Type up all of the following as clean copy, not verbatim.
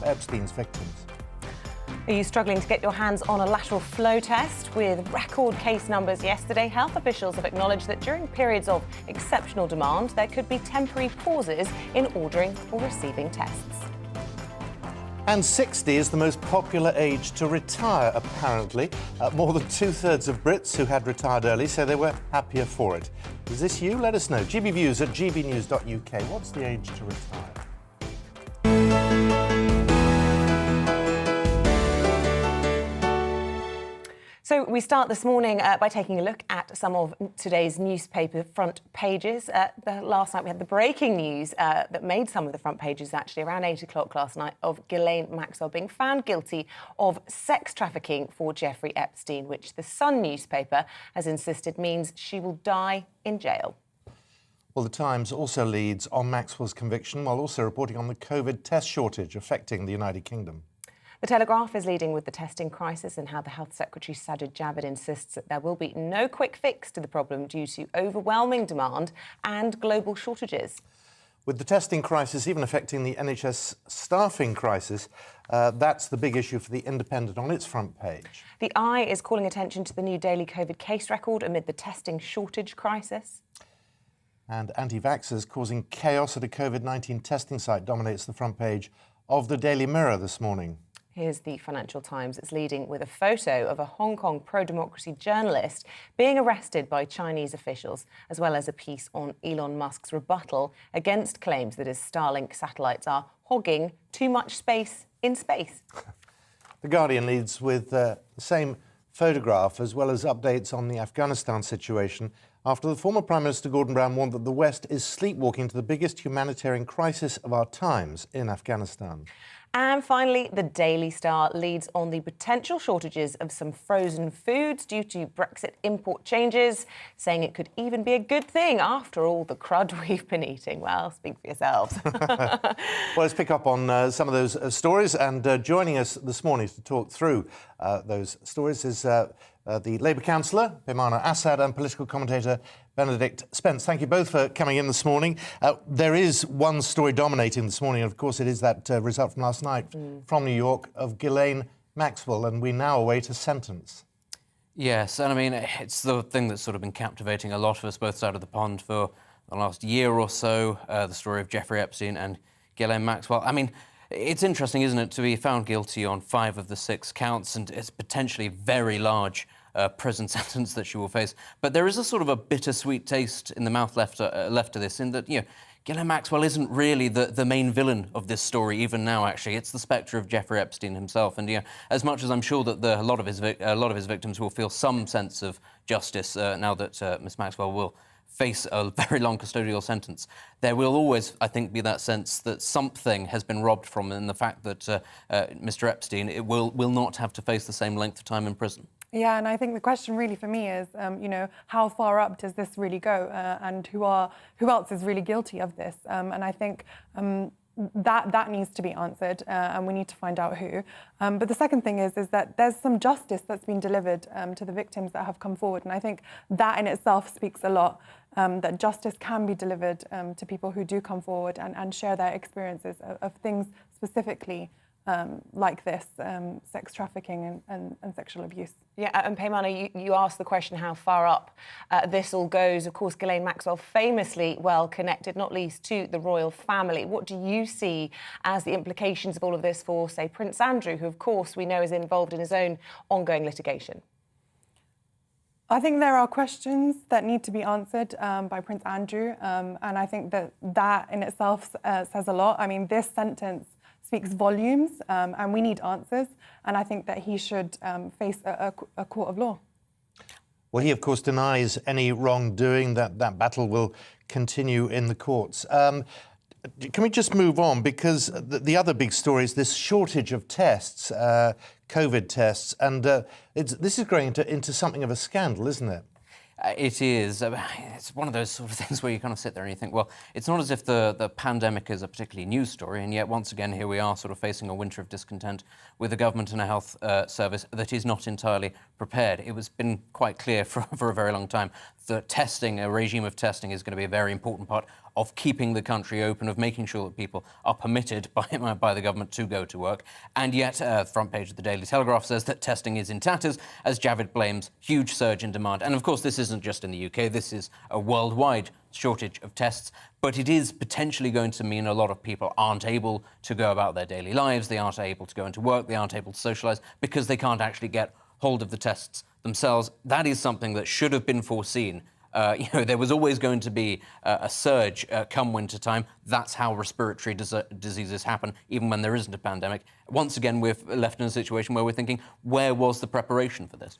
Epstein's victims. Are you struggling to get your hands on a lateral flow test? With record case numbers yesterday, health officials have acknowledged that during periods of exceptional demand, there could be temporary pauses in ordering or receiving tests. And 60 is the most popular age to retire, apparently. More than two-thirds of Brits who had retired early say they were happier for it. Is this you? Let us know. GBViews at gbnews.uk. What's the age to retire? So we start this morning by taking a look at some of today's newspaper front pages. Last night we had the breaking news that made some of the front pages actually around 8 o'clock last night of Ghislaine Maxwell being found guilty of sex trafficking for Jeffrey Epstein, which the Sun newspaper has insisted means she will die in jail. Well, the Times also leads on Maxwell's conviction while also reporting on the COVID test shortage affecting the United Kingdom. The Telegraph is leading with the testing crisis and how the Health Secretary Sajid Javid insists that there will be no quick fix to the problem due to overwhelming demand and global shortages. With the testing crisis even affecting the NHS staffing crisis, that's the big issue for The Independent on its front page. The Eye is calling attention to the new daily COVID case record amid the testing shortage crisis. And anti-vaxxers causing chaos at a COVID-19 testing site dominates the front page of the Daily Mirror this morning. Here's the Financial Times. It's leading with a photo of a Hong Kong pro-democracy journalist being arrested by Chinese officials, as well as a piece on Elon Musk's rebuttal against claims that his Starlink satellites are hogging too much space in space. The Guardian leads with the same photograph as well as updates on the Afghanistan situation after the former Prime Minister Gordon Brown warned that the West is sleepwalking to the biggest humanitarian crisis of our times in Afghanistan. And finally, the Daily Star leads on the potential shortages of some frozen foods due to Brexit import changes, saying it could even be a good thing after all the crud we've been eating. Well, speak for yourselves. Well, let's pick up on some of those stories. And joining us this morning to talk through those stories is the Labour councillor, Peymana Assad, and political commentator Benedict Spence. Thank you both for coming in this morning. There is one story dominating this morning, and of course it is that result from last night from New York of Ghislaine Maxwell, and we now await a sentence. Yes, and I mean, it's the thing that's sort of been captivating a lot of us both sides of the pond for the last year or so, the story of Jeffrey Epstein and Ghislaine Maxwell. I mean, it's interesting, isn't it, to be found guilty on 5 of the 6 counts, and it's potentially very large prison sentence that she will face. But there is a sort of a bittersweet taste in the mouth left to this, in that, you know, Ghislaine Maxwell isn't really the main villain of this story, even now, actually. It's the spectre of Jeffrey Epstein himself. And, you know, as much as I'm sure that a lot of his victims will feel some sense of justice now that Miss Maxwell will face a very long custodial sentence, there will always, I think, be that sense that something has been robbed from them, and the fact that Mr. Epstein will not have to face the same length of time in prison. Yeah, and I think the question really for me is, you know, how far up does this really go, and who else is really guilty of this? And I think that needs to be answered, and we need to find out who. But the second thing is that there's some justice that's been delivered to the victims that have come forward, and I think that in itself speaks a lot. That justice can be delivered to people who do come forward and share their experiences of things specifically like this, sex trafficking and sexual abuse. Yeah, and Peymana, you asked the question how far up this all goes. Of course, Ghislaine Maxwell famously well connected, not least to the royal family. What do you see as the implications of all of this for, say, Prince Andrew, who, of course, we know is involved in his own ongoing litigation? I think there are questions that need to be answered by Prince Andrew, and I think that in itself says a lot. I mean, this sentence speaks volumes, and we need answers, and I think that he should face a court of law. Well, he, of course, denies any wrongdoing. That battle will continue in the courts. Can we just move on? Because the other big story is this shortage of tests, COVID tests, and this is growing into something of a scandal, isn't it? It is. It's one of those sort of things where you kind of sit there and you think, well, it's not as if the pandemic is a particularly new story, and yet once again here we are sort of facing a winter of discontent with a government and a health service that is not entirely prepared. It was been quite clear for a very long time that testing, a regime of testing, is going to be a very important part of keeping the country open, of making sure that people are permitted by the government to go to work. And yet, front page of the Daily Telegraph says that testing is in tatters as Javid blames huge surge in demand. And of course, this isn't just in the UK, this is a worldwide shortage of tests, but it is potentially going to mean a lot of people aren't able to go about their daily lives, they aren't able to go into work, they aren't able to socialise because they can't actually get hold of the tests themselves. That is something that should have been foreseen. There was always going to be a surge come winter time. That's how respiratory diseases happen, even when there isn't a pandemic. Once again, we're left in a situation where we're thinking, where was the preparation for this?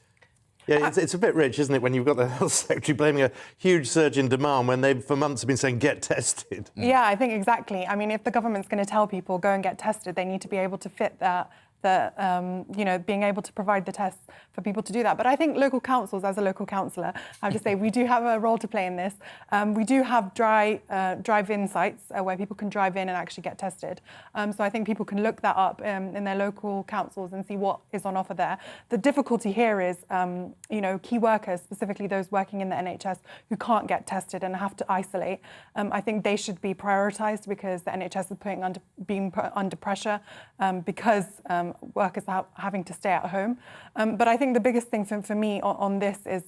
Yeah, it's a bit rich, isn't it, when you've got the health secretary blaming a huge surge in demand when they, for months, have been saying, get tested. Yeah, I think exactly. I mean, if the government's going to tell people, go and get tested, they need to be able to fit that, being able to provide the tests for people to do that. But I think local councils, as a local councillor, I have to say, we do have a role to play in this. We do have drive-in sites where people can drive in and actually get tested. So I think people can look that up in their local councils and see what is on offer there. The difficulty here is, key workers, specifically those working in the NHS who can't get tested and have to isolate. I think they should be prioritised because the NHS is being put under pressure because workers are having to stay at home. But I think the biggest thing for me on this is,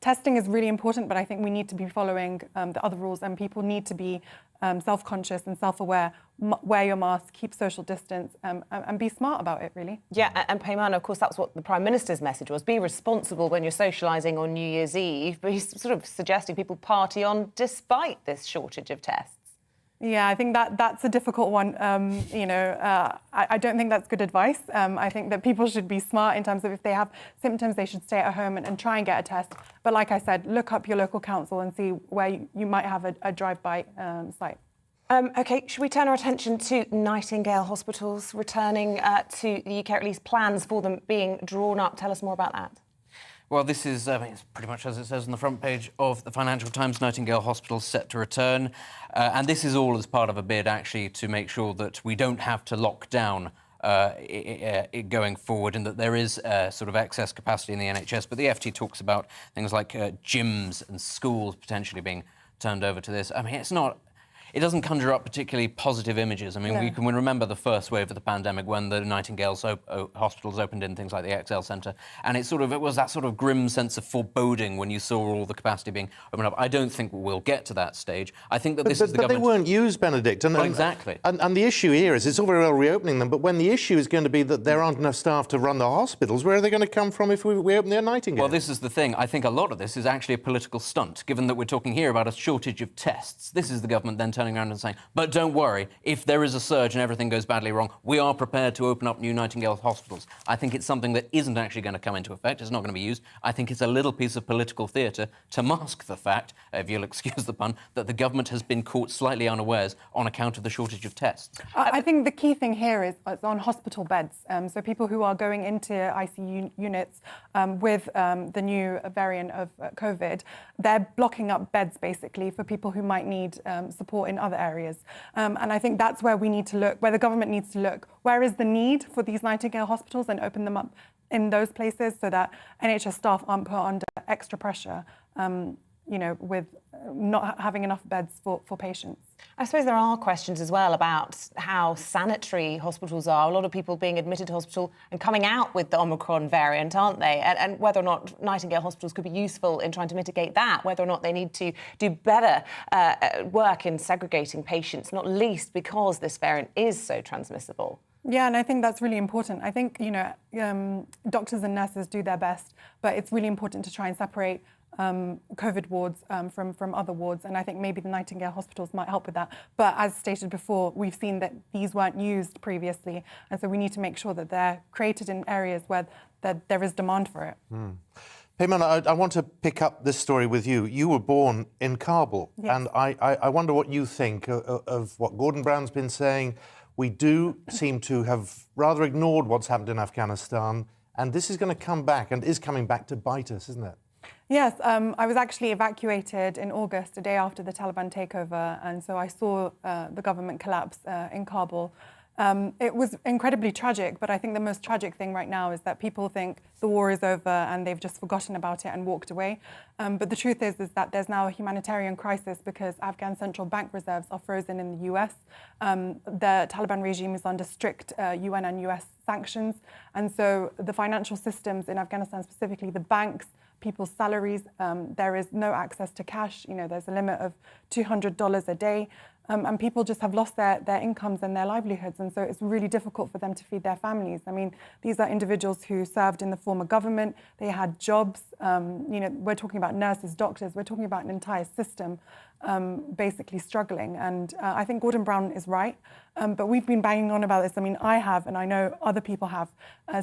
testing is really important, but I think we need to be following the other rules, and people need to be self-conscious and self-aware, wear your mask, keep social distance, and be smart about it, really. Yeah, and Peymana, of course, that's what the Prime Minister's message was. Be responsible when you're socialising on New Year's Eve, but he's sort of suggesting people party on despite this shortage of tests. Yeah, I think that's a difficult one. I don't think that's good advice. I think that people should be smart in terms of if they have symptoms, they should stay at home and try and get a test. But like I said, look up your local council and see where you might have a drive-by site. OK, should we turn our attention to Nightingale hospitals returning to the UK, or at least plans for them being drawn up? Tell us more about that. Well, this is it's pretty much as it says on the front page of the Financial Times. Nightingale Hospital set to return. And this is all as part of a bid, actually, to make sure that we don't have to lock down going forward, and that there is sort of excess capacity in the NHS. But the FT talks about things like gyms and schools potentially being turned over to this. I mean, it doesn't conjure up particularly positive images. I mean, we can remember the first wave of the pandemic when the Nightingale hospitals opened in things like the XL Centre, and it was that sort of grim sense of foreboding when you saw all the capacity being opened up. I don't think we'll get to that stage. I think that this is the government... But they weren't used, Benedict. Well, exactly. And the issue here is it's all very well reopening them, but when the issue is going to be that there aren't enough staff to run the hospitals, where are they going to come from if we open their Nightingale? Well, this is the thing. I think a lot of this is actually a political stunt, given that we're talking here about a shortage of tests. This is the government then turning around and saying, but don't worry, if there is a surge and everything goes badly wrong, we are prepared to open up new Nightingale hospitals. I think it's something that isn't actually going to come into effect. It's not going to be used. I think it's a little piece of political theatre to mask the fact, if you'll excuse the pun, that the government has been caught slightly unawares on account of the shortage of tests. I think the key thing here is on hospital beds. So people who are going into ICU units with the new variant of COVID, they're blocking up beds, basically, for people who might need support in other areas. And I think that's where we need to look, where the government needs to look. Where is the need for these Nightingale hospitals, and open them up in those places so that NHS staff aren't put under extra pressure, with not having enough beds for patients. I suppose there are questions as well about how sanitary hospitals are. A lot of people being admitted to hospital and coming out with the Omicron variant, aren't they? And whether or not Nightingale hospitals could be useful in trying to mitigate that, whether or not they need to do better work in segregating patients, not least because this variant is so transmissible. Yeah, and I think that's really important. I think, doctors and nurses do their best, but it's really important to try and separate COVID wards from other wards, and I think maybe the Nightingale hospitals might help with that. But as stated before, we've seen that these weren't used previously, and so we need to make sure that they're created in areas where there is demand for it. Peymana, I want to pick up this story with you. You were born in Kabul, yes. And I wonder what you think of what Gordon Brown's been saying. We do seem to have rather ignored what's happened in Afghanistan, and this is going to come back, and is coming back to bite us, isn't it? Yes, I was actually evacuated in August, a day after the Taliban takeover, and so I saw the government collapse in Kabul. It was incredibly tragic, but I think the most tragic thing right now is that people think the war is over and they've just forgotten about it and walked away. But the truth is that there's now a humanitarian crisis because Afghan central bank reserves are frozen in the US. The Taliban regime is under strict UN and US sanctions. And so the financial systems in Afghanistan, specifically the banks, people's salaries, there is no access to cash. There's a limit of $200 a day. And people just have lost their incomes and their livelihoods. And so it's really difficult for them to feed their families. I mean, these are individuals who served in the former government. They had jobs. We're talking about nurses, doctors. We're talking about an entire system basically struggling. And I think Gordon Brown is right. But we've been banging on about this. I mean, I have, and I know other people have,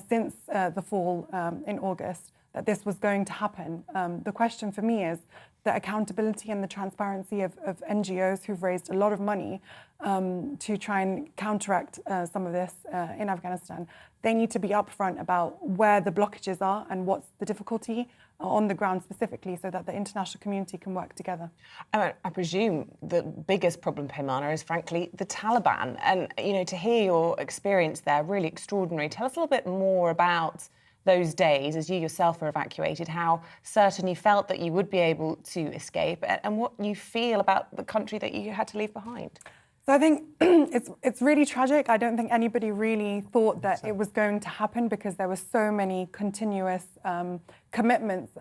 since the fall in August, that this was going to happen. The question for me is the accountability and the transparency of NGOs who've raised a lot of money to try and counteract some of this in Afghanistan. They need to be upfront about where the blockages are and what's the difficulty on the ground specifically so that the international community can work together. I presume the biggest problem, Peymana, is frankly the Taliban. And, to hear your experience there, really extraordinary. Tell us a little bit more about those days as you yourself were evacuated, how certain you felt that you would be able to escape and what you feel about the country that you had to leave behind. So I think it's really tragic. I don't think anybody really thought that it was going to happen because there were so many continuous commitments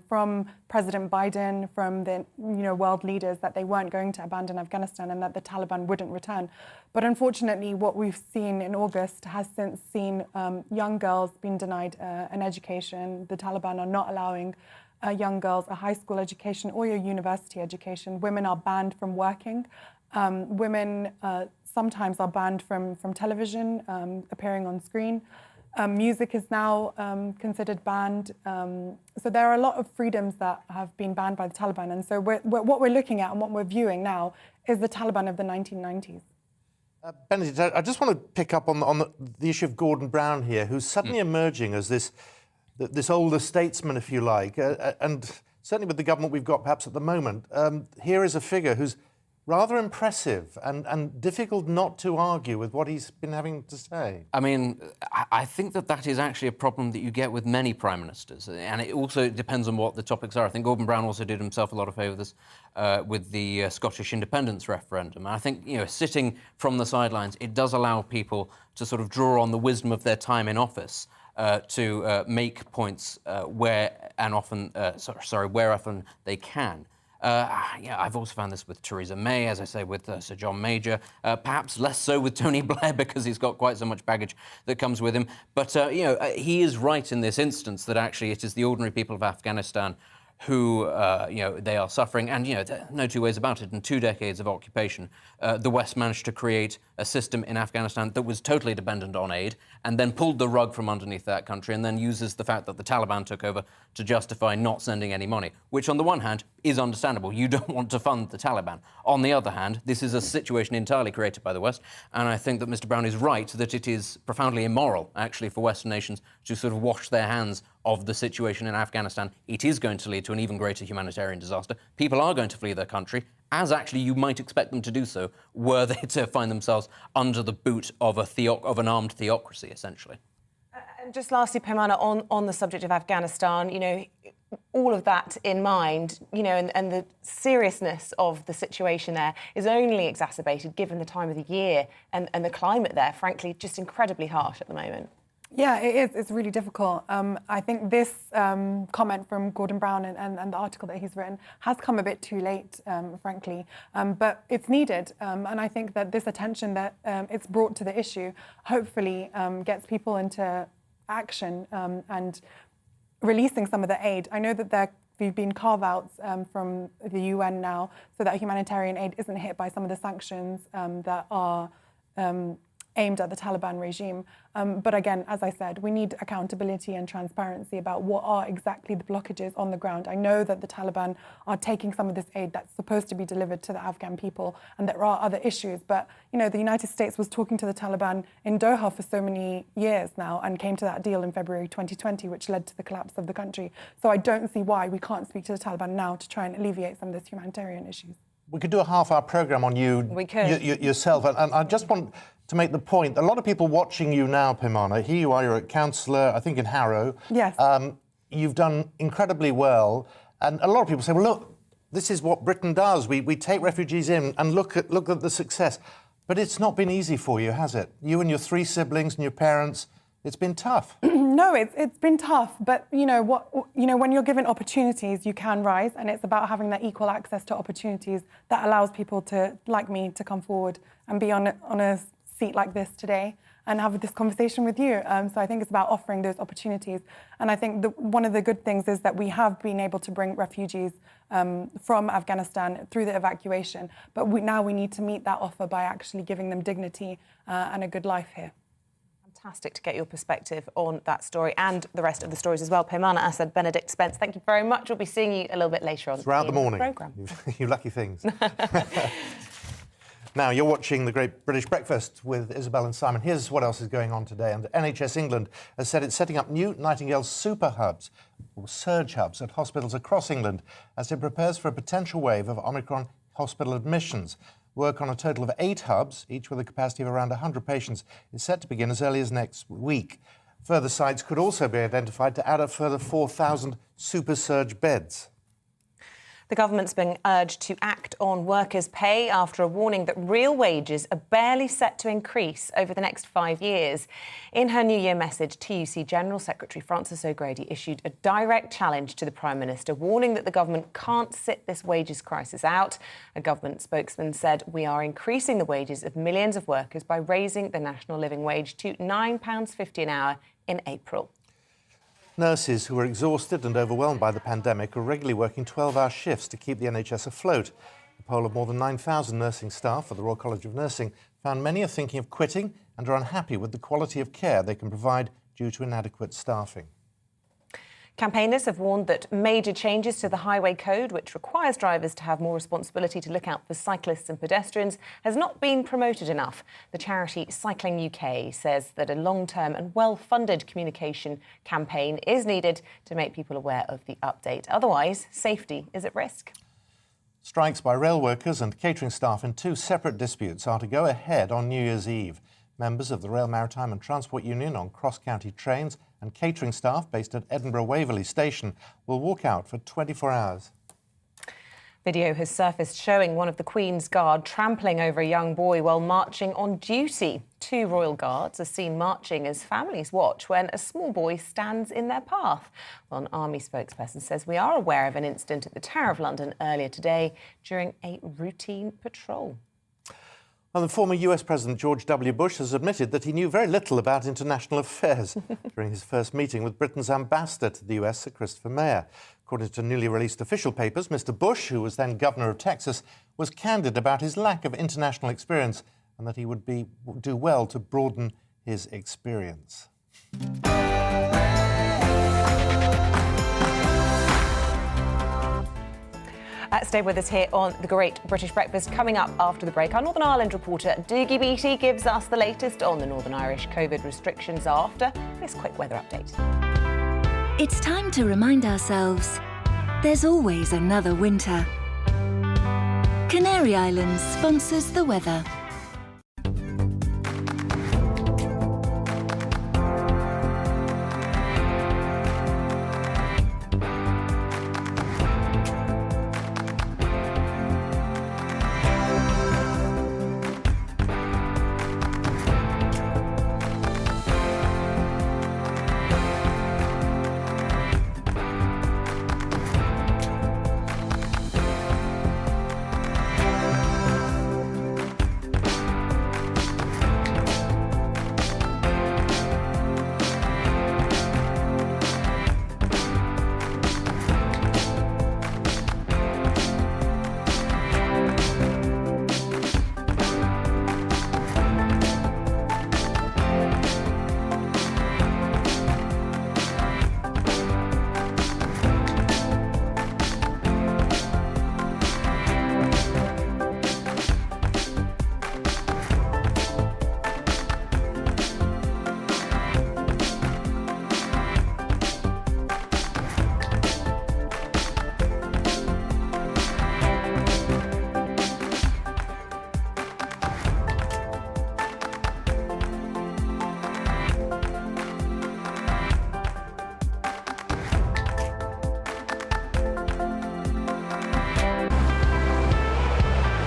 from President Biden, from the world leaders that they weren't going to abandon Afghanistan and that the Taliban wouldn't return. But unfortunately, what we've seen in August has since seen young girls being denied an education. The Taliban are not allowing young girls a high school education or a university education. Women are banned from working. Women sometimes are banned from television, appearing on screen. Music is now considered banned. So there are a lot of freedoms that have been banned by the Taliban. And so what we're looking at and what we're viewing now is the Taliban of the 1990s. Benedict, I just want to pick up on the issue of Gordon Brown here, who's suddenly emerging as this older statesman, if you like. And certainly with the government we've got perhaps at the moment, here is a figure who's rather impressive and difficult not to argue with what he's been having to say. I mean, I think that is actually a problem that you get with many prime ministers, and it also depends on what the topics are. I think Gordon Brown also did himself a lot of favours with the Scottish independence referendum. And I think, sitting from the sidelines, it does allow people to sort of draw on the wisdom of their time in office to make points where often they can. I've also found this with Theresa May, as I say, with Sir John Major, perhaps less so with Tony Blair because he's got quite so much baggage that comes with him. But, he is right in this instance that actually it is the ordinary people of Afghanistan who, they are suffering. And, no two ways about it. In 2 decades of occupation, the West managed to create a system in Afghanistan that was totally dependent on aid and then pulled the rug from underneath that country and then uses the fact that the Taliban took over to justify not sending any money, which on the one hand is understandable. You don't want to fund the Taliban. On the other hand, this is a situation entirely created by the West, and I think that Mr. Brown is right that it is profoundly immoral, actually, for Western nations to sort of wash their hands of the situation in Afghanistan. It is going to lead to an even greater humanitarian disaster. People are going to flee their country, as actually you might expect them to do so were they to find themselves under the boot of an armed theocracy, essentially. And just lastly, Peymana, on the subject of Afghanistan, all of that in mind, and the seriousness of the situation there is only exacerbated given the time of the year and the climate there, frankly, just incredibly harsh at the moment. Yeah, it is. It's really difficult. I think this comment from Gordon Brown and the article that he's written has come a bit too late, frankly, but it's needed. And I think that this attention that it's brought to the issue hopefully gets people into action and releasing some of the aid. I know that there've been carve-outs from the UN now so that humanitarian aid isn't hit by some of the sanctions that are aimed at the Taliban regime. But again, as I said, we need accountability and transparency about what are exactly the blockages on the ground. I know that the Taliban are taking some of this aid that's supposed to be delivered to the Afghan people, and there are other issues. But, the United States was talking to the Taliban in Doha for so many years now and came to that deal in February 2020, which led to the collapse of the country. So I don't see why we can't speak to the Taliban now to try and alleviate some of these humanitarian issues. We could do a half-hour programme on you We could. yourself, and I just want to make the point. A lot of people watching you now, Pimana, here you are, you're a counsellor, I think in Harrow. Yes. You've done incredibly well. And a lot of people say, well, look, this is what Britain does. We take refugees in and look at the success. But it's not been easy for you, has it? You and your 3 siblings and your parents, it's been tough. No, it's been tough, but you know what? You know, when you're given opportunities, you can rise, and it's about having that equal access to opportunities that allows people to, like me, to come forward and be on a seat like this today and have this conversation with you. So I think it's about offering those opportunities, and I think one of the good things is that we have been able to bring refugees from Afghanistan through the evacuation, but now we need to meet that offer by actually giving them dignity and a good life here. Fantastic to get your perspective on that story and the rest of the stories as well. Pimana Assad, Benedict Spence, thank you very much. We'll be seeing you a little bit later on throughout the morning. Programme. You lucky things. Now, you're watching The Great British Breakfast with Isabel and Simon. Here's what else is going on today. And NHS England has said it's setting up new Nightingale super hubs, or surge hubs, at hospitals across England as it prepares for a potential wave of Omicron hospital admissions. Work on a total of 8 hubs, each with a capacity of around 100 patients, is set to begin as early as next week. Further sites could also be identified to add a further 4,000 super surge beds. The government's been urged to act on workers' pay after a warning that real wages are barely set to increase over the next 5 years. In her New Year message, TUC General Secretary Frances O'Grady issued a direct challenge to the Prime Minister, warning that the government can't sit this wages crisis out. A government spokesman said, "We are increasing the wages of millions of workers by raising the national living wage to £9.50 an hour in April." Nurses who are exhausted and overwhelmed by the pandemic are regularly working 12-hour shifts to keep the NHS afloat. A poll of more than 9,000 nursing staff at the Royal College of Nursing found many are thinking of quitting and are unhappy with the quality of care they can provide due to inadequate staffing. Campaigners have warned that major changes to the highway code, which requires drivers to have more responsibility to look out for cyclists and pedestrians, has not been promoted enough. The charity Cycling UK says that a long-term and well-funded communication campaign is needed to make people aware of the update. Otherwise, safety is at risk. Strikes by rail workers and catering staff in 2 separate disputes are to go ahead on New Year's Eve. Members of the Rail Maritime and Transport Union on cross-county trains and catering staff based at Edinburgh Waverley Station will walk out for 24 hours. Video has surfaced showing one of the Queen's Guard trampling over a young boy while marching on duty. 2 Royal Guards are seen marching as families watch when a small boy stands in their path. Well, an Army spokesperson says, "We are aware of an incident at the Tower of London earlier today during a routine patrol." And the former US President George W. Bush has admitted that he knew very little about international affairs during his first meeting with Britain's ambassador to the US, Sir Christopher Mayer. According to newly released official papers, Mr. Bush, who was then governor of Texas, was candid about his lack of international experience and that he would do well to broaden his experience. Stay with us here on The Great British Breakfast. Coming up after the break, our Northern Ireland reporter Dougie Beattie gives us the latest on the Northern Irish COVID restrictions after this quick weather update. It's time to remind ourselves there's always another winter. Canary Islands sponsors the weather.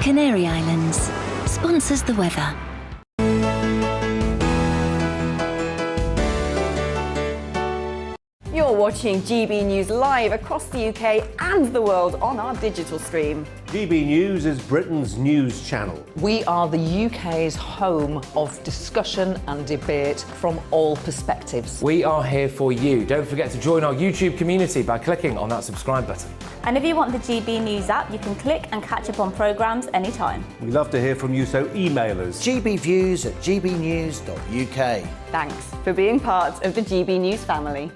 Canary Islands sponsors the weather. You're watching GB News live across the UK and the world on our digital stream. GB News is Britain's news channel. We are the UK's home of discussion and debate from all perspectives. We are here for you. Don't forget to join our YouTube community by clicking on that subscribe button. And if you want the GB News app, you can click and catch up on programmes anytime. We love to hear from you, so email us. gbviews@gbnews.uk. Thanks for being part of the GB News family.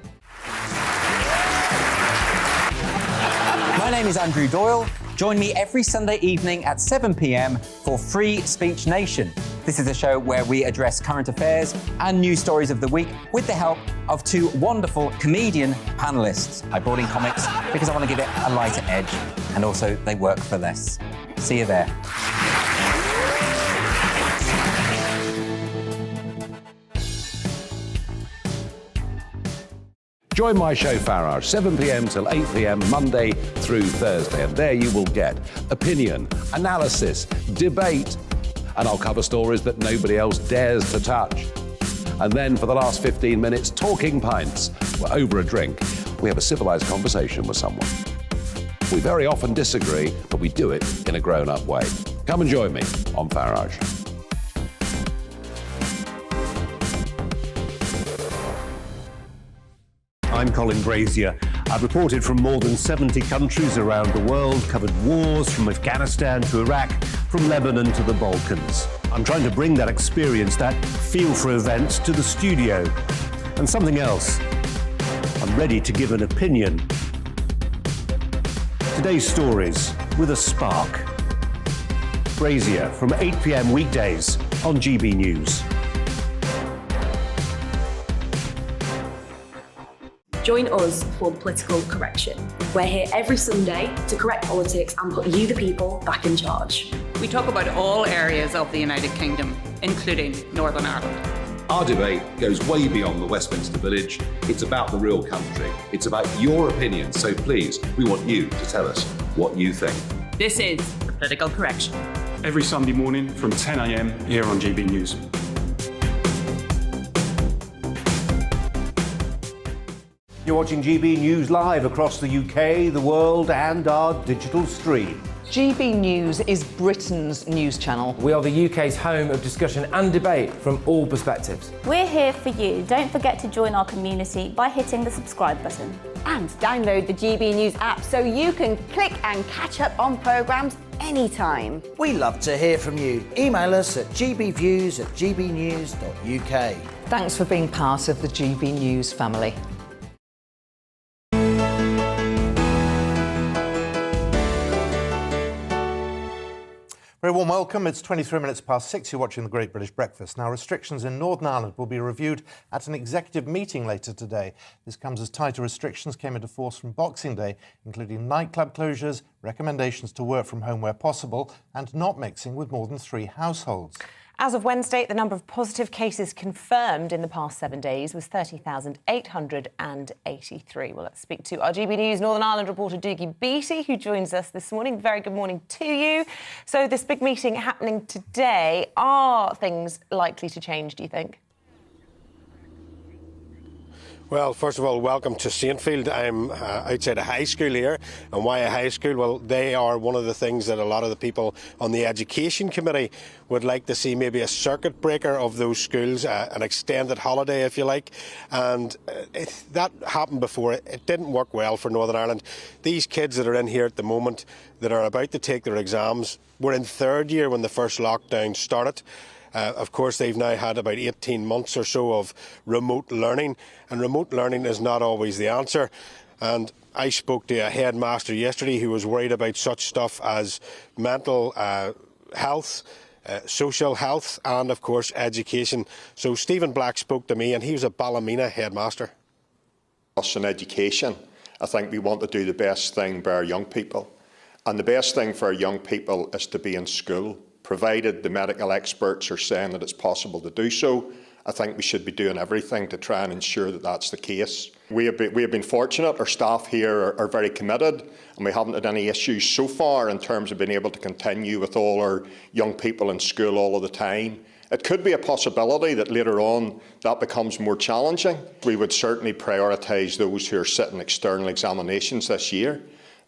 My name is Andrew Doyle. Join me every Sunday evening at 7 p.m. for Free Speech Nation. This is a show where we address current affairs and news stories of the week with the help of two wonderful comedian panellists. I brought in comics because I want to give it a lighter edge, and also they work for less. See you there. Join my show Farage, 7 p.m. till 8 p.m. Monday through Thursday, and there you will get opinion, analysis, debate, and I'll cover stories that nobody else dares to touch. And then for the last 15 minutes, talking pints. We're over a drink. We have a civilised conversation with someone. We very often disagree, but we do it in a grown-up way. Come and join me on Farage. I'm Colin Brazier. I've reported from more than 70 countries around the world, covered wars from Afghanistan to Iraq, from Lebanon to the Balkans. I'm trying to bring that experience, that feel for events, to the studio. And something else, I'm ready to give an opinion. Today's stories with a spark. Brazier from 8 p.m. weekdays on GB News. Join us for Political Correction. We're here every Sunday to correct politics and put you, the people, back in charge. We talk about all areas of the United Kingdom, including Northern Ireland. Our debate goes way beyond the Westminster Village. It's about the real country. It's about your opinion. So please, we want you to tell us what you think. This is Political Correction. Every Sunday morning from 10 a.m. here on GB News. You're watching GB News live across the UK, the world, and our digital stream. GB News is Britain's news channel. We are the UK's home of discussion and debate from all perspectives. We're here for you. Don't forget to join our community by hitting the subscribe button. And download the GB News app so you can click and catch up on programmes anytime. We love to hear from you. Email us at gbviews@gbnews.uk. Thanks for being part of the GB News family. Very warm welcome. It's 23 minutes past 6. You're watching the Great British Breakfast. Now, restrictions in Northern Ireland will be reviewed at an executive meeting later today. This comes as tighter restrictions came into force from Boxing Day, including nightclub closures, recommendations to work from home where possible, and not mixing with more than 3 households. As of Wednesday, the number of positive cases confirmed in the past 7 days was 30,883. Well, let's speak to our GB News Northern Ireland reporter Doogie Beattie, who joins us this morning. Very good morning to you. So this big meeting happening today, are things likely to change, do you think? Well, first of all, welcome to Saintfield. I'm outside a high school here. And why a high school? Well, they are one of the things that a lot of the people on the Education Committee would like to see, maybe a circuit breaker of those schools, an extended holiday, if you like. And that happened before. It didn't work well for Northern Ireland. These kids that are in here at the moment that are about to take their exams were in third year when the first lockdown started. Of course, they've now had about 18 months or so of remote learning, and remote learning is not always the answer. And I spoke to a headmaster yesterday who was worried about such stuff as mental health, social health, and of course education. So Stephen Black spoke to me, and he was a Ballymena headmaster. Us in education, I think we want to do the best thing by our young people. And the best thing for our young people is to be in school, provided the medical experts are saying that it's possible to do so, I think we should be doing everything to try and ensure that that's the case. We have been fortunate. Our staff here are very committed, and we haven't had any issues so far in terms of being able to continue with all our young people in school all of the time. It could be a possibility that later on that becomes more challenging. We would certainly prioritise those who are sitting external examinations this year.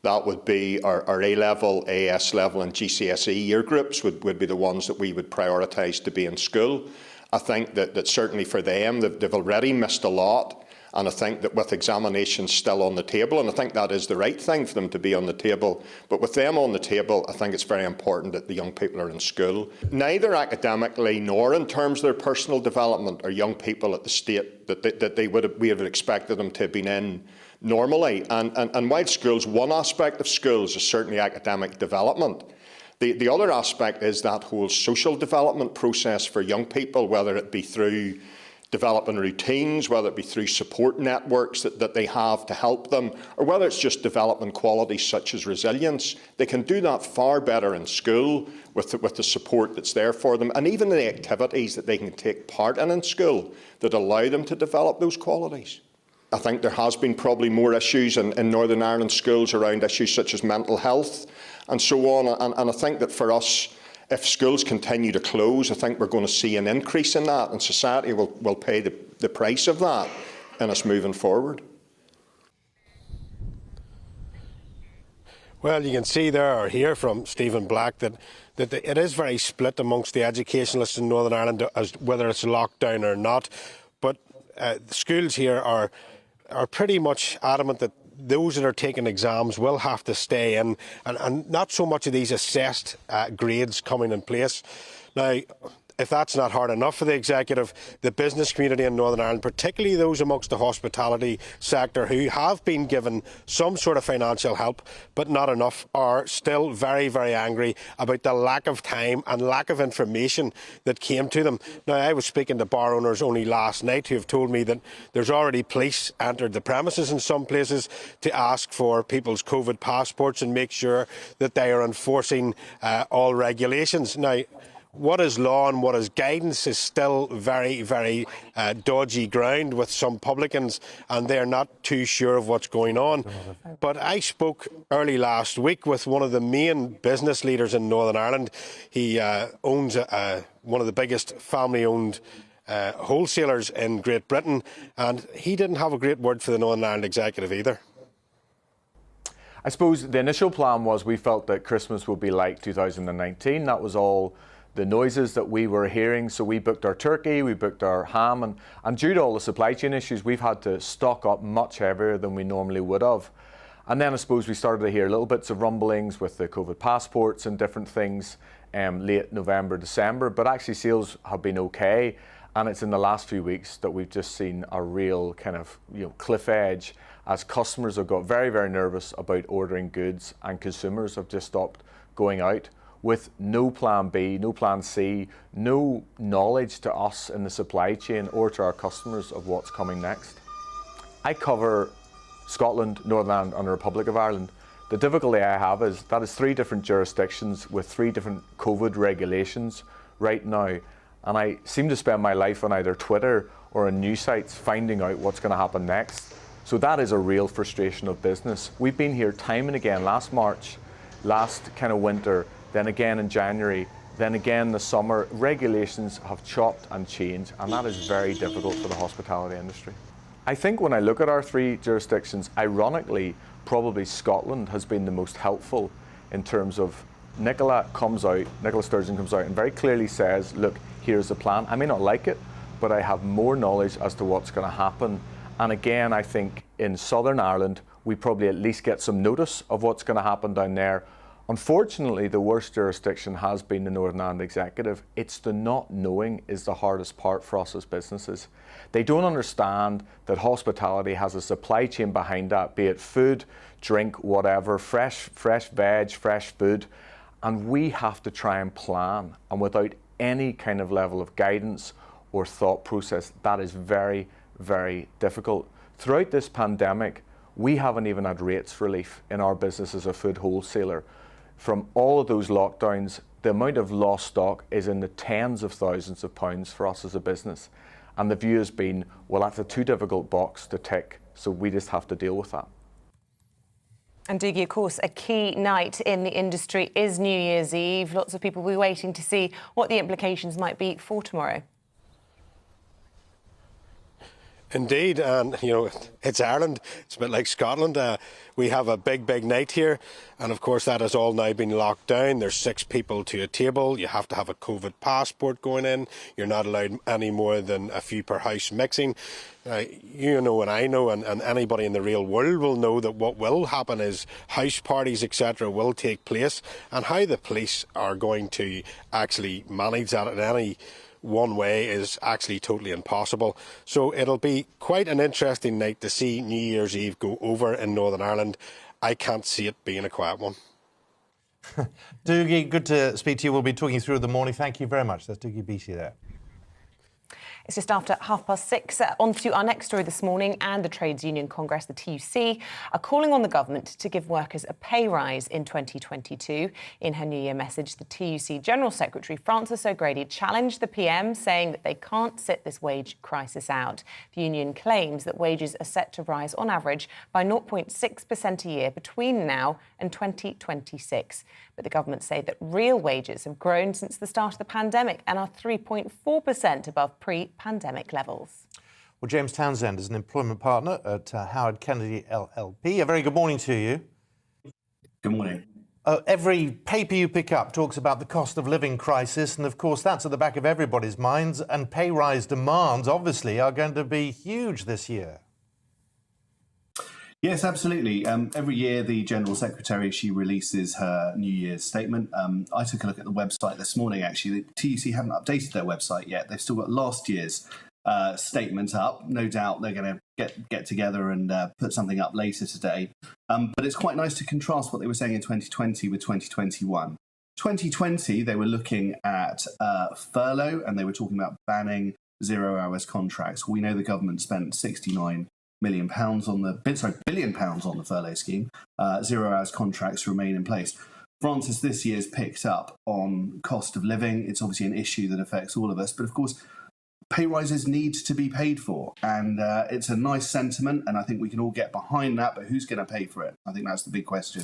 That would be our A-level, AS level and GCSE year groups would be the ones that we would prioritise to be in school. I think that certainly for them, they've already missed a lot. And I think that with examinations still on the table, and I think that is the right thing for them to be on the table, but with them on the table, I think it's very important that the young people are in school. Neither academically nor in terms of their personal development are young people at the state that we would have expected them to have been in normally. And while schools, one aspect of schools is certainly academic development. The other aspect is that whole social development process for young people, whether it be through developing routines, whether it be through support networks that they have to help them, or whether it's just developing qualities such as resilience. They can do that far better in school with the support that's there for them, and even the activities that they can take part in school that allow them to develop those qualities. I think there has been probably more issues in Northern Ireland schools around issues such as mental health and so on, and I think that for us, if schools continue to close, I think we're going to see an increase in that, and society will pay the price of that in us moving forward. Well, you can see there or hear from Stephen Black that it is very split amongst the educationalists in Northern Ireland as whether it's lockdown or not. But the schools here are pretty much adamant that those that are taking exams will have to stay in, and not so much of these assessed grades coming in place. Now, if that's not hard enough for the executive, the business community in Northern Ireland, particularly those amongst the hospitality sector who have been given some sort of financial help but not enough, are still very, very angry about the lack of time and lack of information that came to them. Now, I was speaking to bar owners only last night who have told me that there's already police entered the premises in some places to ask for people's COVID passports and make sure that they are enforcing all regulations. Now, what is law and what is guidance is still very, very dodgy ground with some publicans, and they're not too sure of what's going on. But I spoke early last week with one of the main business leaders in Northern Ireland. He owns one of the biggest family-owned wholesalers in Great Britain, and he didn't have a great word for the Northern Ireland executive either. I suppose the initial plan was we felt that Christmas would be like 2019. That was all the noises that we were hearing. So we booked our turkey, we booked our ham, and due to all the supply chain issues, we've had to stock up much heavier than we normally would have. And then I suppose we started to hear little bits of rumblings with the COVID passports and different things late November, December, but actually sales have been okay. And it's in the last few weeks that we've just seen a real kind of cliff edge as customers have got very, very nervous about ordering goods, and consumers have just stopped going out with no plan B, no plan C, no knowledge to us in the supply chain or to our customers of what's coming next. I cover Scotland, Northern Ireland and the Republic of Ireland. The difficulty I have is that is 3 different jurisdictions with 3 different COVID regulations right now. And I seem to spend my life on either Twitter or on news sites finding out what's going to happen next. So that is a real frustration of business. We've been here time and again, last March, last kind of winter, then again in January, then again this summer. Regulations have chopped and changed, and that is very difficult for the hospitality industry. I think when I look at our 3 jurisdictions, ironically, probably Scotland has been the most helpful in terms of Nicola Sturgeon comes out and very clearly says, look, here's the plan. I may not like it, but I have more knowledge as to what's going to happen. And again, I think in Southern Ireland, we probably at least get some notice of what's going to happen down there. Unfortunately, the worst jurisdiction has been the Northern Ireland Executive. It's the not knowing is the hardest part for us as businesses. They don't understand that hospitality has a supply chain behind that, be it food, drink, whatever, fresh veg, fresh food, and we have to try and plan. And without any kind of level of guidance or thought process, that is very, very difficult. Throughout this pandemic, we haven't even had rates relief in our business as a food wholesaler. From all of those lockdowns, the amount of lost stock is in the tens of thousands of pounds for us as a business. And the view has been, well, that's a too difficult box to tick, so we just have to deal with that. And Dougie, of course, a key night in the industry is New Year's Eve. Lots of people will be waiting to see what the implications might be for tomorrow. Indeed, and it's Ireland. It's a bit like Scotland. We have a big night here, and of course that has all now been locked down. There's 6 people to a table. You have to have a COVID passport going in. You're not allowed any more than a few per house mixing. You know, and I know, and anybody in the real world will know that what will happen is house parties, etc., will take place, and how the police are going to actually manage that in any one way is actually totally impossible. So it'll be quite an interesting night to see New Year's Eve go over in Northern Ireland. I can't see it being a quiet one. Dougie, good to speak to you. We'll be talking through the morning. Thank you very much. That's Dougie Beattie there. It's just after 6:30. On to our next story this morning, and the Trades Union Congress, the TUC, are calling on the government to give workers a pay rise in 2022. In her New Year message, the TUC General Secretary Frances O'Grady challenged the PM, saying that they can't sit this wage crisis out. The union claims that wages are set to rise on average by 0.6% a year between now and 2026. But the government say that real wages have grown since the start of the pandemic and are 3.4% above pre-pandemic levels. Well, James Townsend is an employment partner at Howard Kennedy LLP. A very good morning to you. Good morning. Every paper you pick up talks about the cost of living crisis, and of course that's at the back of everybody's minds, and pay rise demands obviously are going to be huge this year. Yes, absolutely. Every year, the General Secretary, she releases her New Year's statement. I took a look at the website this morning, actually. The TUC haven't updated their website yet. They've still got last year's statement up. No doubt they're going to get together and put something up later today. But it's quite nice to contrast what they were saying in 2020 with 2021. 2020, they were looking at furlough, and they were talking about banning 0 hours contracts. We know the government spent £69 billion on the furlough scheme. 0 hours contracts remain in place. Francis this year's picked up on cost of living. It's obviously an issue that affects all of us, but of course pay rises need to be paid for, and it's a nice sentiment, and I think we can all get behind that, but who's going to pay for it? I think that's the big question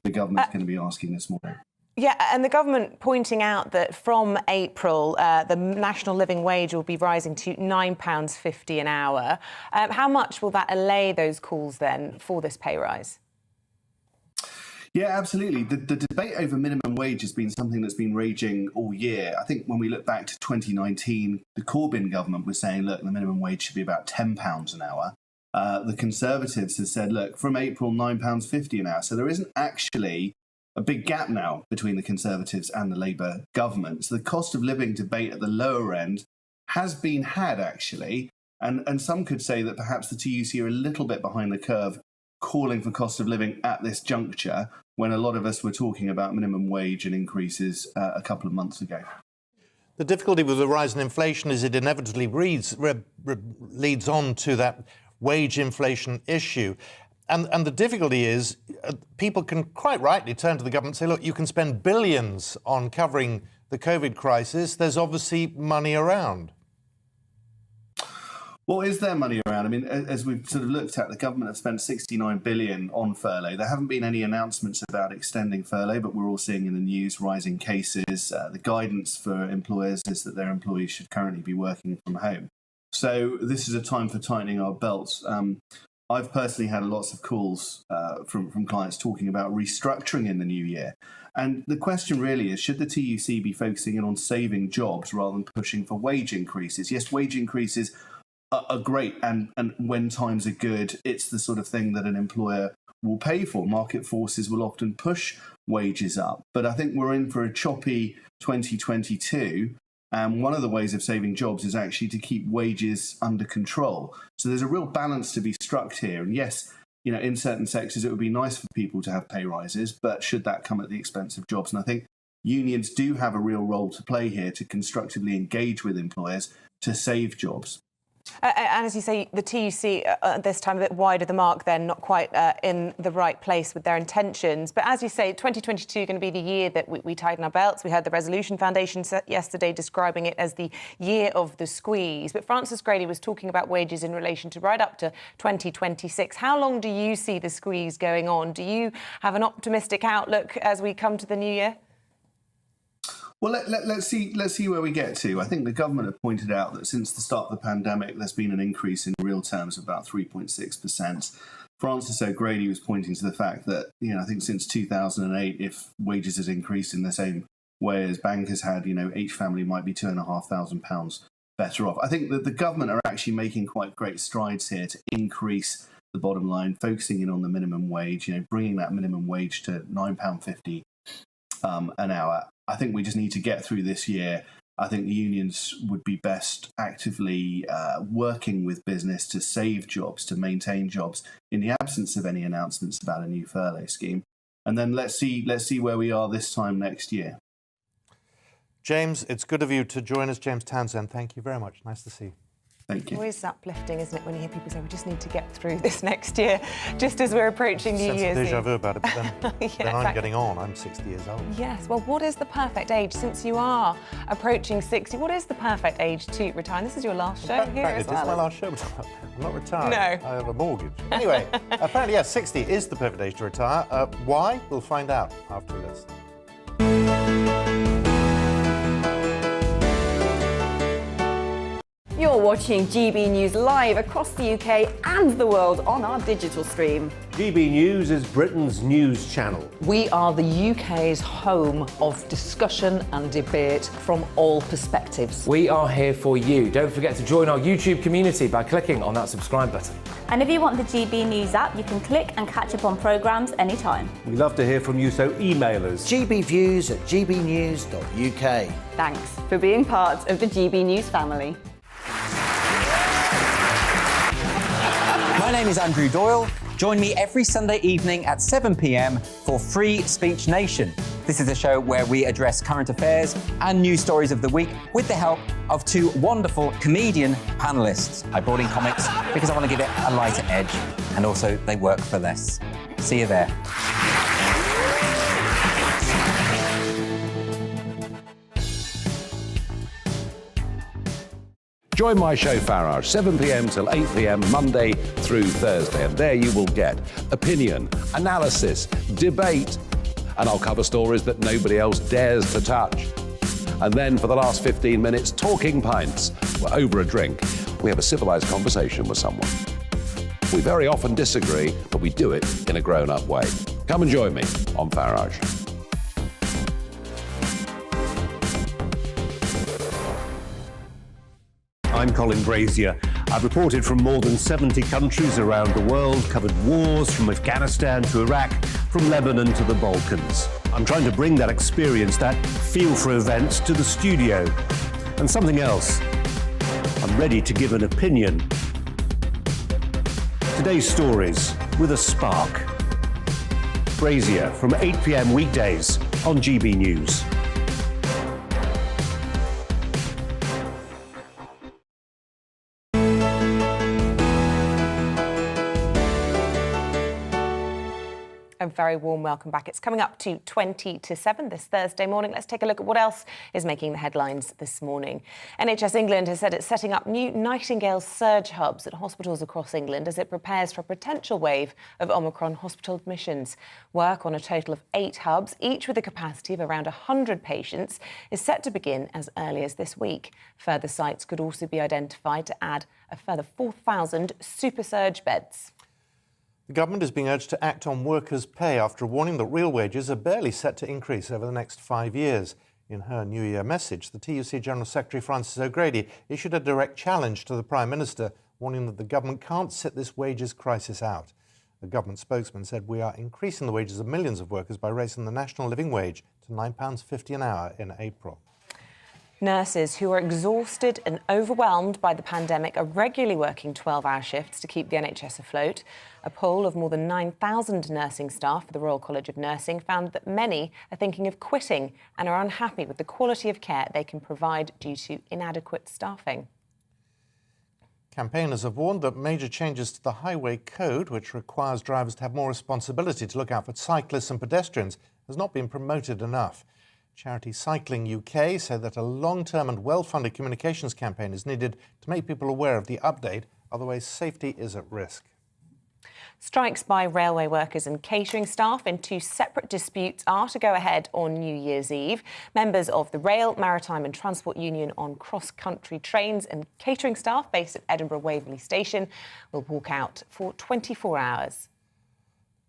the government's going to be asking this morning. Yeah, and the government pointing out that from April, the national living wage will be rising to £9.50 an hour. How much will that allay those calls then for this pay rise? Yeah, absolutely. The debate over minimum wage has been something that's been raging all year. I think when we look back to 2019, the Corbyn government was saying, look, the minimum wage should be about £10 an hour. The Conservatives have said, look, from April, £9.50 an hour. So there isn't actually a big gap now between the Conservatives and the Labour government. So the cost of living debate at the lower end has been had, actually. And some could say that perhaps the TUC are a little bit behind the curve calling for cost of living at this juncture, when a lot of us were talking about minimum wage and increases a couple of months ago. The difficulty with the rise in inflation is it inevitably leads on to that wage inflation issue. And the difficulty is people can quite rightly turn to the government and say, look, you can spend billions on covering the COVID crisis. There's obviously money around. Well, is there money around? I mean, as we've sort of looked at, the government have spent £69 billion on furlough. There haven't been any announcements about extending furlough, but we're all seeing in the news rising cases. The guidance for employers is that their employees should currently be working from home. So this is a time for tightening our belts. I've personally had lots of calls from clients talking about restructuring in the new year. And the question really is, should the TUC be focusing in on saving jobs rather than pushing for wage increases? Yes, wage increases are great, and when times are good, it's the sort of thing that an employer will pay for. Market forces will often push wages up. But I think we're in for a choppy 2022. And one of the ways of saving jobs is actually to keep wages under control. So there's a real balance to be struck here. And yes, you know, in certain sectors, it would be nice for people to have pay rises, but should that come at the expense of jobs? And I think unions do have a real role to play here to constructively engage with employers to save jobs. And as you say, the TUC this time a bit wide of the mark then, not quite in the right place with their intentions. But as you say, 2022 going to be the year that we tighten our belts. We heard the Resolution Foundation yesterday describing it as the year of the squeeze. But Francis Grady was talking about wages in relation to right up to 2026. How long do you see the squeeze going on? Do you have an optimistic outlook as we come to the new year? Well, let's see where we get to. I think the government have pointed out that since the start of the pandemic, there's been an increase in real terms of about 3.6%. Francis O'Grady was pointing to the fact that, I think since 2008, if wages had increased in the same way as bankers had, each family might be £2,500 better off. I think that the government are actually making quite great strides here to increase the bottom line, focusing in on the minimum wage, bringing that minimum wage to £9.50 an hour. I think we just need to get through this year. I think the unions would be best actively working with business to save jobs, to maintain jobs, in the absence of any announcements about a new furlough scheme. And then let's see where we are this time next year. James, it's good of you to join us. James Townsend, thank you very much. Nice to see you. Thank you. Always uplifting, isn't it, when you hear people say, we just need to get through this next year, just as we're approaching New Year's Eve. Déjà vu about it, but then, yeah, then I'm exactly. getting on. I'm 60 years old. Yes, well, what is the perfect age, since you are approaching 60, what is the perfect age to retire? And this is your last show here as well. It is my last show, but I'm not retiring. No. I have a mortgage. Anyway, apparently, yes, 60 is the perfect age to retire. Why? We'll find out after this. You're watching GB News live across the UK and the world on our digital stream. GB News is Britain's news channel. We are the UK's home of discussion and debate from all perspectives. We are here for you. Don't forget to join our YouTube community by clicking on that subscribe button. And if you want the GB News app, you can click and catch up on programmes anytime. We love to hear from you, so email us. gbviews@gbnews.uk. Thanks for being part of the GB News family. My name is Andrew Doyle. Join me every Sunday evening at 7 p.m. for Free Speech Nation. This is a show where we address current affairs and news stories of the week with the help of two wonderful comedian panellists. I brought in comics because I want to give it a lighter edge, and also they work for less. See you there. Join my show Farage, 7 p.m. till 8 p.m. Monday through Thursday, and there you will get opinion, analysis, debate, and I'll cover stories that nobody else dares to touch. And then for the last 15 minutes, talking pints. We're over a drink. We have a civilised conversation with someone. We very often disagree, but we do it in a grown-up way. Come and join me on Farage. I'm Colin Brazier. I've reported from more than 70 countries around the world, covered wars from Afghanistan to Iraq, from Lebanon to the Balkans. I'm trying to bring that experience, that feel for events, to the studio. And something else, I'm ready to give an opinion. Today's stories with a spark. Brazier from 8 p.m. weekdays on GB News. A very warm welcome back. It's coming up to 20 to 7 this Thursday morning. Let's take a look at what else is making the headlines this morning. NHS England has said it's setting up new Nightingale surge hubs at hospitals across England as it prepares for a potential wave of Omicron hospital admissions. Work on a total of 8 hubs, each with a capacity of around 100 patients, is set to begin as early as this week. Further sites could also be identified to add a further 4,000 super surge beds. The government is being urged to act on workers' pay after a warning that real wages are barely set to increase over the next 5 years. In her New Year message, the TUC General Secretary Francis O'Grady issued a direct challenge to the Prime Minister, warning that the government can't sit this wages crisis out. The government spokesman said, "We are increasing the wages of millions of workers by raising the national living wage to £9.50 an hour in April." Nurses who are exhausted and overwhelmed by the pandemic are regularly working 12-hour shifts to keep the NHS afloat. A poll of more than 9,000 nursing staff for the Royal College of Nursing found that many are thinking of quitting and are unhappy with the quality of care they can provide due to inadequate staffing. Campaigners have warned that major changes to the highway code, which requires drivers to have more responsibility to look out for cyclists and pedestrians, has not been promoted enough. Charity Cycling UK said that a long-term and well-funded communications campaign is needed to make people aware of the update, otherwise safety is at risk. Strikes by railway workers and catering staff in 2 separate disputes are to go ahead on New Year's Eve. Members of the Rail, Maritime and Transport Union on cross-country trains and catering staff based at Edinburgh Waverley Station will walk out for 24 hours.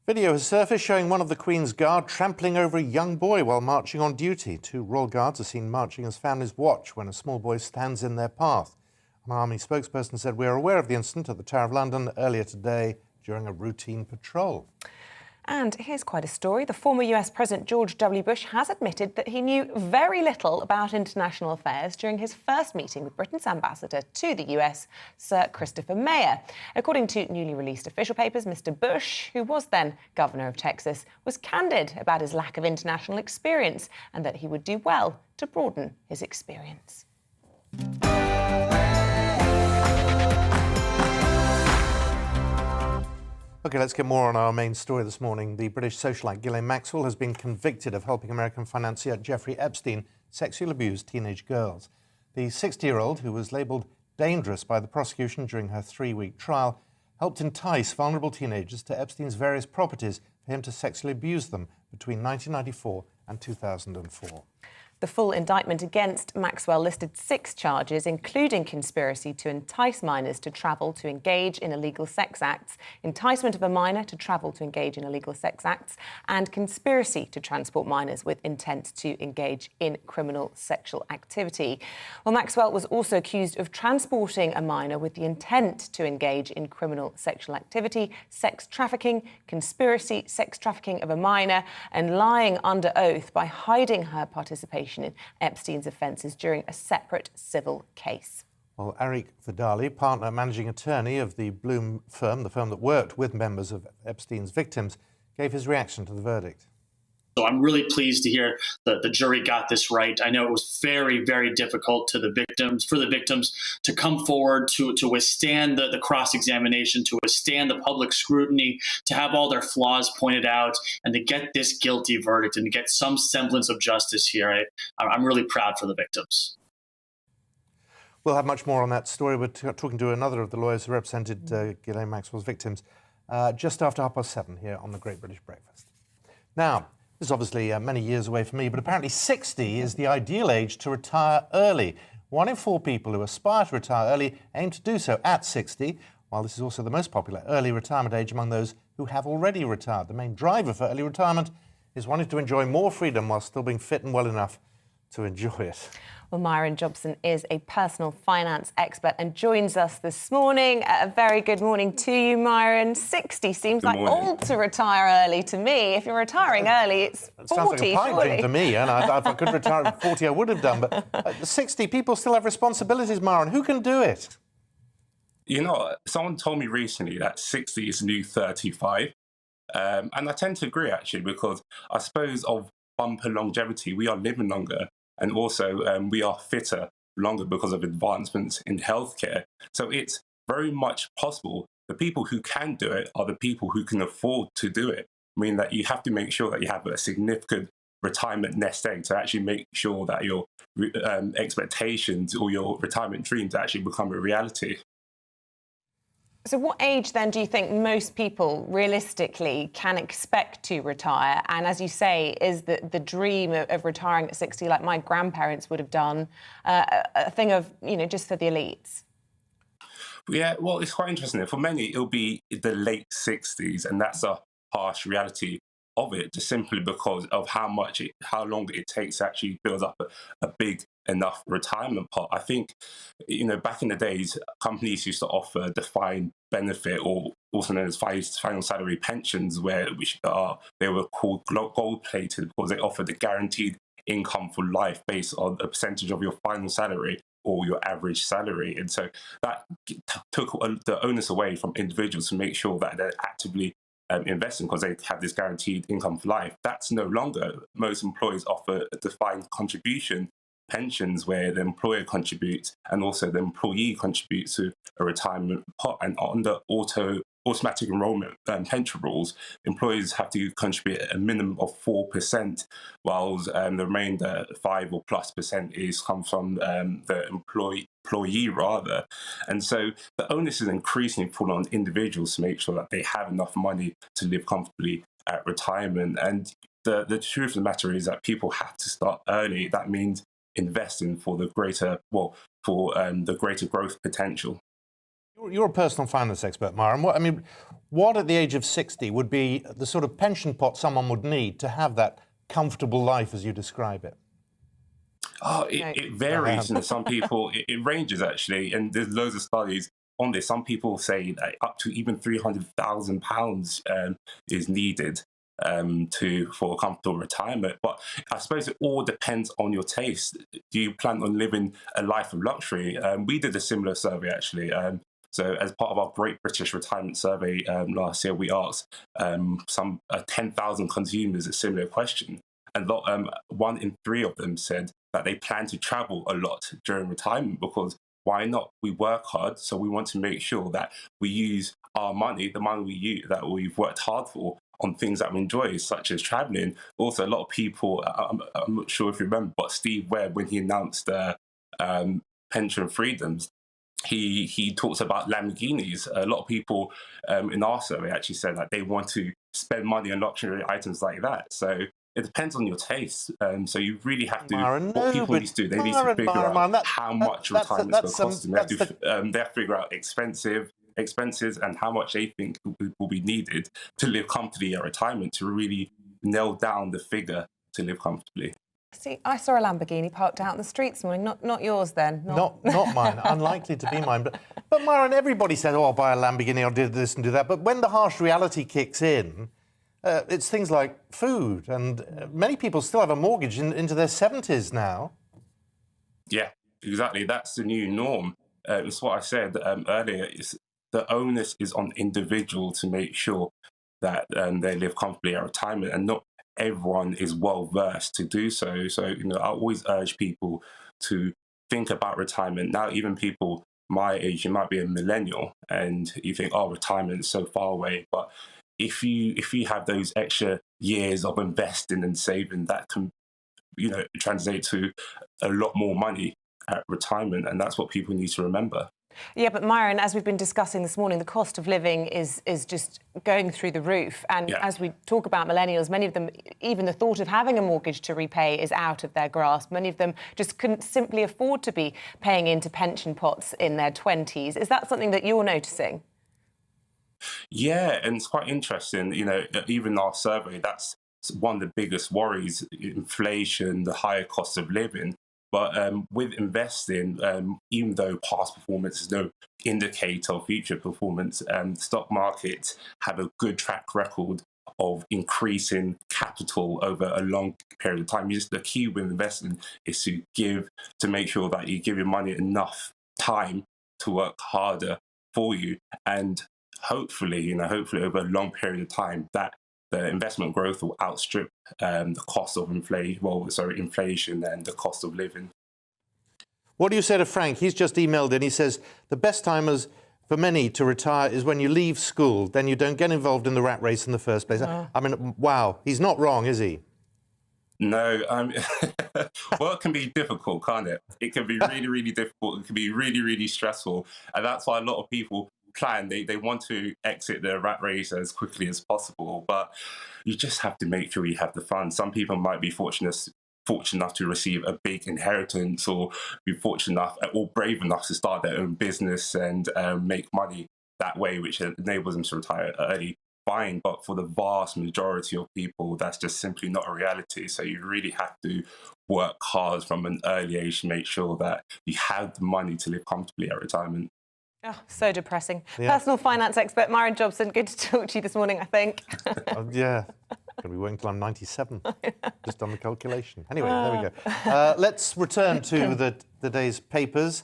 Video has surfaced showing one of the Queen's Guard trampling over a young boy while marching on duty. 2 Royal Guards are seen marching as families watch when a small boy stands in their path. An army spokesperson said, "We are aware of the incident at the Tower of London earlier today during a routine patrol." And here's quite a story. The former US President George W. Bush has admitted that he knew very little about international affairs during his first meeting with Britain's ambassador to the US, Sir Christopher Mayer. According to newly released official papers, Mr. Bush, who was then governor of Texas, was candid about his lack of international experience and that he would do well to broaden his experience. OK, let's get more on our main story this morning. The British socialite Ghislaine Maxwell has been convicted of helping American financier Jeffrey Epstein sexually abuse teenage girls. The 60-year-old, who was labelled dangerous by the prosecution during her 3-week trial, helped entice vulnerable teenagers to Epstein's various properties for him to sexually abuse them between 1994 and 2004. The full indictment against Maxwell listed 6 charges, including conspiracy to entice minors to travel to engage in illegal sex acts, enticement of a minor to travel to engage in illegal sex acts, and conspiracy to transport minors with intent to engage in criminal sexual activity. Well, Maxwell was also accused of transporting a minor with the intent to engage in criminal sexual activity, sex trafficking, conspiracy, sex trafficking of a minor, and lying under oath by hiding her participation in Epstein's offences during a separate civil case. Well, Eric Vidali, partner managing attorney of the Bloom firm, the firm that worked with members of Epstein's victims, gave his reaction to the verdict. So I'm really pleased to hear that the jury got this right. I know it was very, very difficult for the victims to come forward, to withstand the cross-examination, to withstand the public scrutiny, to have all their flaws pointed out, and to get this guilty verdict and to get some semblance of justice here. I'm really proud for the victims. We'll have much more on that story. We're talking to another of the lawyers who represented Ghislaine Maxwell's victims just after 7:30 here on the Great British Breakfast. Now, this is obviously many years away from me, but apparently 60 is the ideal age to retire early. 1 in 4 people who aspire to retire early aim to do so at 60, while this is also the most popular early retirement age among those who have already retired. The main driver for early retirement is wanting to enjoy more freedom while still being fit and well enough to enjoy it. Well, Myron Jobson is a personal finance expert and joins us this morning. A very good morning to you, Myron. 60 seems like old to retire early to me. If you're retiring early, it's 40, sounds like a pipe dream to me, and if I could retire at 40, I would have done. But at 60, people still have responsibilities, Myron. Who can do it? You know, someone told me recently that 60 is new 35. And I tend to agree, actually, because I suppose of bumper longevity, we are living longer. And also, we are fitter longer because of advancements in healthcare. So it's very much possible. The people who can do it are the people who can afford to do it. I mean, that you have to make sure that you have a significant retirement nest egg to actually make sure that your expectations or your retirement dreams actually become a reality. So what age, then, do you think most people realistically can expect to retire? And as you say, is the dream of retiring at 60, like my grandparents would have done, a thing of, just for the elites? Yeah, well, it's quite interesting. For many, it'll be the late 60s, and that's a harsh reality of it, just simply because of how long it takes to actually build up a big enough retirement pot. I think, back in the days, companies used to offer defined benefit, or also known as final salary pensions, they were called gold-plated because they offered a guaranteed income for life based on a percentage of your final salary or your average salary. And so that took the onus away from individuals to make sure that they're actively investing because they have this guaranteed income for life. That's no longer. Most employers offer a defined contribution pensions where the employer contributes and also the employee contributes to a retirement pot. And under automatic enrolment pension rules, employees have to contribute a minimum of 4%, whilst the remainder 5 or plus % comes from the employee rather. And so the onus is increasingly put on individuals to make sure that they have enough money to live comfortably at retirement. And the truth of the matter is that people have to start early. That means investing for the greater growth potential. You're a personal finance expert, Myron. What at the age of 60 would be the sort of pension pot someone would need to have that comfortable life as you describe it? Oh, it varies. And some people, it ranges actually, and there's loads of studies on this. Some people say that up to even £300,000 is needed for a comfortable retirement. But I suppose it all depends on your taste. Do you plan on living a life of luxury? We did a similar survey actually. So as part of our Great British Retirement Survey last year, we asked some 10,000 consumers a similar question. And 1 in 3 of them said that they plan to travel a lot during retirement because why not? We work hard, so we want to make sure that we use our money, the money we use, that we've worked hard for, on things that we enjoy, such as traveling. Also, a lot of people, I'm not sure if you remember, but Steve Webb, when he announced pension freedoms, he talks about Lamborghinis. A lot of people in our survey actually said that they want to spend money on luxury items like that. So it depends on your taste. So you really have to, what people need to do, they need to figure out how much retirement is going to cost them. They have to figure out expenses and how much they think will be needed to live comfortably at retirement, to really nail down the figure to live comfortably. See, I saw a Lamborghini parked out in the street this morning. Not yours then. Not mine. Unlikely to be mine. But Myron, everybody says, "Oh, I'll buy a Lamborghini. I'll do this and do that." But when the harsh reality kicks in, it's things like food, and many people still have a mortgage into their 70s now. Yeah, exactly. That's the new norm. It's what I said earlier. The onus is on individual to make sure that they live comfortably at retirement, and not everyone is well versed to do so. So, I always urge people to think about retirement. Now, even people my age, you might be a millennial, and you think, "Oh, retirement is so far away." But if you have those extra years of investing and saving, that can, translate to a lot more money at retirement, and that's what people need to remember. Yeah, but Myron, as we've been discussing this morning, the cost of living is just going through the roof. And as we talk about millennials, many of them, even the thought of having a mortgage to repay is out of their grasp. Many of them just couldn't simply afford to be paying into pension pots in their 20s. Is that something that you're noticing? Yeah, and it's quite interesting. Even our survey, that's one of the biggest worries: inflation, the higher cost of living. But with investing, even though past performance is no indicator of future performance, stock markets have a good track record of increasing capital over a long period of time. The key with investing is to make sure that you give your money enough time to work harder for you, and hopefully over a long period of time, that the investment growth will outstrip the cost of inflation and the cost of living. What do you say to Frank? He's just emailed in. He says, the best time for many to retire is when you leave school. Then you don't get involved in the rat race in the first place. I mean, wow. He's not wrong, is he? No. Well, it can be difficult, can't it? It can be really, really difficult. It can be really, really stressful. And that's why a lot of people plan. They want to exit the rat race as quickly as possible, but you just have to make sure you have the fun. Some people might be fortunate enough to receive a big inheritance, or be fortunate enough or brave enough to start their own business and make money that way, which enables them to retire early. Fine, but for the vast majority of people, that's just simply not a reality. So you really have to work hard from an early age to make sure that you have the money to live comfortably at retirement. Oh, so depressing. Yeah. Personal finance expert Myron Jobson, good to talk to you this morning, I think. Yeah, going to be waiting until I'm 97, just on the calculation. Anyway, there we go. Let's return to the day's papers.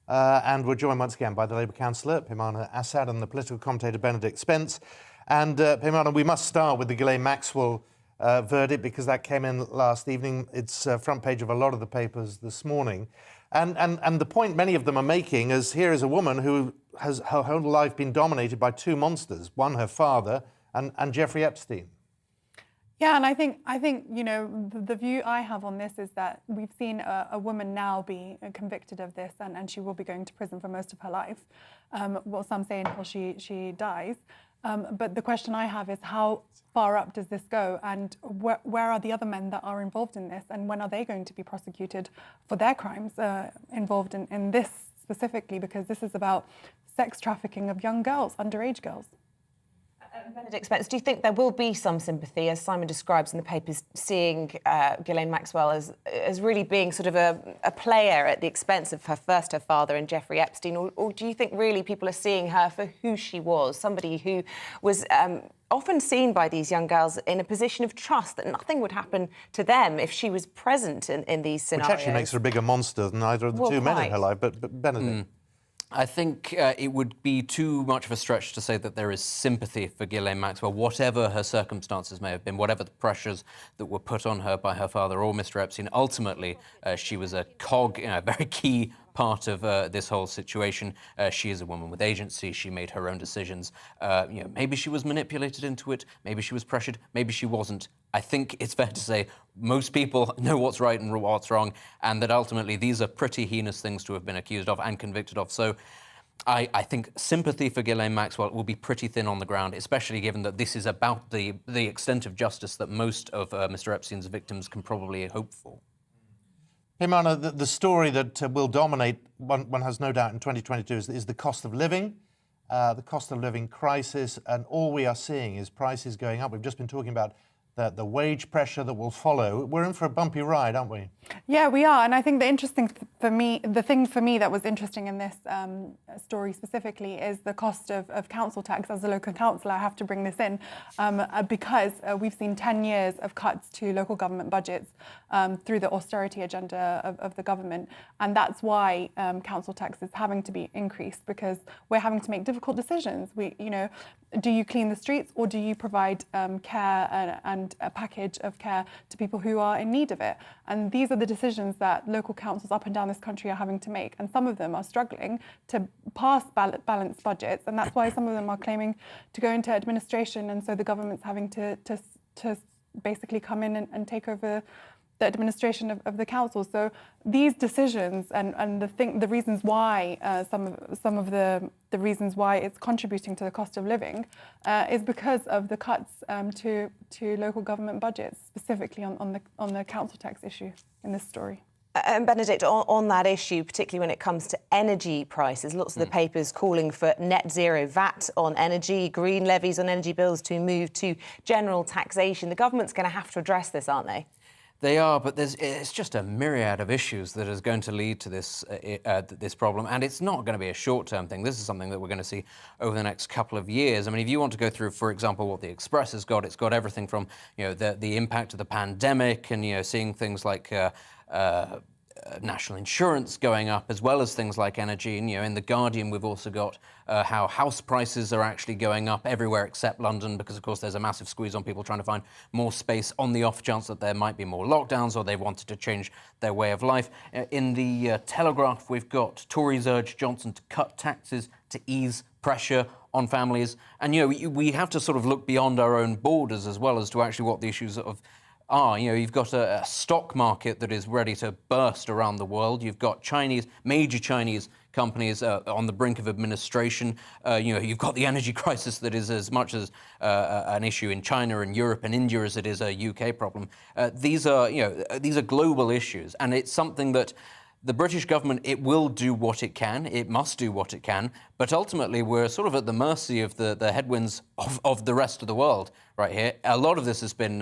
And we're joined once again by the Labour councillor, Peymana Assad, and the political commentator, Benedict Spence. And Peymana, we must start with the Ghislaine Maxwell verdict, because that came in last evening. It's front page of a lot of the papers this morning. And the point many of them are making is here is a woman who has her whole life been dominated by two monsters, one her father and Jeffrey Epstein. Yeah, and I think you know, the view I have on this is that we've seen a woman now be convicted of this, and she will be going to prison for most of her life. Well, some say until she dies. But the question I have is, how far up does this go, and where are the other men that are involved in this, and when are they going to be prosecuted for their crimes involved in this specifically, because this is about sex trafficking of young girls, underage girls. Benedict Spence, do you think there will be some sympathy, as Simon describes in the papers, seeing Ghislaine Maxwell as really being sort of a player at the expense of her father and Jeffrey Epstein, or do you think really people are seeing her for who she was, somebody who was often seen by these young girls in a position of trust that nothing would happen to them if she was present in these scenarios? Which actually makes her a bigger monster than either of the two men in her life, but Benedict. I think it would be too much of a stretch to say that there is sympathy for Ghislaine Maxwell, whatever her circumstances may have been, whatever the pressures that were put on her by her father or Mr. Epstein. Ultimately, she was a cog, a very key part of this whole situation. She is a woman with agency. She made her own decisions. Maybe she was manipulated into it. Maybe she was pressured. Maybe she wasn't. I think it's fair to say most people know what's right and what's wrong, and that ultimately these are pretty heinous things to have been accused of and convicted of. So I think sympathy for Ghislaine Maxwell will be pretty thin on the ground, especially given that this is about the extent of justice that most of Mr. Epstein's victims can probably hope for. Himana, the story that will dominate, one has no doubt, in 2022 is the cost of living, the cost of living crisis, and all we are seeing is prices going up. We've just been talking about the wage pressure that will follow. We're in for a bumpy ride, aren't we? Yeah, we are. And I think the thing for me that was interesting in this story specifically is the cost of council tax. As a local councillor, I have to bring this in because we've seen 10 years of cuts to local government budgets through the austerity agenda of the government. And that's why council tax is having to be increased, because we're having to make difficult decisions. Do you clean the streets, or do you provide care and a package of care to people who are in need of it? And these are the decisions that local councils up and down this country are having to make. And some of them are struggling to pass balanced budgets. And that's why some of them are claiming to go into administration. And so the government's having to basically come in and take over the administration of the council. So these decisions and the reasons why some of the reasons why it's contributing to the cost of living is because of the cuts to local government budgets, specifically on the council tax issue in this story. And Benedict, on that issue, particularly when it comes to energy prices, lots of the papers calling for net zero VAT on energy, green levies on energy bills to move to general taxation. The government's going to have to address this, aren't they? They are, but it's just a myriad of issues that is going to lead to this problem, and it's not going to be a short-term thing. This is something that we're going to see over the next couple of years. I mean, if you want to go through, for example, what the Express has got, it's got everything from the impact of the pandemic, and seeing things like national insurance going up, as well as things like energy. And in The Guardian, we've also got how house prices are actually going up everywhere except London, because, of course, there's a massive squeeze on people trying to find more space on the off chance that there might be more lockdowns or they wanted to change their way of life. In The Telegraph, we've got Tories urge Johnson to cut taxes to ease pressure on families. And, we have to sort of look beyond our own borders as well as to actually what the issues of are. You've got a stock market that is ready to burst around the world. You've got major Chinese companies on the brink of administration. You've got the energy crisis that is as much as an issue in China and Europe and India as it is a UK problem. These are global issues, and it's something that the British government, it will do what it can, it must do what it can, but ultimately we're sort of at the mercy of the headwinds of the rest of the world right here. A lot of this has been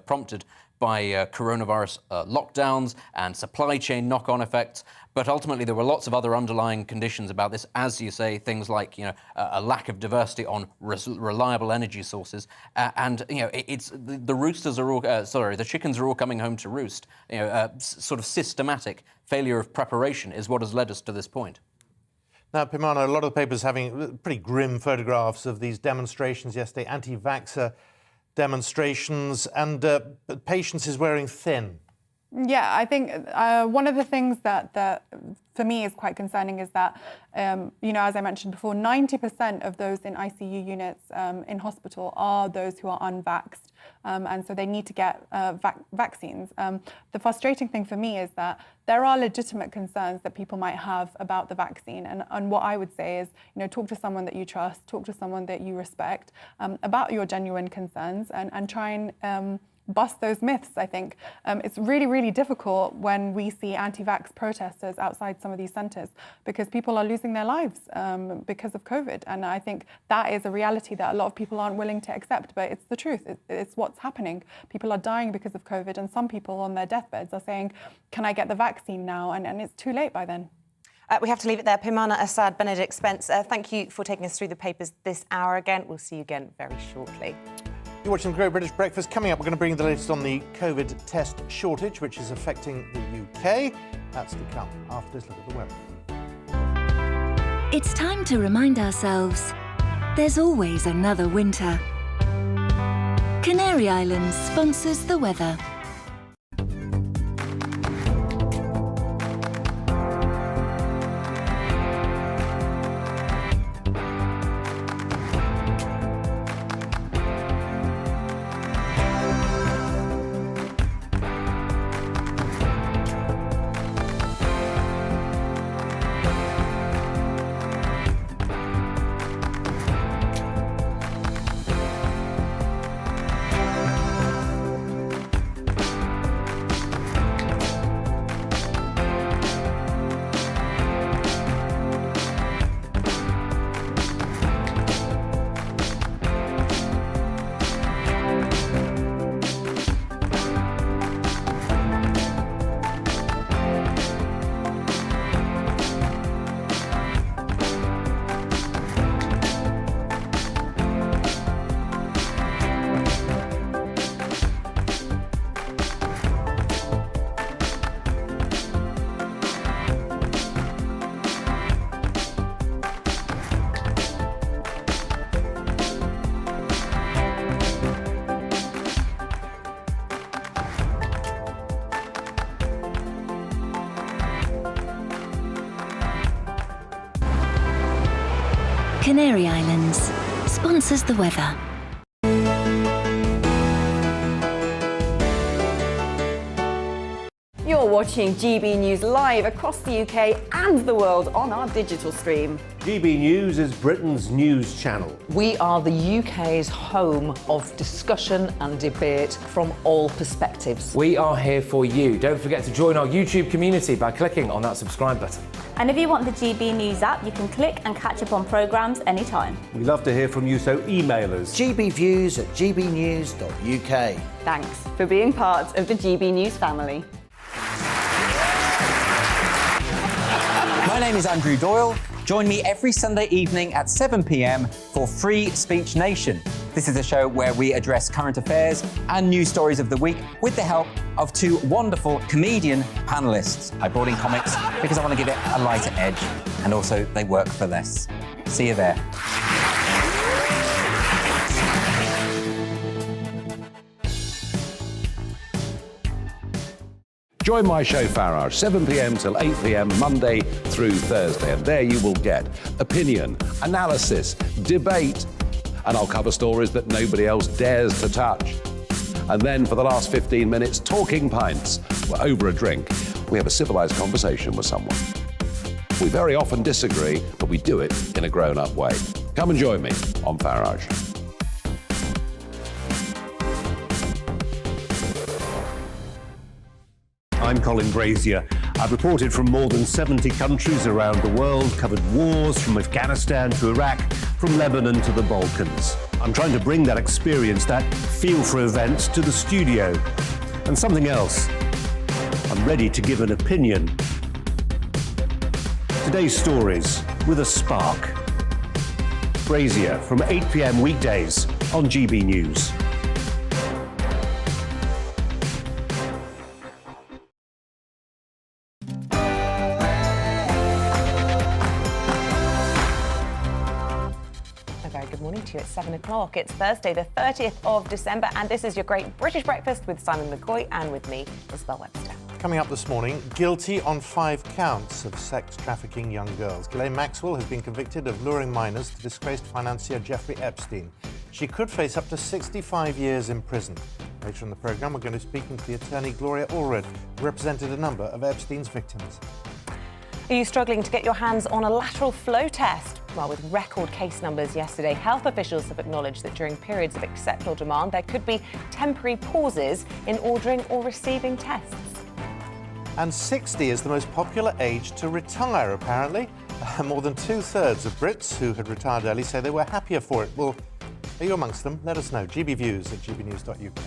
prompted by coronavirus lockdowns and supply chain knock-on effects, but ultimately there were lots of other underlying conditions about this, as you say, things like a lack of diversity on reliable energy sources, and it's the roosters are all the chickens are all coming home to roost. Sort of systematic failure of preparation is what has led us to this point. Now, Pimana, a lot of the papers having pretty grim photographs of these demonstrations yesterday, anti-vaxxer demonstrations, and patience is wearing thin. Yeah, I think one of the things that for me is quite concerning is that, as I mentioned before, 90% of those in ICU units in hospital are those who are unvaxxed, and so they need to get vaccines. The frustrating thing for me is that there are legitimate concerns that people might have about the vaccine, and what I would say is, talk to someone that you trust, talk to someone that you respect about your genuine concerns, and try and bust those myths. I think it's really, really difficult when we see anti-vax protesters outside some of these centres because people are losing their lives because of COVID. And I think that is a reality that a lot of people aren't willing to accept, but it's the truth. It's what's happening. People are dying because of COVID, and some people on their deathbeds are saying, can I get the vaccine now? And it's too late by then. We have to leave it there. Pimana Assad, Benedict Spence, thank you for taking us through the papers this hour again. We'll see you again very shortly. You're watching the Great British Breakfast. Coming up, we're going to bring you the latest on the COVID test shortage, which is affecting the UK. That's to come after this look at the weather. It's time to remind ourselves there's always another winter. Canary Islands sponsors the weather. Canary Islands sponsors the weather. You're watching GB News live across the UK and the world on our digital stream. GB News is Britain's news channel. We are the UK's home of discussion and debate from all perspectives. We are here for you. Don't forget to join our YouTube community by clicking on that subscribe button. And if you want the GB News app, you can click and catch up on programmes anytime. We love to hear from you, so email us. gbviews@gbnews.uk. Thanks for being part of the GB News family. My name is Andrew Doyle. Join me every Sunday evening at 7 p.m. for Free Speech Nation. This is a show where we address current affairs and news stories of the week with the help of two wonderful comedian panellists. I brought in comics because I want to give it a lighter edge, and also they work for less. See you there. Join my show Farage, 7 p.m. till 8 p.m. Monday through Thursday, and there you will get opinion, analysis, debate, and I'll cover stories that nobody else dares to touch. And then for the last 15 minutes, talking pints. We're over a drink. We have a civilized conversation with someone. We very often disagree, but we do it in a grown-up way. Come and join me on Farage. I'm Colin Brazier. I've reported from more than 70 countries around the world, covered wars from Afghanistan to Iraq, from Lebanon to the Balkans. I'm trying to bring that experience, that feel for events, to the studio. And something else. I'm ready to give an opinion. Today's stories with a spark. Brazier from 8 p.m. weekdays on GB News. good morning to you. It's 7 o'clock. It's Thursday, the 30th of December, and this is your Great British Breakfast with Simon McCoy and with me, Isabel Webster. Coming up this morning, guilty on 5 counts of sex trafficking young girls. Ghislaine Maxwell has been convicted of luring minors to disgraced financier Jeffrey Epstein. She could face up to 65 years in prison. Later in the programme, we're going to be speaking to the attorney Gloria Allred, who represented a number of Epstein's victims. Are you struggling to get your hands on a lateral flow test? Well, with record case numbers yesterday, health officials have acknowledged that during periods of exceptional demand, there could be temporary pauses in ordering or receiving tests. And 60 is the most popular age to retire, apparently. More than 2/3 of Brits who had retired early say they were happier for it. Well, are you amongst them? Let us know. gbviews@gbnews.uk.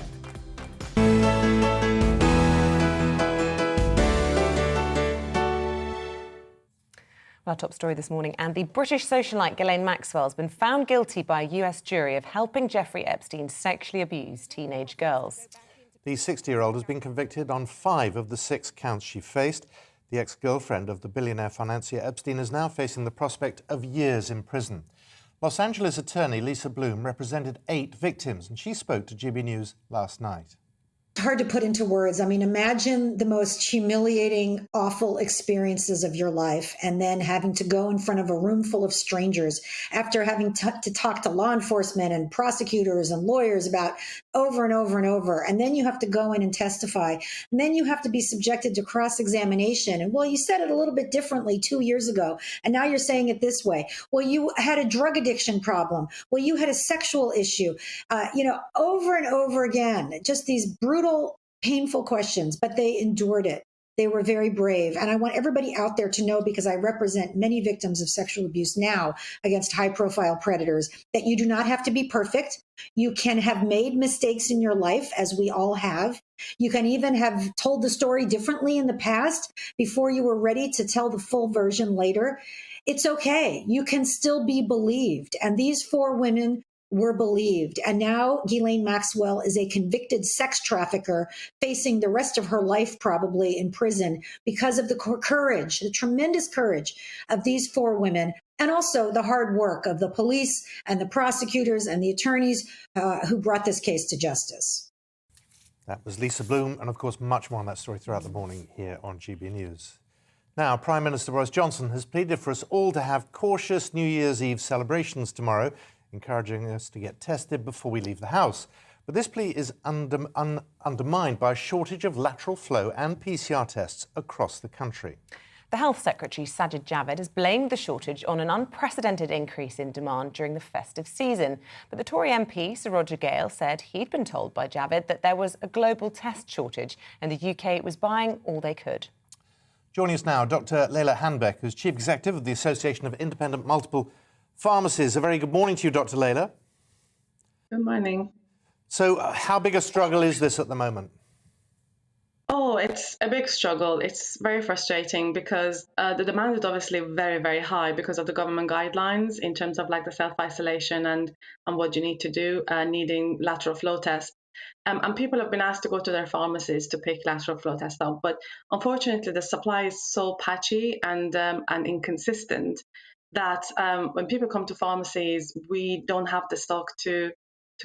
Our top story this morning, and the British socialite Ghislaine Maxwell has been found guilty by a US jury of helping Jeffrey Epstein sexually abuse teenage girls. The 60-year-old has been convicted on 5 of the 6 counts she faced. The ex-girlfriend of the billionaire financier Epstein is now facing the prospect of years in prison. Los Angeles attorney Lisa Bloom represented 8 victims, and she spoke to GB News last night. It's hard to put into words. I mean, imagine the most humiliating, awful experiences of your life and then having to go in front of a room full of strangers after having to talk to law enforcement and prosecutors and lawyers about over and over and over. And then you have to go in and testify. And then you have to be subjected to cross-examination. And well, you said it a little bit differently 2 years ago, and now you're saying it this way. Well, you had a drug addiction problem. Well, you had a sexual issue. Over and over again, just these brutal, painful questions, but they endured it. They were very brave. And I want everybody out there to know, because I represent many victims of sexual abuse now against high-profile predators, that you do not have to be perfect. You can have made mistakes in your life, as we all have. You can even have told the story differently in the past before you were ready to tell the full version later. It's okay. You can still be believed. And these 4 women were believed. And now Ghislaine Maxwell is a convicted sex trafficker facing the rest of her life probably in prison because of the courage, the tremendous courage of these 4 women, and also the hard work of the police and the prosecutors and the attorneys who brought this case to justice. That was Lisa Bloom, and of course much more on that story throughout the morning here on GB News. Now, Prime Minister Boris Johnson has pleaded for us all to have cautious New Year's Eve celebrations tomorrow, encouraging us to get tested before we leave the house. But this plea is undermined by a shortage of lateral flow and PCR tests across the country. The Health Secretary, Sajid Javid, has blamed the shortage on an unprecedented increase in demand during the festive season. But the Tory MP, Sir Roger Gale, said he'd been told by Javid that there was a global test shortage and the UK was buying all they could. Joining us now, Dr. Leila Hanbeck, who's Chief Executive of the Association of Independent Multiple Pharmacies. A very good morning to you, Dr. Leila. Good morning. So how big a struggle is this at the moment? Oh, it's a big struggle. It's very frustrating because the demand is obviously very, very high because of the government guidelines in terms of like the self-isolation and what you need to do, needing lateral flow tests. And people have been asked to go to their pharmacies to pick lateral flow tests up. But unfortunately, the supply is so patchy and inconsistent that when people come to pharmacies, we don't have the stock to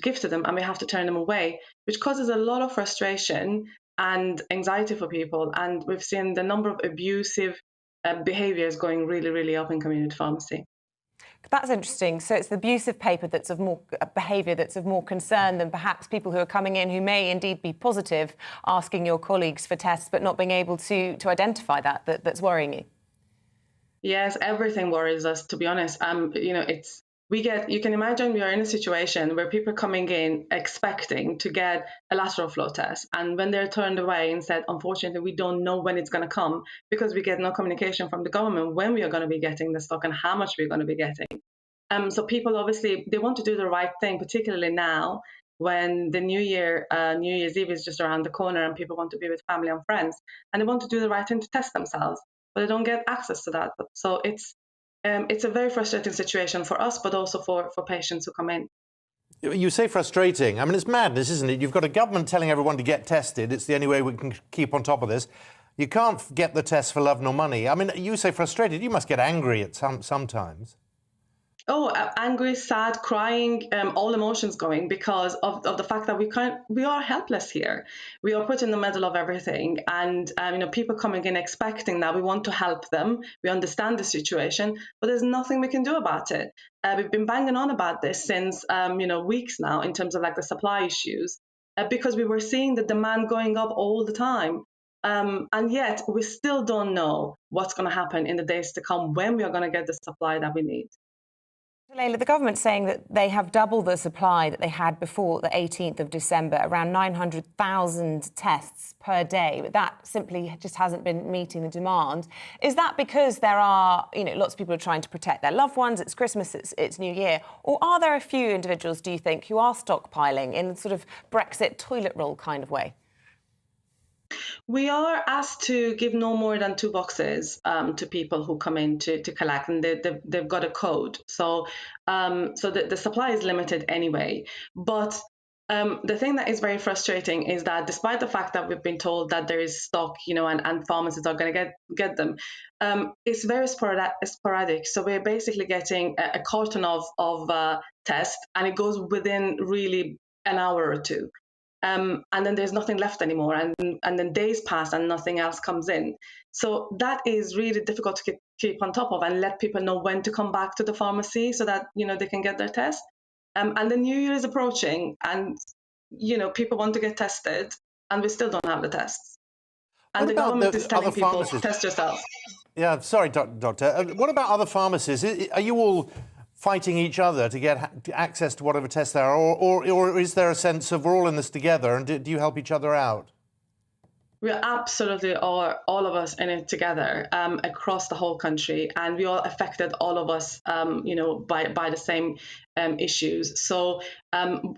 give to them, and we have to turn them away, which causes a lot of frustration and anxiety for people. And we've seen the number of abusive behaviours going really, really up in community pharmacy. That's interesting. So it's the abusive behaviour that's of more concern than perhaps people who are coming in who may indeed be positive, asking your colleagues for tests, but not being able to identify that's worrying you. Yes, everything worries us, to be honest. You can imagine we are in a situation where people are coming in expecting to get a lateral flow test. And when they're turned away and said, unfortunately, we don't know when it's going to come because we get no communication from the government when we are going to be getting the stock and how much we're going to be getting. So people obviously, they want to do the right thing, particularly now when the New Year's Eve is just around the corner and people want to be with family and friends. And they want to do the right thing to test themselves, but they don't get access to that. So it's a very frustrating situation for us, but also for patients who come in. You say frustrating. I mean, it's madness, isn't it? You've got a government telling everyone to get tested. It's the only way we can keep on top of this. You can't get the test for love nor money. I mean, you say frustrated. You must get angry at sometimes. angry, sad, crying, all emotions going because of the fact that we are helpless here. We are put in the middle of everything, and people coming in expecting that we want to help them. We understand the situation, but there's nothing we can do about it. We've been banging on about this since weeks now in terms of like the supply issues, because we were seeing the demand going up all the time. And yet we still don't know what's going to happen in the days to come when we are going to get the supply that we need. Leila, the government's saying that they have double the supply that they had before the 18th of December, around 900,000 tests per day. But that simply just hasn't been meeting the demand. Is that because there are, lots of people are trying to protect their loved ones, it's Christmas, it's New Year? Or are there a few individuals, do you think, who are stockpiling in sort of Brexit toilet roll kind of way? We are asked to give no more than 2 boxes to people who come in to collect, and they've got a code. So the supply is limited anyway. But the thing that is very frustrating is that despite the fact that we've been told that there is stock, and pharmacists are going to get them, it's very sporadic. So we're basically getting a carton of tests, and it goes within really an hour or two. And then there's nothing left anymore, and then days pass and nothing else comes in. So that is really difficult to keep on top of and let people know when to come back to the pharmacy so that they can get their test. And the New Year is approaching, and people want to get tested, and we still don't have the tests. And the government is telling people, test yourself. Yeah, sorry, Doctor. What about other pharmacies? Are you all fighting each other to get access to whatever tests there are, or is there a sense of we're all in this together, and do you help each other out? We are absolutely all of us in it together across the whole country, and we are affected, all of us, by the same issues. So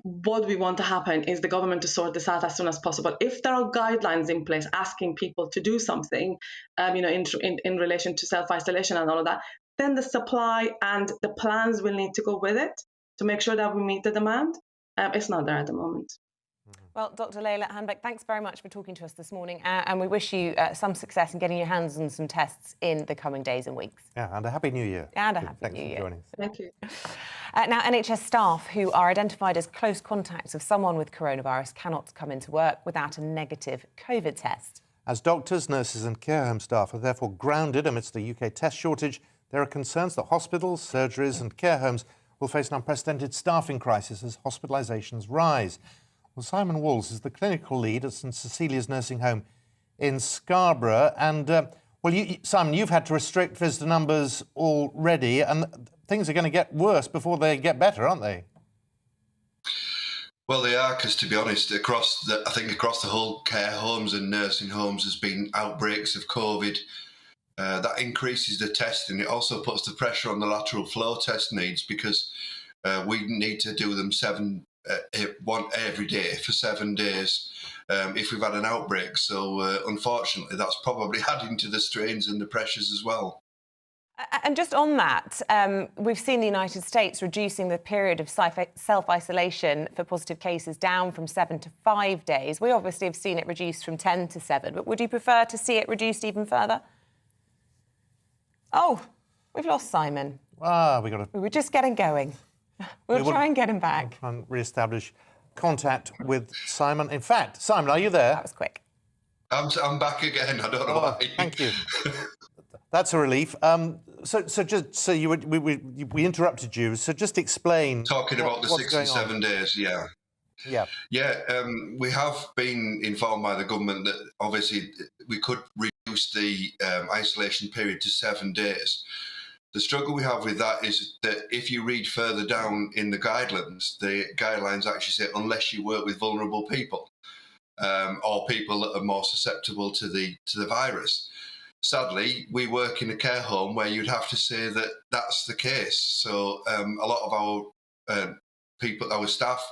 what we want to happen is the government to sort this out as soon as possible. If there are guidelines in place asking people to do something, in relation to self-isolation and all of that, then the supply and the plans will need to go with it to make sure that we meet the demand. It's not there at the moment. Well, Dr. Leila Hanbeck, thanks very much for talking to us this morning, and we wish you some success in getting your hands on some tests in the coming days and weeks. Yeah, and a Happy New Year. And a Happy New Year. Thanks for joining us. Thank you. Now, NHS staff who are identified as close contacts of someone with coronavirus cannot come into work without a negative COVID test. As doctors, nurses and care home staff are therefore grounded amidst the UK test shortage, there are concerns that hospitals, surgeries and care homes will face an unprecedented staffing crisis as hospitalizations rise. Well, Simon Walls is the clinical lead at St Cecilia's Nursing Home in Scarborough. And, Simon, you've had to restrict visitor numbers already, and things are going to get worse before they get better, aren't they? Well, they are, because to be honest, across the whole care homes and nursing homes there's been outbreaks of COVID. That increases the testing. It also puts the pressure on the lateral flow test needs, because we need to do them every day for 7 days if we've had an outbreak. So unfortunately, that's probably adding to the strains and the pressures as well. And just on that, we've seen the United States reducing the period of self-isolation for positive cases down from 7 to 5 days. We obviously have seen it reduced from 10 to 7, but would you prefer to see it reduced even further? Oh, we've lost Simon. We were just getting going. We'll try and get him back. Try and re-establish contact with Simon. In fact, Simon, are you there? That was quick. I'm back again. I don't know why. Thank you. That's a relief. We interrupted you. So just explain. Talking about the 67 days, yeah. Yeah. Yeah, we have been informed by the government that obviously we could reduce the isolation period to 7 days. The struggle we have with that is that if you read further down in the guidelines actually say unless you work with vulnerable people or people that are more susceptible to the virus. Sadly, we work in a care home where you'd have to say that that's the case. So a lot of our our staff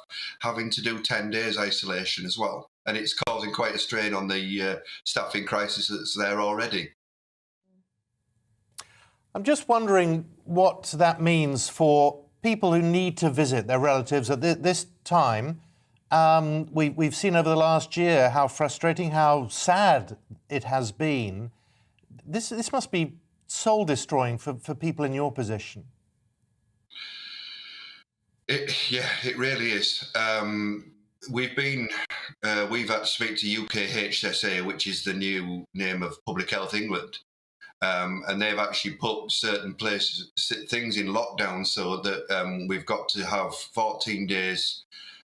having to do 10 days isolation as well. And it's causing quite a strain on the staffing crisis that's there already. I'm just wondering what that means for people who need to visit their relatives at this time. We've seen over the last year how frustrating, how sad it has been. This must be soul-destroying for people in your position. Yeah, it really is. We've had to speak to UKHSA, which is the new name of Public Health England, and they've actually put certain things in lockdown so that we've got to have 14 days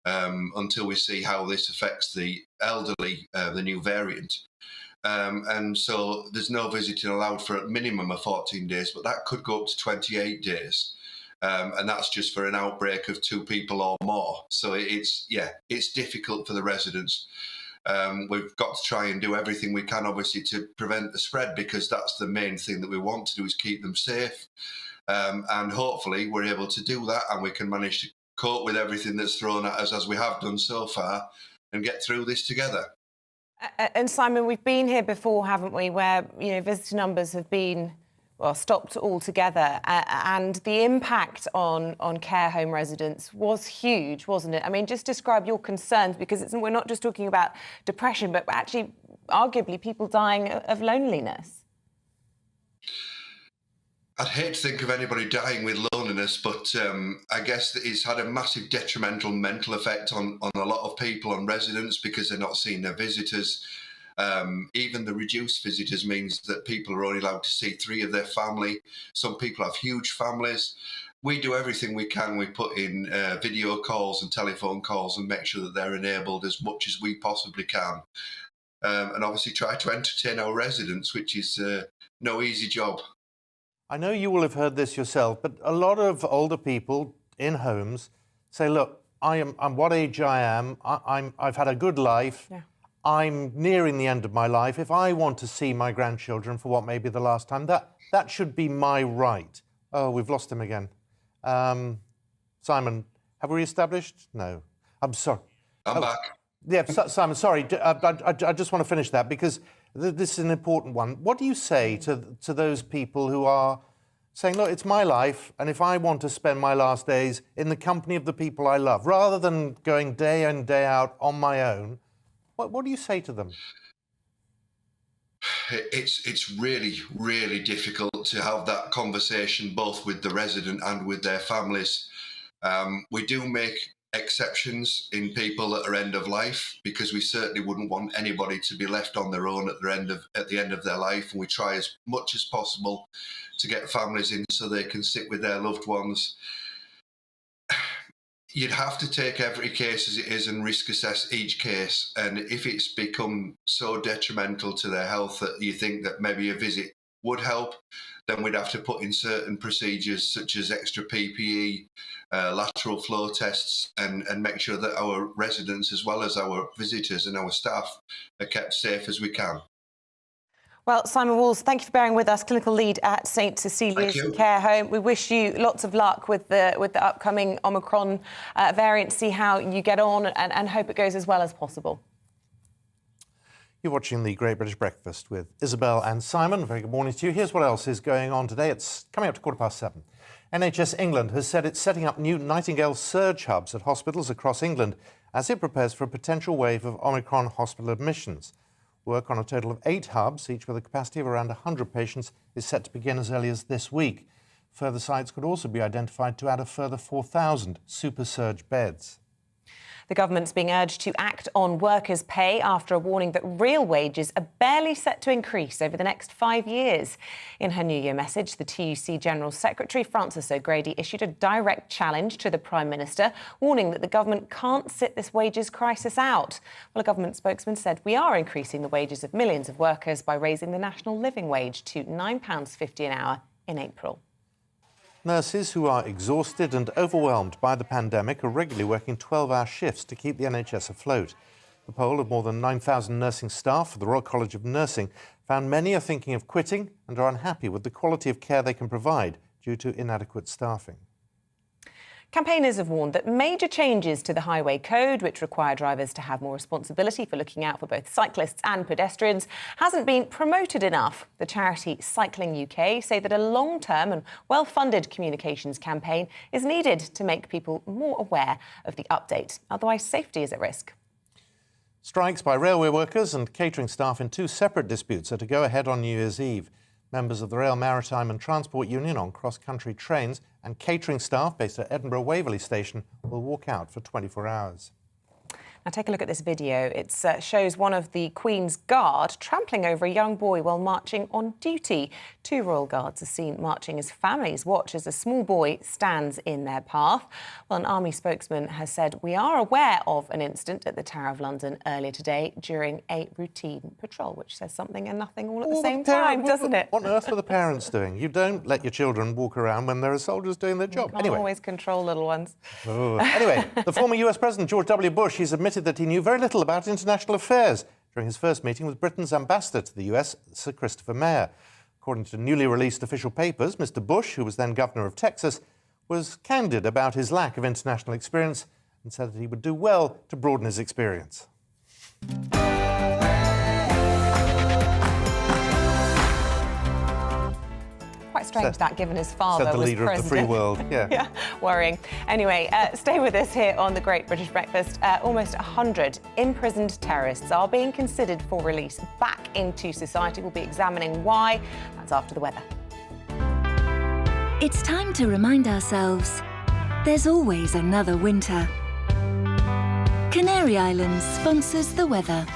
until we see how this affects the elderly, the new variant. And so there's no visiting allowed for a minimum of 14 days, but that could go up to 28 days. And that's just for an outbreak of 2 people or more. So it's difficult for the residents. We've got to try and do everything we can, obviously, to prevent the spread, because that's the main thing that we want to do, is keep them safe. And hopefully we're able to do that, and we can manage to cope with everything that's thrown at us, as we have done so far, and get through this together. And Simon, we've been here before, haven't we, where visitor numbers have been stopped altogether, and the impact on care home residents was huge, wasn't it? I mean, just describe your concerns, because we're not just talking about depression, but actually, arguably, people dying of loneliness. I'd hate to think of anybody dying with loneliness, but I guess that it's had a massive detrimental mental effect on a lot of people, on residents, because they're not seeing their visitors. Even the reduced visitors means that people are only allowed to see 3 of their family. Some people have huge families. We do everything we can. We put in video calls and telephone calls and make sure that they're enabled as much as we possibly can. And obviously try to entertain our residents, which is no easy job. I know you will have heard this yourself, but a lot of older people in homes say, look, I'm what age I am. I've had a good life. Yeah. I'm nearing the end of my life. If I want to see my grandchildren for what may be the last time, that should be my right. Oh, we've lost him again. Simon, have we re-established? No. I'm sorry. I'm back. Yeah, Simon, sorry. I just want to finish that, because this is an important one. What do you say to those people who are saying, look, it's my life, and if I want to spend my last days in the company of the people I love, rather than going day in, day out on my own, what do you say to them? It's really, really difficult to have that conversation, both with the resident and with their families. We do make exceptions in people that are end of life, because we certainly wouldn't want anybody to be left on their own at the end of their life, and we try as much as possible to get families in so they can sit with their loved ones. You'd have to take every case as it is and risk assess each case, and if it's become so detrimental to their health that you think that maybe a visit would help, then we'd have to put in certain procedures such as extra PPE, lateral flow tests, and make sure that our residents, as well as our visitors and our staff, are kept safe as we can. Well, Simon Walls, thank you for bearing with us, clinical lead at St Cecilia's Care Home. We wish you lots of luck with the upcoming Omicron variant. See how you get on, and hope it goes as well as possible. You're watching the Great British Breakfast with Isabel and Simon. Very good morning to you. Here's what else is going on today. It's coming up to 7:15. NHS England has said it's setting up new Nightingale surge hubs at hospitals across England as it prepares for a potential wave of Omicron hospital admissions. Work on a total of 8 hubs, each with a capacity of around 100 patients, is set to begin as early as this week. Further sites could also be identified to add a further 4,000 super surge beds. The government's being urged to act on workers' pay after a warning that real wages are barely set to increase over the next 5 years. In her New Year message, the TUC General Secretary, Frances O'Grady, issued a direct challenge to the Prime Minister, warning that the government can't sit this wages crisis out. Well, a government spokesman said, we are increasing the wages of millions of workers by raising the national living wage to £9.50 an hour in April. Nurses who are exhausted and overwhelmed by the pandemic are regularly working 12-hour shifts to keep the NHS afloat. The poll of more than 9,000 nursing staff for the Royal College of Nursing found many are thinking of quitting and are unhappy with the quality of care they can provide due to inadequate staffing. Campaigners have warned that major changes to the highway code, which require drivers to have more responsibility for looking out for both cyclists and pedestrians, hasn't been promoted enough. The charity Cycling UK say that a long-term and well-funded communications campaign is needed to make people more aware of the update. Otherwise, safety is at risk. Strikes by railway workers and catering staff in 2 separate disputes are to go ahead on New Year's Eve. Members of the Rail, Maritime and Transport Union on cross-country trains and catering staff based at Edinburgh Waverley Station will walk out for 24 hours. Now take a look at this video. It shows one of the Queen's Guard trampling over a young boy while marching on duty. Two Royal Guards are seen marching as families watch as a small boy stands in their path. Well, an army spokesman has said, "We are aware of an incident at the Tower of London earlier today during a routine patrol," which says something and nothing all at the same time, doesn't it? What on earth were the parents doing? You don't let your children walk around when there are soldiers doing their job. You can't always control little ones. Oh. Anyway, the former US President George W. Bush, he's admitted that he knew very little about international affairs during his first meeting with Britain's ambassador to the US, Sir Christopher Mayer. According to newly released official papers, Mr. Bush, who was then governor of Texas, was candid about his lack of international experience and said that he would do well to broaden his experience. Quite strange that, given his father was president. Said the leader of the free world, yeah. Yeah, worrying. Anyway, stay with us here on The Great British Breakfast. Almost 100 imprisoned terrorists are being considered for release back into society. We'll be examining why. That's after the weather. It's time to remind ourselves there's always another winter. Canary Islands sponsors the weather.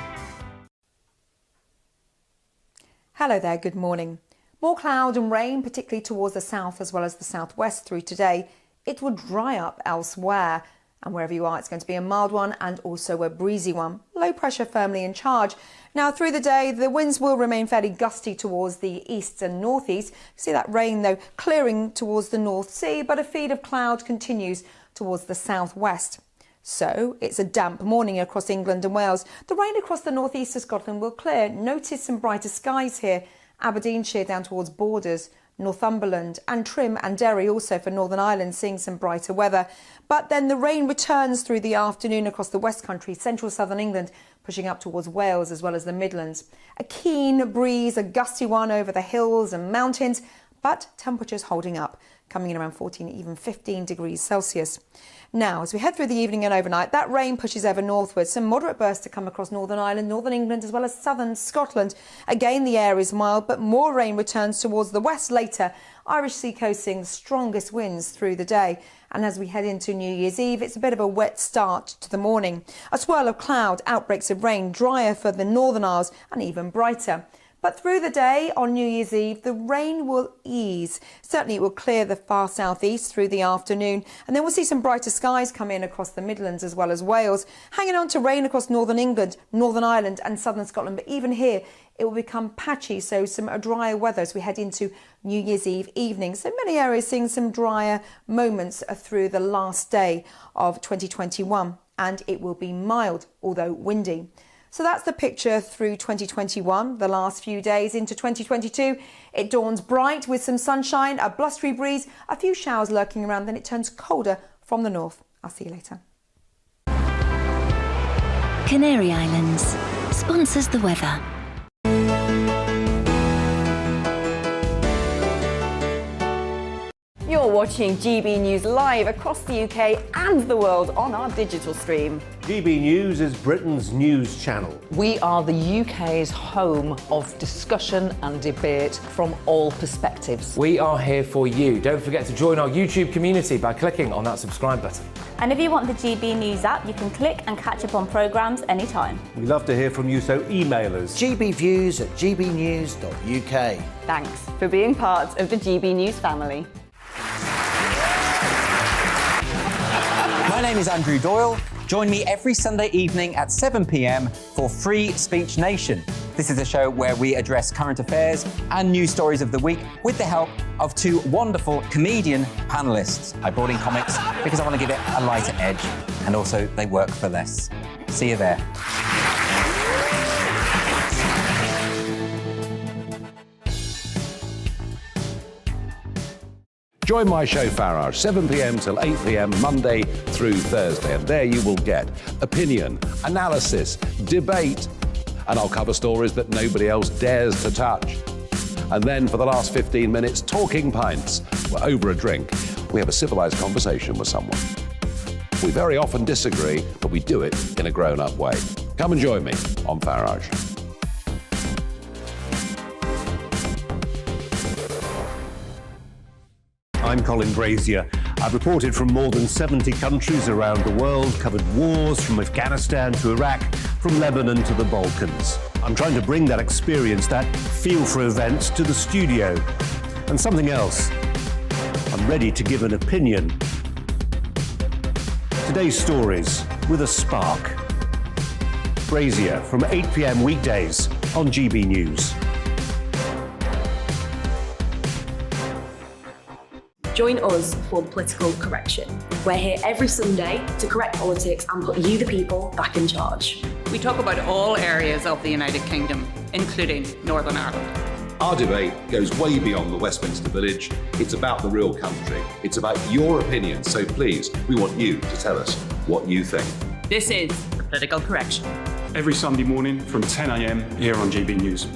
Hello there, good morning. More cloud and rain, particularly towards the south as well as the southwest through today. It will dry up elsewhere, and wherever you are, it's going to be a mild one and also a breezy one. Low pressure firmly in charge. Now, through the day, the winds will remain fairly gusty towards the east and northeast. See that rain, though, clearing towards the North Sea, but a feed of cloud continues towards the southwest. So it's a damp morning across England and Wales. The rain across the northeast of Scotland will clear. Notice some brighter skies here. Aberdeenshire down towards Borders, Northumberland and Trim and Derry also for Northern Ireland seeing some brighter weather. But then the rain returns through the afternoon across the West Country, central southern England, pushing up towards Wales as well as the Midlands. A keen breeze, a gusty one over the hills and mountains, but temperatures holding up, coming in around 14, even 15 degrees Celsius. Now, as we head through the evening and overnight, that rain pushes ever northwards. Some moderate bursts to come across Northern Ireland, Northern England, as well as southern Scotland. Again, the air is mild, but more rain returns towards the west later. Irish sea coast seeing the strongest winds through the day. And as we head into New Year's Eve, it's a bit of a wet start to the morning. A swirl of cloud, outbreaks of rain, drier for the Northern Isles and even brighter. But through the day on New Year's Eve, the rain will ease. Certainly it will clear the far southeast through the afternoon. And then we'll see some brighter skies come in across the Midlands as well as Wales. Hanging on to rain across Northern England, Northern Ireland and southern Scotland. But even here, it will become patchy. So some drier weather as we head into New Year's Eve evening. So many areas seeing some drier moments through the last day of 2021. And it will be mild, although windy. So that's the picture through 2021, the last few days into 2022. It dawns bright with some sunshine, a blustery breeze, a few showers lurking around, then it turns colder from the north. I'll see you later. Canary Islands sponsors the weather. You're watching GB News live across the UK and the world on our digital stream. GB News is Britain's news channel. We are the UK's home of discussion and debate from all perspectives. We are here for you. Don't forget to join our YouTube community by clicking on that subscribe button. And if you want the GB News app, you can click and catch up on programmes anytime. We love to hear from you, so email us. gbviews@gbnews.uk. Thanks for being part of the GB News family. My name is Andrew Doyle. Join me every Sunday evening at 7 p.m. for Free Speech Nation. This is a show where we address current affairs and news stories of the week with the help of two wonderful comedian panellists. I brought in comics because I want to give it a lighter edge, and also they work for less. See you there. Join my show Farage, 7 p.m. till 8 p.m. Monday through Thursday. And there you will get opinion, analysis, debate, and I'll cover stories that nobody else dares to touch. And then for the last 15 minutes, talking pints. We're over a drink. We have a civilized conversation with someone. We very often disagree, but we do it in a grown-up way. Come and join me on Farage. I'm Colin Brazier. I've reported from more than 70 countries around the world, covered wars from Afghanistan to Iraq, from Lebanon to the Balkans. I'm trying to bring that experience, that feel for events, to the studio. And something else. I'm ready to give an opinion. Today's stories with a spark. Brazier from 8 p.m. weekdays on GB News. Join us for Political Correction. We're here every Sunday to correct politics and put you, the people, back in charge. We talk about all areas of the United Kingdom, including Northern Ireland. Our debate goes way beyond the Westminster Village. It's about the real country. It's about your opinion. So please, we want you to tell us what you think. This is Political Correction. Every Sunday morning from 10 a.m. here on GB News.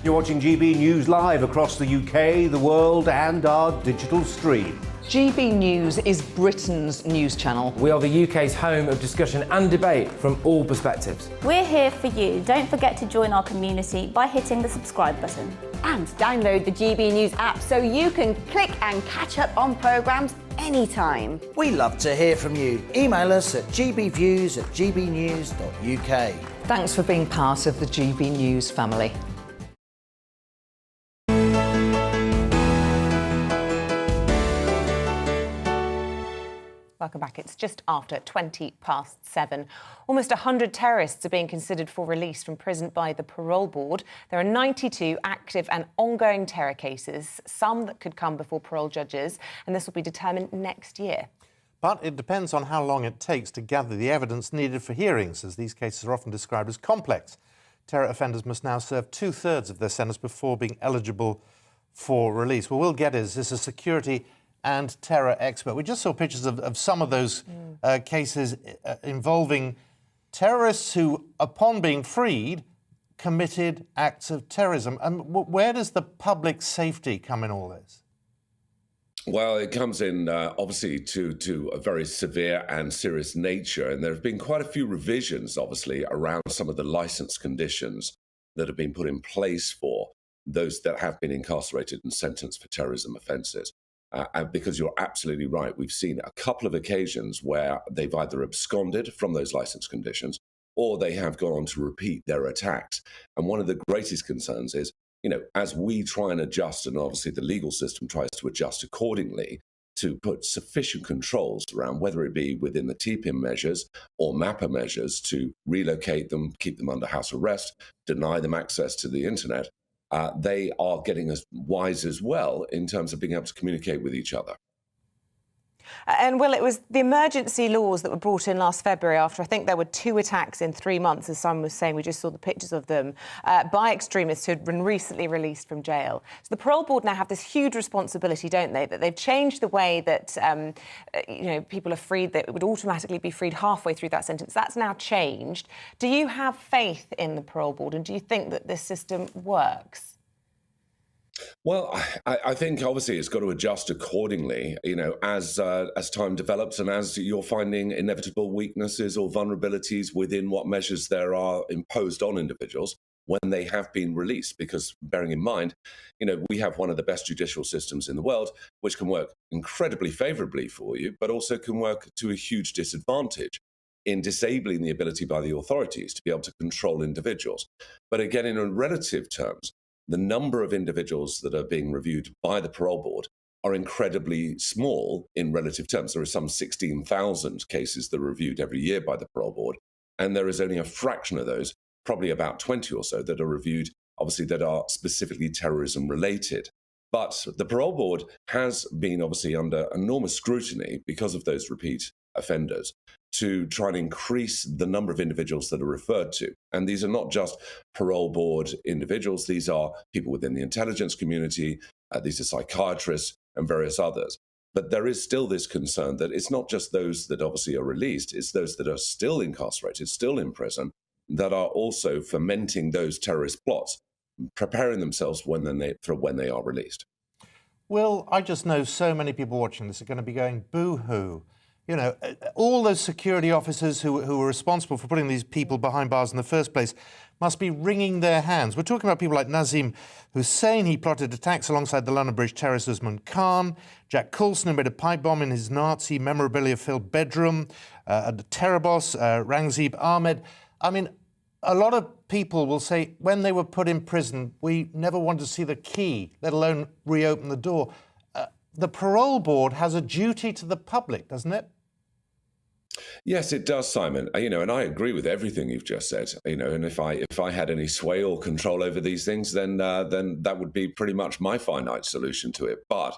You're watching GB News live across the UK, the world, and our digital stream. GB News is Britain's news channel. We are the UK's home of discussion and debate from all perspectives. We're here for you. Don't forget to join our community by hitting the subscribe button. And download the GB News app so you can click and catch up on programmes anytime. We love to hear from you. Email us at gbviews@gbnews.uk. Thanks for being part of the GB News family. Welcome back. It's just after 7:20. Almost 100 terrorists are being considered for release from prison by the Parole Board. There are 92 active and ongoing terror cases, some that could come before parole judges, and this will be determined next year. But it depends on how long it takes to gather the evidence needed for hearings, as these cases are often described as complex. Terror offenders must now serve 2/3 of their sentence before being eligible for release. Well, Will Geddes is a security and terror expert. We just saw pictures of some of those cases involving terrorists who, upon being freed, committed acts of terrorism. And where does the public safety come in all this? Well, it comes in, obviously, to a very severe and serious nature. And there have been quite a few revisions, obviously, around some of the licence conditions that have been put in place for those that have been incarcerated and sentenced for terrorism offences. And because you're absolutely right, we've seen a couple of occasions where they've either absconded from those licence conditions or they have gone on to repeat their attacks. And one of the greatest concerns is, as we try and adjust, and obviously the legal system tries to adjust accordingly, to put sufficient controls around whether it be within the TPIM measures or MAPA measures to relocate them, keep them under house arrest, deny them access to the internet. They are getting as wise as well in terms of being able to communicate with each other. And Will, it was the emergency laws that were brought in last February after I think there were 2 attacks in 3 months, as someone was saying, we just saw the pictures of them, by extremists who had been recently released from jail. So the Parole Board now have this huge responsibility, don't they, that they've changed the way that people are freed, that would automatically be freed halfway through that sentence. That's now changed. Do you have faith in the Parole Board, and do you think that this system works? Well, I think obviously it's got to adjust accordingly, as time develops and as you're finding inevitable weaknesses or vulnerabilities within what measures there are imposed on individuals when they have been released. Because bearing in mind, we have one of the best judicial systems in the world, which can work incredibly favourably for you, but also can work to a huge disadvantage in disabling the ability by the authorities to be able to control individuals. But again, in relative terms, the number of individuals that are being reviewed by the Parole Board are incredibly small in relative terms. There are some 16,000 cases that are reviewed every year by the Parole Board, and there is only a fraction of those, probably about 20 or so, that are reviewed, obviously, that are specifically terrorism related. But the Parole Board has been obviously under enormous scrutiny because of those repeat offenders to try and increase the number of individuals that are referred to. And these are not just Parole Board individuals, these are people within the intelligence community, these are psychiatrists and various others. But there is still this concern that it's not just those that obviously are released, it's those that are still incarcerated, still in prison, that are also fomenting those terrorist plots, preparing themselves for when they are released. Will, I just know so many people watching this are going to be going boo-hoo. All those security officers who were responsible for putting these people behind bars in the first place, must be wringing their hands. We're talking about people like Nazim Hussain. He plotted attacks alongside the London Bridge terrorist Usman Khan. Jack Coulson, who made a pipe bomb in his Nazi memorabilia-filled bedroom. The terror boss, Rangzib Ahmed. I mean, a lot of people will say when they were put in prison, we never wanted to see the key, let alone reopen the door. The Parole Board has a duty to the public, doesn't it? Yes, it does, Simon. And I agree with everything you've just said. And if I had any sway or control over these things, then that would be pretty much my finite solution to it. But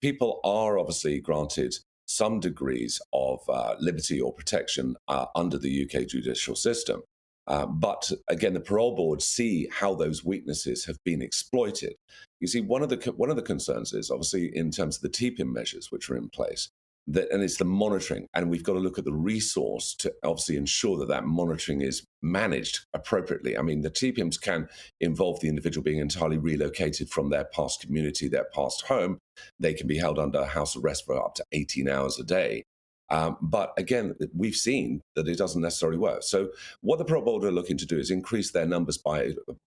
people are obviously granted some degrees of liberty or protection under the UK judicial system. But again, the Parole Board see how those weaknesses have been exploited. You see, one of the concerns is obviously in terms of the TPIM measures which are in place. And it's the monitoring, and we've got to look at the resource to obviously ensure that monitoring is managed appropriately. I mean, the TPIMs can involve the individual being entirely relocated from their past community, their past home. They can be held under house arrest for up to 18 hours a day. But again, we've seen that it doesn't necessarily work. So what the Parole Board are looking to do is increase their numbers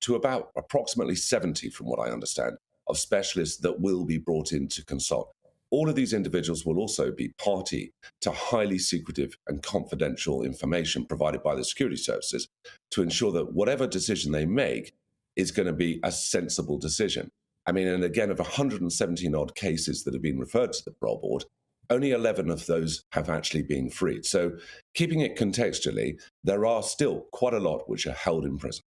to about approximately 70, from what I understand, of specialists that will be brought in to consult. All of these individuals will also be party to highly secretive and confidential information provided by the security services to ensure that whatever decision they make is going to be a sensible decision. I mean, and again, of 117 odd cases that have been referred to the Parole Board, only 11 of those have actually been freed. So keeping it contextually, there are still quite a lot which are held in prison.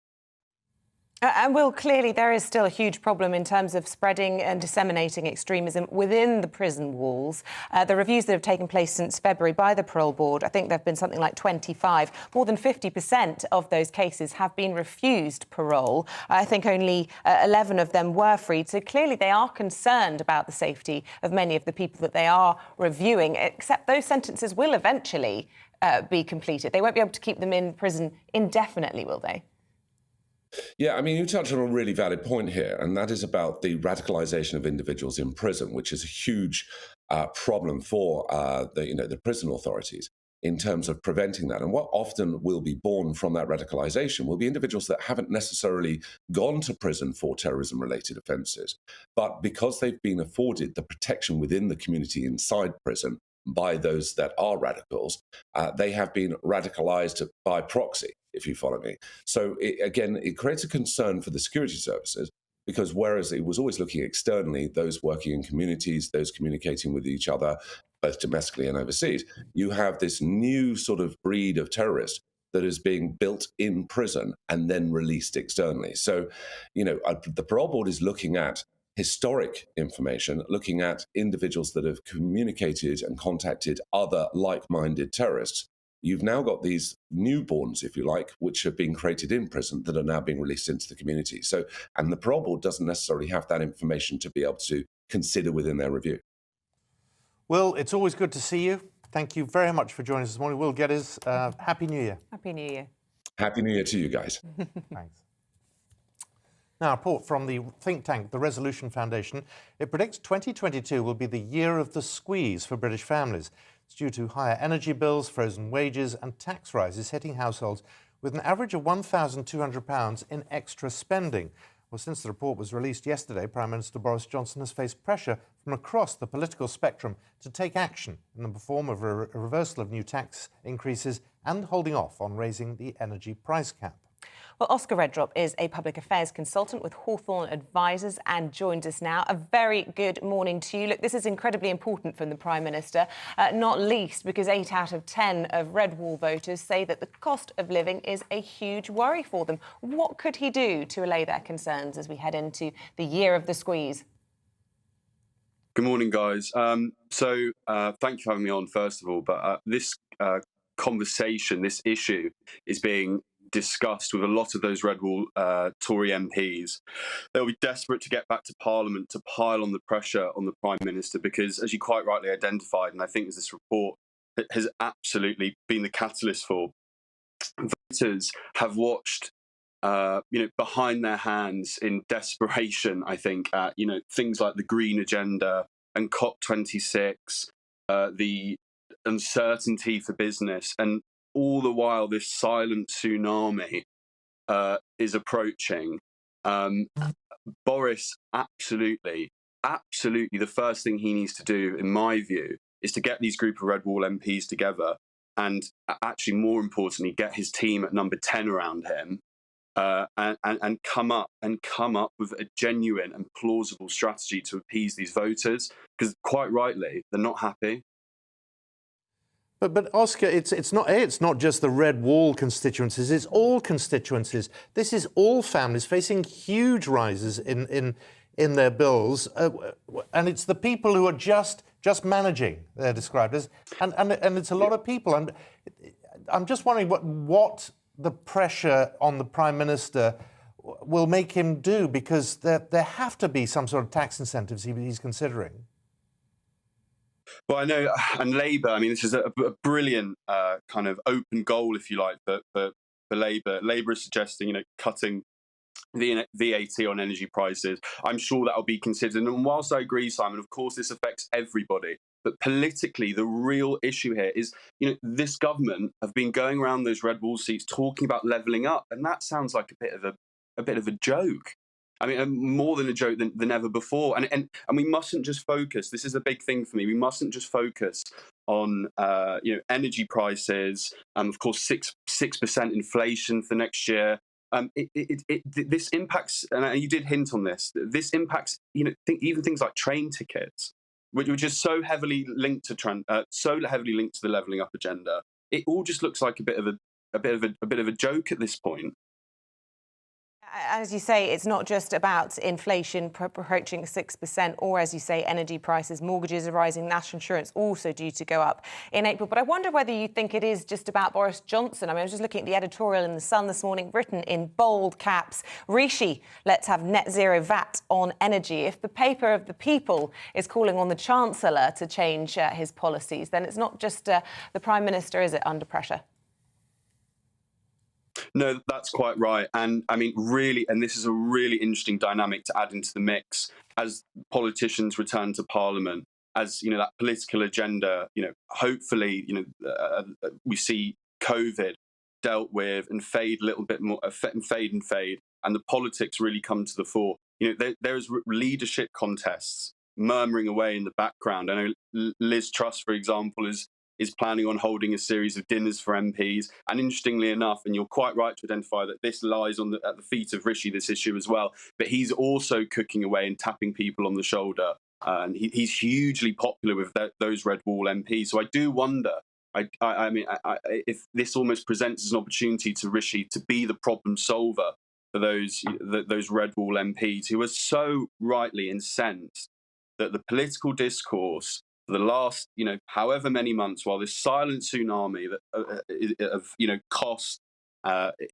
And Will, clearly there is still a huge problem in terms of spreading and disseminating extremism within the prison walls. The reviews that have taken place since February by the Parole Board, I think there have been something like 25. More than 50% of those cases have been refused parole. I think only 11 of them were freed. So clearly they are concerned about the safety of many of the people that they are reviewing, except those sentences will eventually be completed. They won't be able to keep them in prison indefinitely, will they? Yeah, I mean, you touch on a really valid point here, and that is about the radicalisation of individuals in prison, which is a huge problem for the prison authorities in terms of preventing that. And what often will be born from that radicalisation will be individuals that haven't necessarily gone to prison for terrorism-related offences, but because they've been afforded the protection within the community inside prison by those that are radicals, they have been radicalised by proxy, if you follow me. So it creates a concern for the security services, because whereas it was always looking externally, those working in communities, those communicating with each other, both domestically and overseas, you have this new sort of breed of terrorists that is being built in prison and then released externally. So, the Parole Board is looking at historic information, looking at individuals that have communicated and contacted other like-minded terrorists. You've now got these newborns, if you like, which have been created in prison that are now being released into the community. So, and the Parole Board doesn't necessarily have that information to be able to consider within their review. Will, it's always good to see you. Thank you very much for joining us this morning. Will Geddes, Happy New Year. Happy New Year. Happy New Year to you guys. Thanks. Now, a report from the think tank, the Resolution Foundation. It predicts 2022 will be the year of the squeeze for British families. It's due to higher energy bills, frozen wages and tax rises hitting households with an average of £1,200 in extra spending. Well, since the report was released yesterday, Prime Minister Boris Johnson has faced pressure from across the political spectrum to take action in the form of a reversal of new tax increases and holding off on raising the energy price cap. Well, Oscar Redrop is a public affairs consultant with Hawthorne Advisors and joins us now. A very good morning to you. Look, this is incredibly important from the Prime Minister, not least because 8 out of 10 of Red Wall voters say that the cost of living is a huge worry for them. What could he do to allay their concerns as we head into the year of the squeeze? Good morning, guys. Thank you for having me on, first of all. But this conversation, this issue, is being discussed with a lot of those Red Wall Tory MPs. They'll be desperate to get back to Parliament to pile on the pressure on the Prime Minister because, as you quite rightly identified, and I think as this report has absolutely been the catalyst for, voters have watched behind their hands in desperation, I think, at things like the Green Agenda and COP26, the uncertainty for business, and all the while this silent tsunami is approaching, Boris absolutely, the first thing he needs to do, in my view, is to get these group of Red Wall MPs together and actually, more importantly, get his team at number 10 around him and come up with a genuine and plausible strategy to appease these voters, because quite rightly, they're not happy. But Oscar, it's not just the Red Wall constituencies, it's all constituencies. This is all families facing huge rises in their bills, and it's the people who are just managing, they're described as, and it's a lot of people. And I'm just wondering what the pressure on the Prime Minister will make him do, because there have to be some sort of tax incentives he's considering. Well, I know, and Labour, I mean, this is a brilliant kind of open goal, if you like, for Labour. Labour is suggesting, cutting the VAT on energy prices. I'm sure that will be considered. And whilst I agree, Simon, of course, this affects everybody. But politically, the real issue here is, this government have been going around those Red Wall seats talking about levelling up, and that sounds like a bit of a joke. I mean, more than a joke than ever before. And we mustn't just focus. This is a big thing for me. We mustn't just focus on energy prices. Of course, 6% inflation for next year. This impacts, and you did hint on this. This impacts, even things like train tickets, which is so heavily linked to the levelling up agenda. It all just looks like a bit of a joke at this point. As you say, it's not just about inflation approaching 6%, or, as you say, energy prices, mortgages are rising, national insurance also due to go up in April. But I wonder whether you think it is just about Boris Johnson. I mean, I was just looking at the editorial in The Sun this morning, written in bold caps, Rishi, let's have net zero VAT on energy. If the paper of the people is calling on the Chancellor to change his policies, then it's not just the Prime Minister, is it, under pressure? No, that's quite right. And I mean, really, and this is a really interesting dynamic to add into the mix as politicians return to Parliament, as, that political agenda, hopefully, we see COVID dealt with and fade a little bit more, and fade, and the politics really come to the fore. There's leadership contests murmuring away in the background. I know Liz Truss, for example, is planning on holding a series of dinners for MPs. And interestingly enough, and you're quite right to identify that this lies at the feet of Rishi, this issue as well, but he's also cooking away and tapping people on the shoulder. And he's hugely popular with those Red Wall MPs. So I do wonder, I mean, if this almost presents as an opportunity to Rishi to be the problem solver for those Red Wall MPs who are so rightly incensed that the political discourse for the last, however many months, while this silent tsunami of cost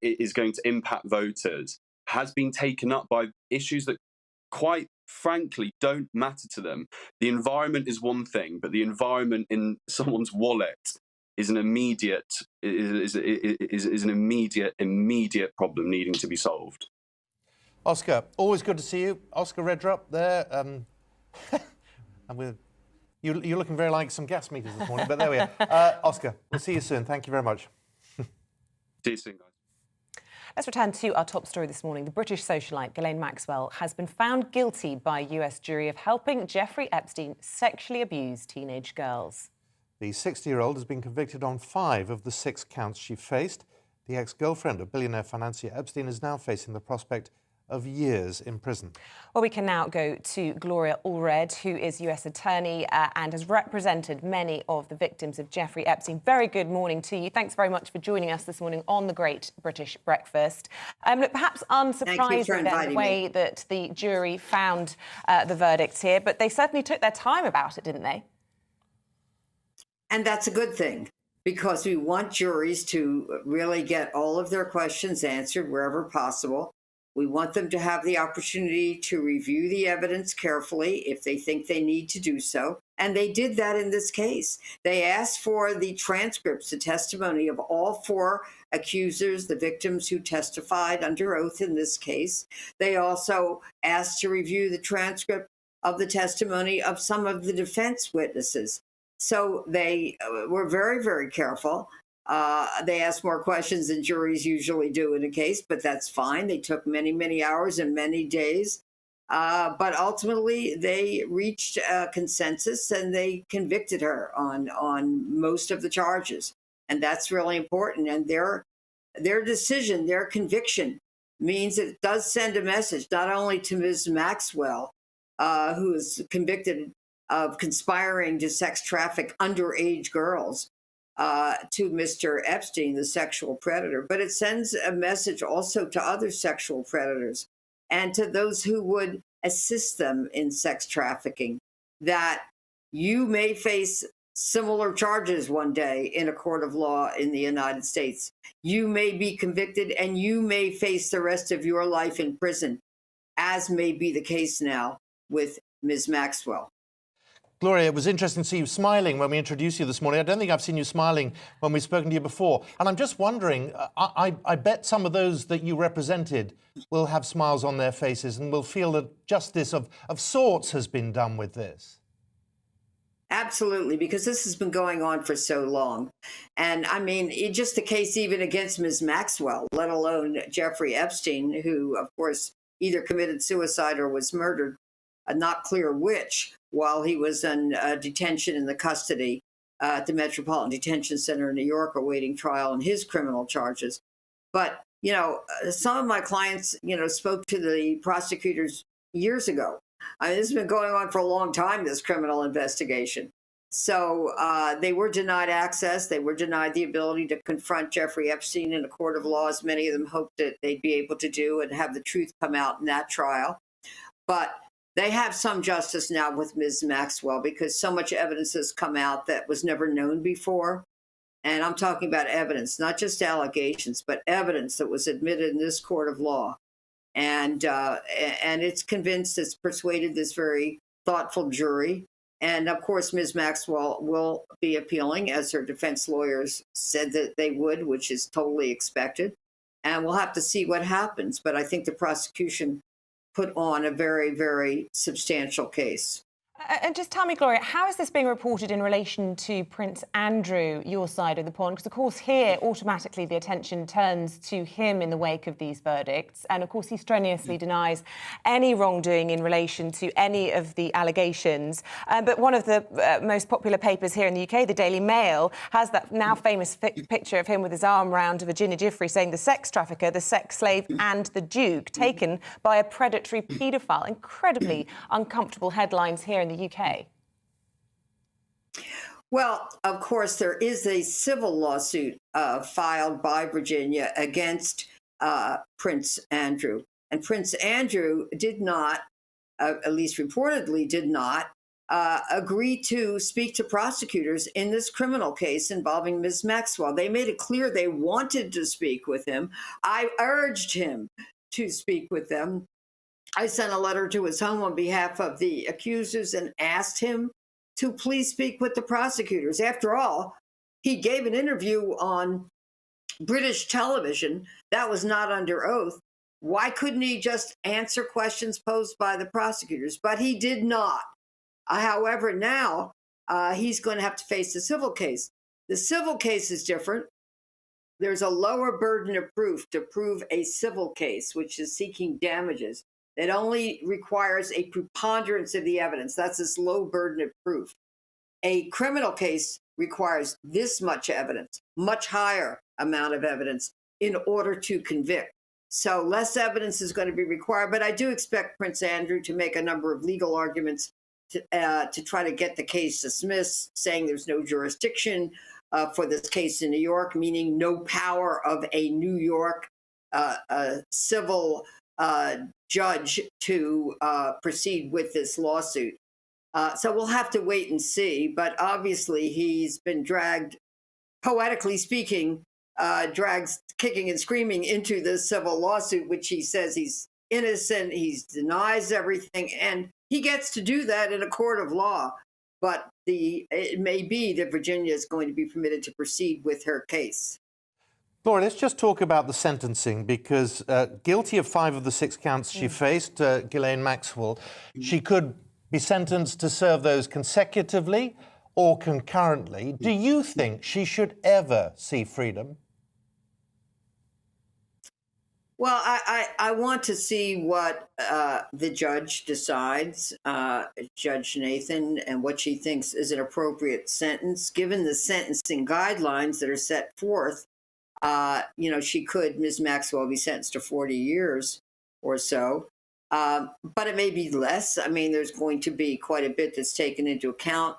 is going to impact voters, has been taken up by issues that, quite frankly, don't matter to them. The environment is one thing, but the environment in someone's wallet is an immediate immediate problem needing to be solved. Oscar, always good to see you. Oscar Redrup there. You're looking very like some gas meters this morning, but there we are. Oscar, we'll see you soon. Thank you very much. See you soon, guys. Let's return to our top story this morning. The British socialite Ghislaine Maxwell has been found guilty by a US jury of helping Jeffrey Epstein sexually abuse teenage girls. The 60-year-old has been convicted on 5 of the 6 counts she faced. The ex-girlfriend of billionaire financier Epstein is now facing the prospect of years in prison. Well, we can now go to Gloria Allred, who is US attorney and has represented many of the victims of Jeffrey Epstein. Very good morning to you. Thanks very much for joining us this morning on the Great British Breakfast. Look, perhaps unsurprising then the way that the jury found the verdicts here, but they certainly took their time about it, didn't they? And that's a good thing, because we want juries to really get all of their questions answered wherever possible. We want them to have the opportunity to review the evidence carefully if they think they need to do so. And they did that in this case. They asked for the transcripts, the testimony of all 4 accusers, the victims who testified under oath in this case. They also asked to review the transcript of the testimony of some of the defense witnesses. So they were very, very careful. They asked more questions than juries usually do in a case, but that's fine. They took many, many hours and many days. But ultimately, they reached a consensus and they convicted her on most of the charges. And that's really important. And their decision, their conviction, means it does send a message not only to Ms. Maxwell, who is convicted of conspiring to sex traffic underage girls, to Mr. Epstein, the sexual predator, but it sends a message also to other sexual predators and to those who would assist them in sex trafficking, that you may face similar charges one day in a court of law in the United States. You may be convicted and you may face the rest of your life in prison, as may be the case now with Ms. Maxwell. Gloria, it was interesting to see you smiling when we introduced you this morning. I don't think I've seen you smiling when we've spoken to you before. And I'm just wondering, I bet some of those that you represented will have smiles on their faces and will feel that justice of sorts has been done with this. Absolutely, because this has been going on for so long. And I mean, it's just the case even against Ms. Maxwell, let alone Jeffrey Epstein, who, of course, either committed suicide or was murdered, not clear which, while he was in detention in the custody at the Metropolitan Detention Center in New York, awaiting trial on his criminal charges. But, you know, some of my clients, you know, spoke to the prosecutors years ago. I mean, this has been going on for a long time, this criminal investigation. So they were denied access. They were denied the ability to confront Jeffrey Epstein in a court of law, as many of them hoped that they'd be able to do and have the truth come out in that trial. But they have some justice now with Ms. Maxwell because so much evidence has come out that was never known before. And I'm talking about evidence, not just allegations, but evidence that was admitted in this court of law. And it's convinced, it's persuaded this very thoughtful jury. And of course, Ms. Maxwell will be appealing, as her defense lawyers said that they would, which is totally expected. And we'll have to see what happens. But I think the prosecution put on a very, very substantial case. And just tell me, Gloria, how is this being reported in relation to Prince Andrew, your side of the pond? Because, of course, here, automatically the attention turns to him in the wake of these verdicts. And, of course, he strenuously denies any wrongdoing in relation to any of the allegations. But one of the most popular papers here in the UK, the Daily Mail, has that now famous picture of him with his arm round Virginia Giuffre saying the sex trafficker, the sex slave and the Duke, taken by a predatory paedophile. Incredibly uncomfortable headlines here in the UK. Well, of course, there is a civil lawsuit filed by Virginia against Prince Andrew. And Prince Andrew did not, at least reportedly did not, agree to speak to prosecutors in this criminal case involving Ms. Maxwell. They made it clear they wanted to speak with him. I urged him to speak with them. I sent a letter to his home on behalf of the accusers and asked him to please speak with the prosecutors. After all, he gave an interview on British television that was not under oath. Why couldn't he just answer questions posed by the prosecutors? But he did not. However, now he's going to have to face the civil case. The civil case is different. There's a lower burden of proof to prove a civil case, which is seeking damages. It only requires a preponderance of the evidence. That's this low burden of proof. A criminal case requires this much evidence, much higher amount of evidence in order to convict. So less evidence is going to be required, but I do expect Prince Andrew to make a number of legal arguments to try to get the case dismissed, saying there's no jurisdiction for this case in New York, meaning no power of a New York civil judge to proceed with this lawsuit. So we'll have to wait and see. But obviously, he's been dragged, poetically speaking, dragged kicking and screaming into this civil lawsuit, which he says he's innocent, he denies everything, and he gets to do that in a court of law. But it may be that Virginia is going to be permitted to proceed with her case. Laura, let's just talk about the sentencing, because guilty of 5 of the 6 counts she faced, Ghislaine Maxwell, she could be sentenced to serve those consecutively or concurrently. Do you think she should ever see freedom? Well, I want to see what the judge decides, Judge Nathan, and what she thinks is an appropriate sentence. Given the sentencing guidelines that are set forth, she could, Ms. Maxwell, be sentenced to 40 years or so. But it may be less. I mean, there's going to be quite a bit that's taken into account.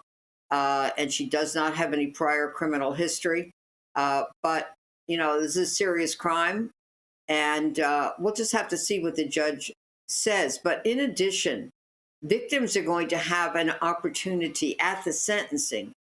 And she does not have any prior criminal history. But, this is a serious crime. And we'll just have to see what the judge says. But in addition, victims are going to have an opportunity at the sentencing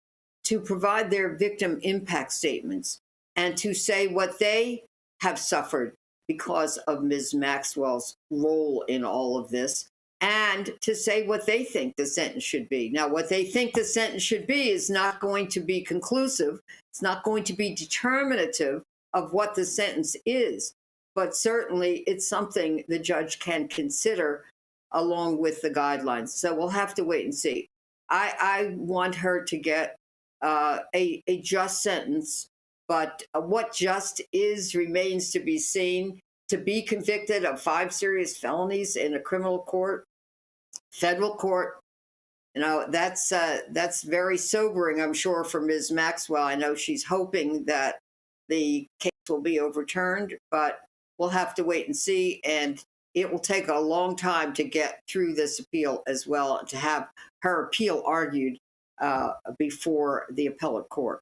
to provide their victim impact statements and to say what they have suffered because of Ms. Maxwell's role in all of this, and to say what they think the sentence should be. Now, what they think the sentence should be is not going to be conclusive. It's not going to be determinative of what the sentence is. But certainly it's something the judge can consider along with the guidelines. So we'll have to wait and see. I want her to get a just sentence, but what just is remains to be seen. To be convicted of 5 serious felonies in a criminal court, federal court, that's very sobering, I'm sure, for Ms. Maxwell. I know she's hoping that the case will be overturned, but we'll have to wait and see, and it will take a long time to get through this appeal as well, to have her appeal argued before the appellate court.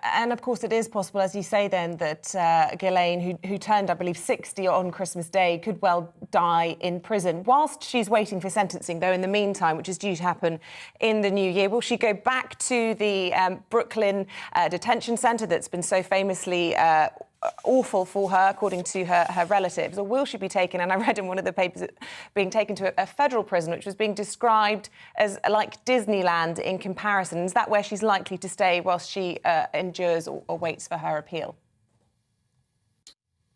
And of course, it is possible, as you say, then, that Ghislaine, who turned, I believe, 60 on Christmas Day, could well die in prison. Whilst she's waiting for sentencing, though, in the meantime, which is due to happen in the new year, will she go back to the Brooklyn detention centre that's been so famously awful for her, according to her relatives, or will she be taken, and I read in one of the papers, being taken to a federal prison, which was being described as like Disneyland in comparison? Is that where she's likely to stay whilst she endures or waits for her appeal?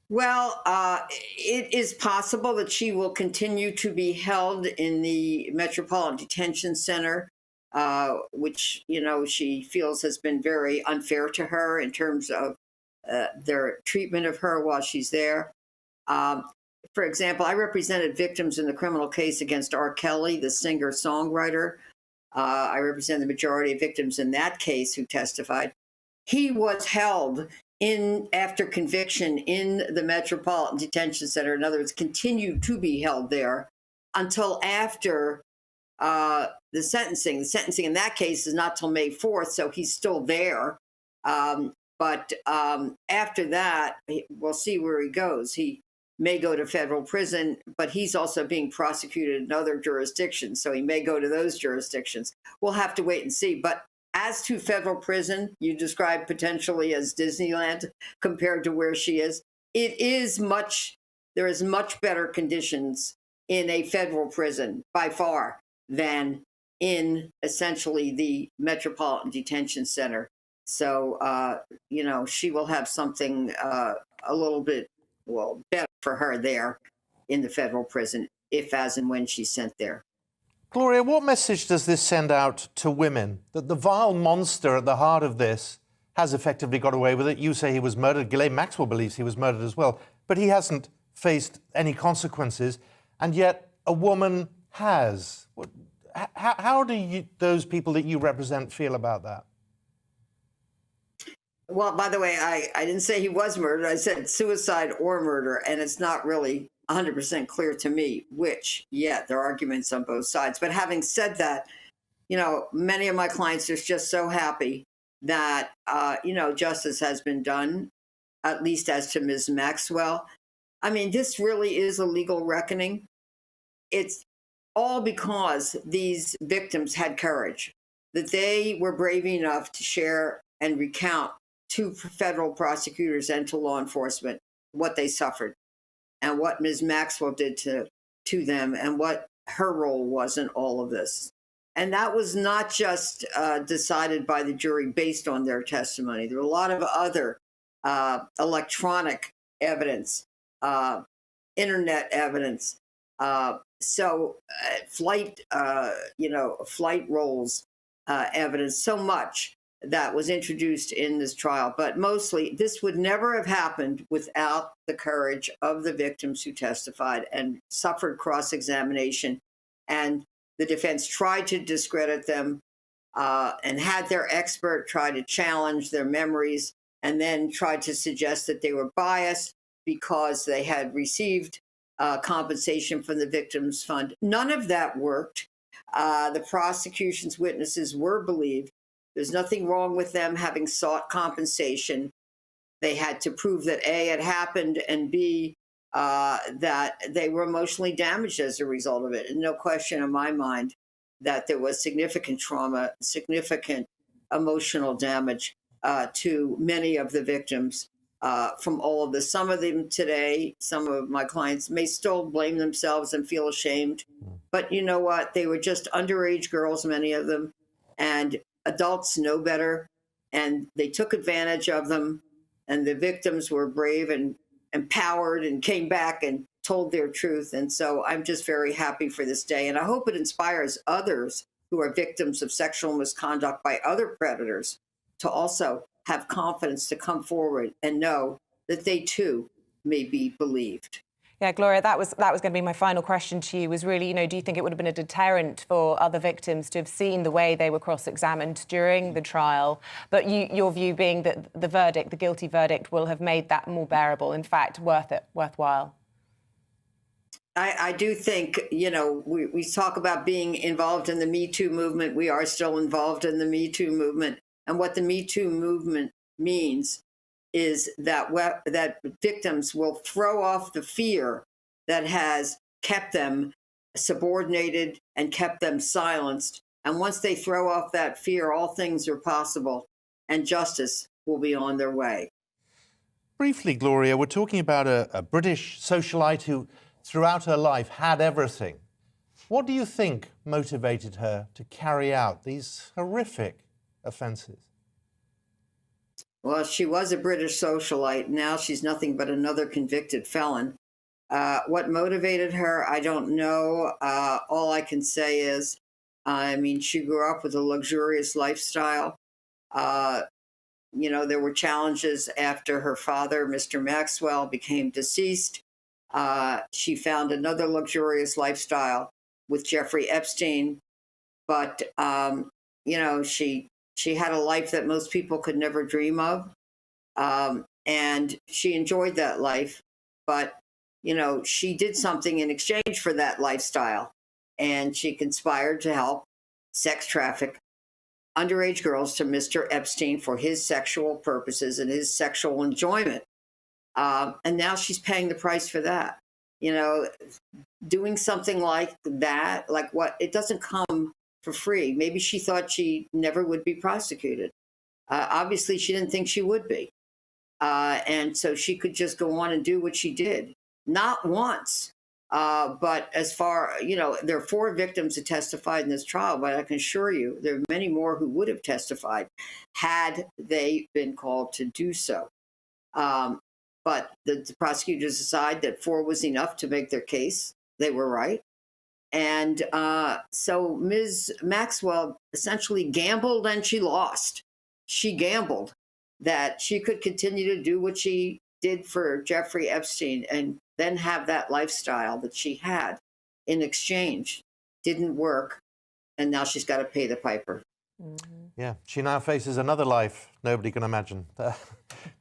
Well, it is possible that she will continue to be held in the Metropolitan Detention Center, which, she feels has been very unfair to her in terms of their treatment of her while she's there. For example, I represented victims in the criminal case against R. Kelly, the singer-songwriter. I represent the majority of victims in that case who testified. He was held after conviction in the Metropolitan Detention Center. In other words, continued to be held there until after the sentencing. The sentencing in that case is not till May 4th, so he's still there. But after that, we'll see where he goes. He may go to federal prison, but he's also being prosecuted in other jurisdictions, so he may go to those jurisdictions. We'll have to wait and see. But as to federal prison, you described potentially as Disneyland compared to where she is. There is much better conditions in a federal prison by far than in essentially the Metropolitan Detention Center. So, she will have something a little bit, better for her there in the federal prison, if, as and when she's sent there. Gloria, what message does this send out to women? That the vile monster at the heart of this has effectively got away with it. You say he was murdered. Ghislaine Maxwell believes he was murdered as well. But he hasn't faced any consequences. And yet a woman has. How do those people that you represent feel about that? Well, by the way, I didn't say he was murdered. I said suicide or murder, and it's not really 100% clear to me which yet. There are arguments on both sides. But having said that, many of my clients are just so happy that, justice has been done, at least as to Ms. Maxwell. I mean, this really is a legal reckoning. It's all because these victims had courage, that they were brave enough to share and recount to federal prosecutors and to law enforcement what they suffered and what Ms. Maxwell did to them and what her role was in all of this. And that was not just decided by the jury based on their testimony. There were a lot of other electronic evidence, internet evidence, flight rolls evidence, so much that was introduced in this trial. But mostly, this would never have happened without the courage of the victims who testified and suffered cross-examination. And the defense tried to discredit them and had their expert try to challenge their memories, and then tried to suggest that they were biased because they had received compensation from the Victims Fund. None of that worked. The prosecution's witnesses were believed. There's nothing wrong with them having sought compensation. They had to prove that A, it happened, and B, that they were emotionally damaged as a result of it. And no question in my mind that there was significant trauma, significant emotional damage to many of the victims from all of this. Some of them today, some of my clients may still blame themselves and feel ashamed. But you know what? They were just underage girls, many of them, and adults know better, and they took advantage of them, and the victims were brave and empowered and came back and told their truth. And so I'm just very happy for this day, and I hope it inspires others who are victims of sexual misconduct by other predators to also have confidence to come forward and know that they too may be believed. Yeah, Gloria, that was going to be my final question to you, was really, do you think it would have been a deterrent for other victims to have seen the way they were cross-examined during the trial? But your view being that the verdict, the guilty verdict, will have made that more bearable, in fact, worthwhile? I do think, we talk about being involved in the Me Too movement. We are still involved in the Me Too movement. And what the Me Too movement means is that victims will throw off the fear that has kept them subordinated and kept them silenced. And once they throw off that fear, all things are possible, and justice will be on their way. Briefly, Gloria, we're talking about a British socialite who, throughout her life, had everything. What do you think motivated her to carry out these horrific offences? Well, she was a British socialite. Now she's nothing but another convicted felon. What motivated her, I don't know. All I can say is, she grew up with a luxurious lifestyle. There were challenges after her father, Mr. Maxwell, became deceased. She found another luxurious lifestyle with Jeffrey Epstein. But, she had a life that most people could never dream of. And she enjoyed that life. But, she did something in exchange for that lifestyle. And she conspired to help sex traffic underage girls to Mr. Epstein for his sexual purposes and his sexual enjoyment. And now she's paying the price for that. Doing something like that, it doesn't come for free. Maybe she thought she never would be prosecuted. Obviously, she didn't think she would be. And so she could just go on and do what she did. Not once, but as far, there are 4 victims who testified in this trial, but I can assure you there are many more who would have testified had they been called to do so. But the prosecutors decided that 4 was enough to make their case. They were right. And so Ms. Maxwell essentially gambled and she lost. She gambled that she could continue to do what she did for Jeffrey Epstein and then have that lifestyle that she had in exchange. Didn't work. And now she's got to pay the piper. Mm-hmm. Yeah, she now faces another life nobody can imagine.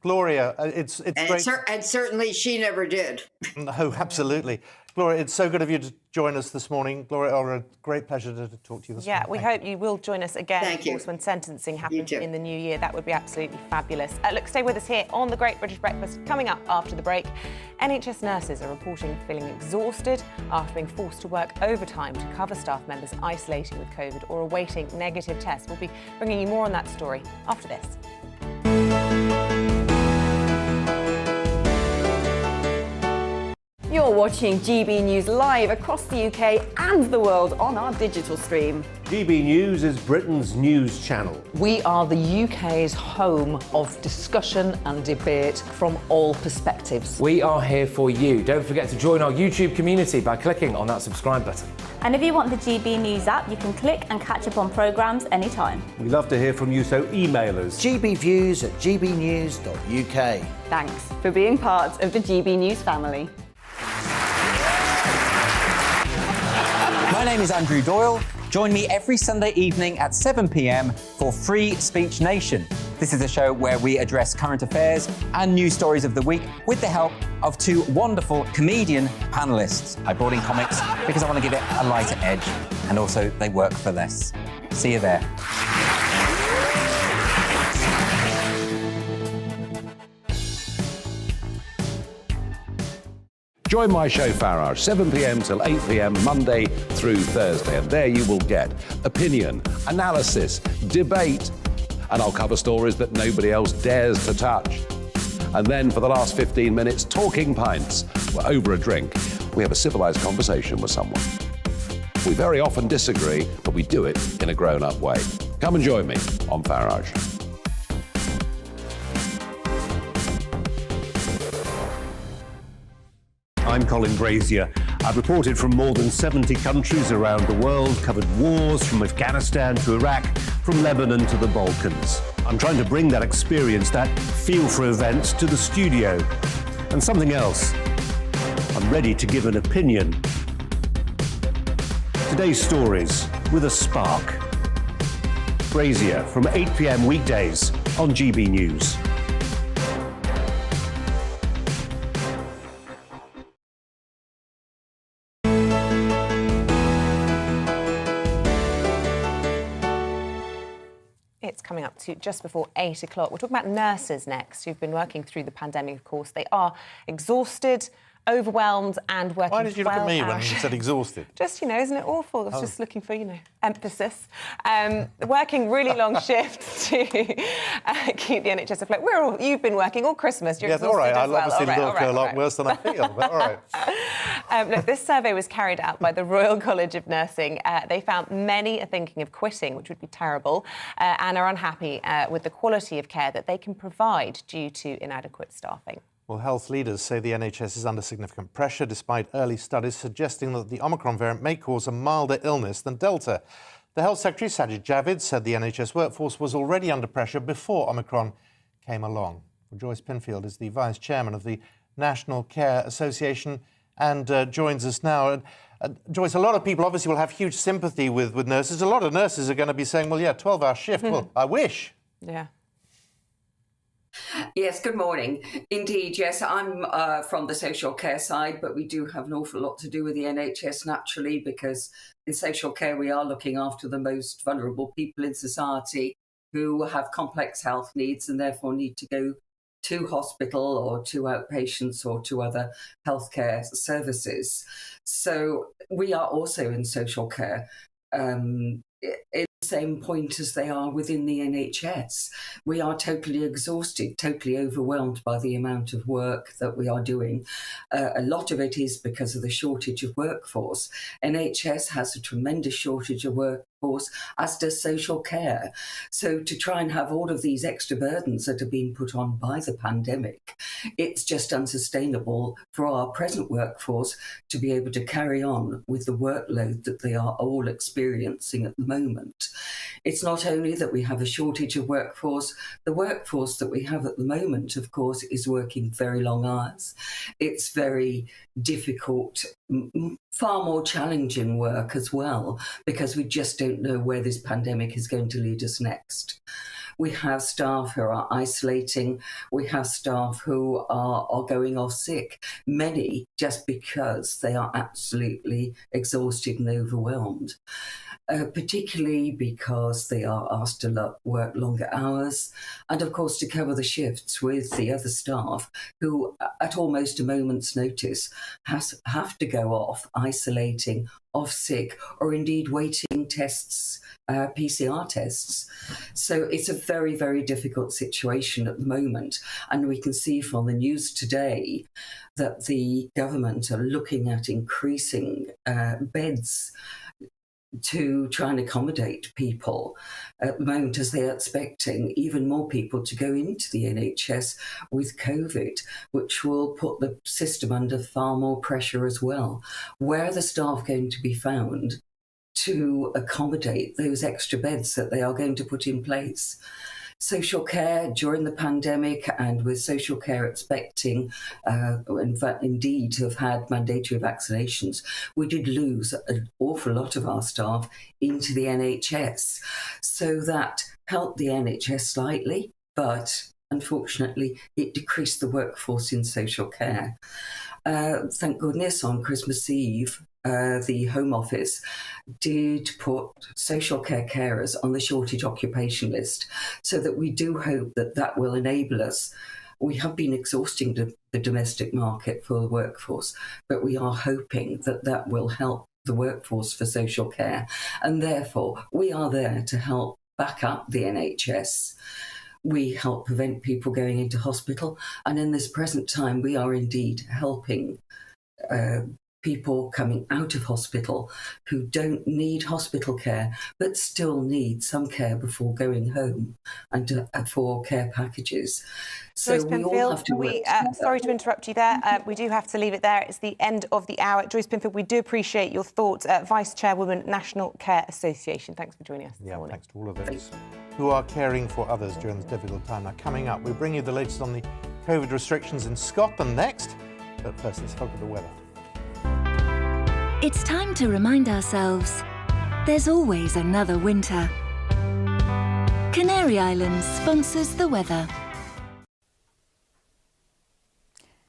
Gloria, it's great. And certainly she never did. No, absolutely. Gloria, it's so good of you to join us this morning. Gloria, a great pleasure to talk to you this morning. Yeah, we hope you will join us again, Thank of you. course, when sentencing happens in the new year. That would be absolutely fabulous. Look, stay with us here on The Great British Breakfast. Coming up after the break, NHS nurses are reporting feeling exhausted after being forced to work overtime to cover staff members isolating with COVID or awaiting negative tests. We'll be bringing you more on that story after this. You're You're watching GB News live across the UK and the world on our digital stream. GB News is Britain's news channel. We are the UK's home of discussion and debate from all perspectives. We are here for you. Don't forget to join our YouTube community by clicking on that subscribe button. And if you want the GB News app, you can click and catch up on programmes anytime. We love to hear from you, so email us. gbviews@gbnews.uk. Thanks for being part of the GB News family. My name is Andrew Doyle. Join me every Sunday evening at 7 p.m. for Free Speech Nation. This is a show where we address current affairs and news stories of the week with the help of two wonderful comedian panellists. I brought in comics because I want to give it a lighter edge, and also they work for less. See you there. Join my show Farage, 7 p.m. till 8 p.m. Monday through Thursday, and there you will get opinion, analysis, debate, and I'll cover stories that nobody else dares to touch. And then for the last 15 minutes, talking pints. We're over a drink. We have a civilized conversation with someone. We very often disagree, but we do it in a grown-up way. Come and join me on Farage. I'm Colin Brazier. I've reported from more than 70 countries around the world, covered wars from Afghanistan to Iraq, from Lebanon to the Balkans. I'm trying to bring that experience, that feel for events, to the studio. And something else. I'm ready to give an opinion. Today's stories with a spark. Brazier from 8 p.m. weekdays on GB News. It's coming up to just before 8 o'clock. We're talking about nurses next, who've been working through the pandemic, of course. They are exhausted, overwhelmed and working 12 hours. Why did you look at me when you said exhausted? Just, isn't it awful? I was just looking for, emphasis. Working really long shifts to keep the NHS afloat. You've been working all Christmas. You're exhausted all right. as well. I'll obviously look a lot worse than I feel, but all right. Look, this survey was carried out by the Royal College of Nursing. They found many are thinking of quitting, which would be terrible, and are unhappy with the quality of care that they can provide due to inadequate staffing. Well, health leaders say the NHS is under significant pressure, despite early studies suggesting that the Omicron variant may cause a milder illness than Delta. The Health Secretary, Sajid Javid, said the NHS workforce was already under pressure before Omicron came along. Well, Joyce Pinfield is the Vice Chairman of the National Care Association and joins us now. Joyce, a lot of people obviously will have huge sympathy with nurses. A lot of nurses are going to be saying, well, yeah, 12-hour shift. Well, I wish. Yeah. Yes, good morning. Indeed, yes, I'm from the social care side, but we do have an awful lot to do with the NHS naturally, because in social care we are looking after the most vulnerable people in society who have complex health needs and therefore need to go to hospital or to outpatients or to other healthcare services. So we are also in social care. In the same point as they are within the NHS. We are totally exhausted, totally overwhelmed by the amount of work that we are doing. A lot of it is because of the shortage of workforce. NHS has a tremendous shortage of workforce, as does social care. So to try and have all of these extra burdens that have been put on by the pandemic, it's just unsustainable for our present workforce to be able to carry on with the workload that they are all experiencing at the moment. It's not only that we have a shortage of workforce, the workforce that we have at the moment, of course, is working very long hours. It's very difficult, far more challenging work as well, because we just don't know where this pandemic is going to lead us next. We have staff who are isolating. We have staff who are going off sick, many just because they are absolutely exhausted and overwhelmed. Particularly because they are asked to work longer hours and, of course, to cover the shifts with the other staff who, at almost a moment's notice, have to go off isolating off sick or indeed waiting tests, PCR tests. So it's a very, very difficult situation at the moment. And we can see from the news today that the government are looking at increasing beds to try and accommodate people at the moment, as they are expecting even more people to go into the NHS with COVID, which will put the system under far more pressure as well. Where are the staff going to be found to accommodate those extra beds that they are going to put in place? Social care during the pandemic, and with social care expecting, in fact, indeed, to have had mandatory vaccinations, we did lose an awful lot of our staff into the NHS. So that helped the NHS slightly, but unfortunately, it decreased the workforce in social care. Thank goodness on Christmas Eve, the Home Office did put social care carers on the shortage occupation list, so that we do hope that that will enable us. We have been exhausting the domestic market for the workforce, but we are hoping that that will help the workforce for social care. And therefore, we are there to help back up the NHS. We help prevent people going into hospital. And in this present time, we are indeed helping people coming out of hospital who don't need hospital care, but still need some care before going home, and for care packages. So Joyce we all have to Penfield, work sorry to interrupt you there. We do have to leave it there. It's the end of the hour. Joyce Penfield, we do appreciate your thoughts. Vice Chairwoman, National Care Association. Thanks for joining us this morning. Thanks to all of those who are caring for others during this difficult time. Now, coming up, we bring you the latest on the COVID restrictions in Scotland next. But first, let's look at the weather. It's time to remind ourselves there's always another winter. Canary Islands sponsors the weather.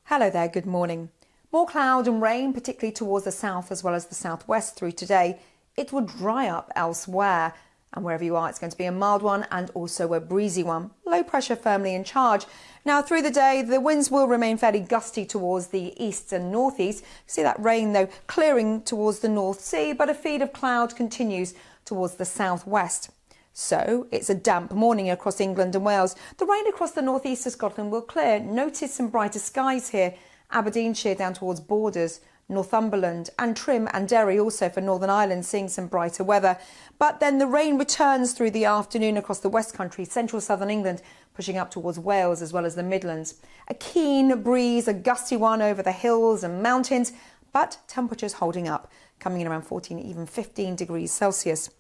Hello there, good morning. More cloud and rain, particularly towards the south as well as the southwest through today. It will dry up elsewhere, and wherever you are, it's going to be a mild one and also a breezy one. Low pressure firmly in charge. Now, through the day, the winds will remain fairly gusty towards the east and northeast. See that rain, though, clearing towards the North Sea, but a feed of cloud continues towards the southwest. So it's a damp morning across England and Wales. The rain across the northeast of Scotland will clear. Notice some brighter skies here. Aberdeenshire down towards Borders, Northumberland and Trim and Derry also for Northern Ireland, seeing some brighter weather. But then the rain returns through the afternoon across the West Country, central southern England, pushing up towards Wales as well as the Midlands. A keen breeze, a gusty one over the hills and mountains, but temperatures holding up, coming in around 14, even 15 degrees Celsius.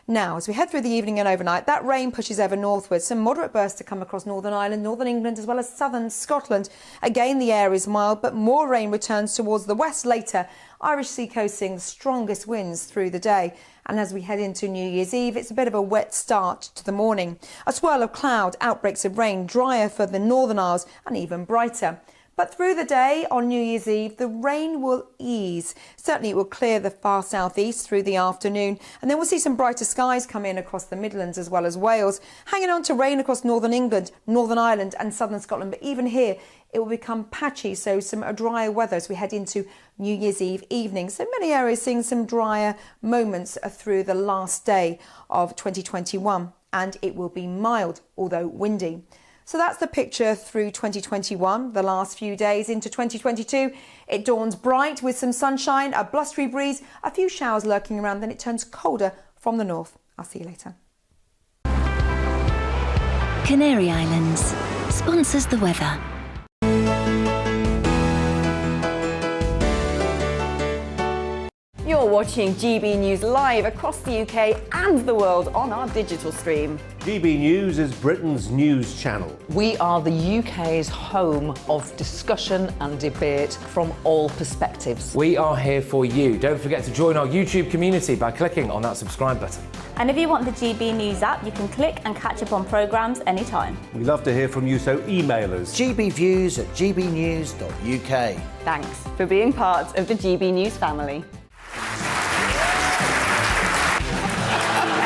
Now, as we head through the evening and overnight, that rain pushes ever northwards. Some moderate bursts to come across Northern Ireland, Northern England, as well as southern Scotland. Again, the air is mild, but more rain returns towards the west later. Irish Sea coast seeing the strongest winds through the day. And as we head into New Year's Eve, it's a bit of a wet start to the morning. A swirl of cloud, outbreaks of rain, drier for the Northern Isles and even brighter. But through the day on New Year's Eve, the rain will ease. Certainly it will clear the far southeast through the afternoon. And then we'll see some brighter skies come in across the Midlands as well as Wales. Hanging on to rain across Northern England, Northern Ireland and southern Scotland. But even here, it will become patchy. So some drier weather as we head into New Year's Eve evening. So many areas seeing some drier moments through the last day of 2021. And it will be mild, although windy. So that's the picture through 2021, the last few days into 2022. It dawns bright with some sunshine, a blustery breeze, a few showers lurking around, then it turns colder from the north. I'll see you later. Canary Islands sponsors the weather. You're watching GB News live across the UK and the world on our digital stream. GB News is Britain's news channel. We are the UK's home of discussion and debate from all perspectives. We are here for you. Don't forget to join our YouTube community by clicking on that subscribe button. And if you want the GB News app, you can click and catch up on programmes anytime. We love to hear from you, so email us. gbviews@gbnews.uk. Thanks for being part of the GB News family.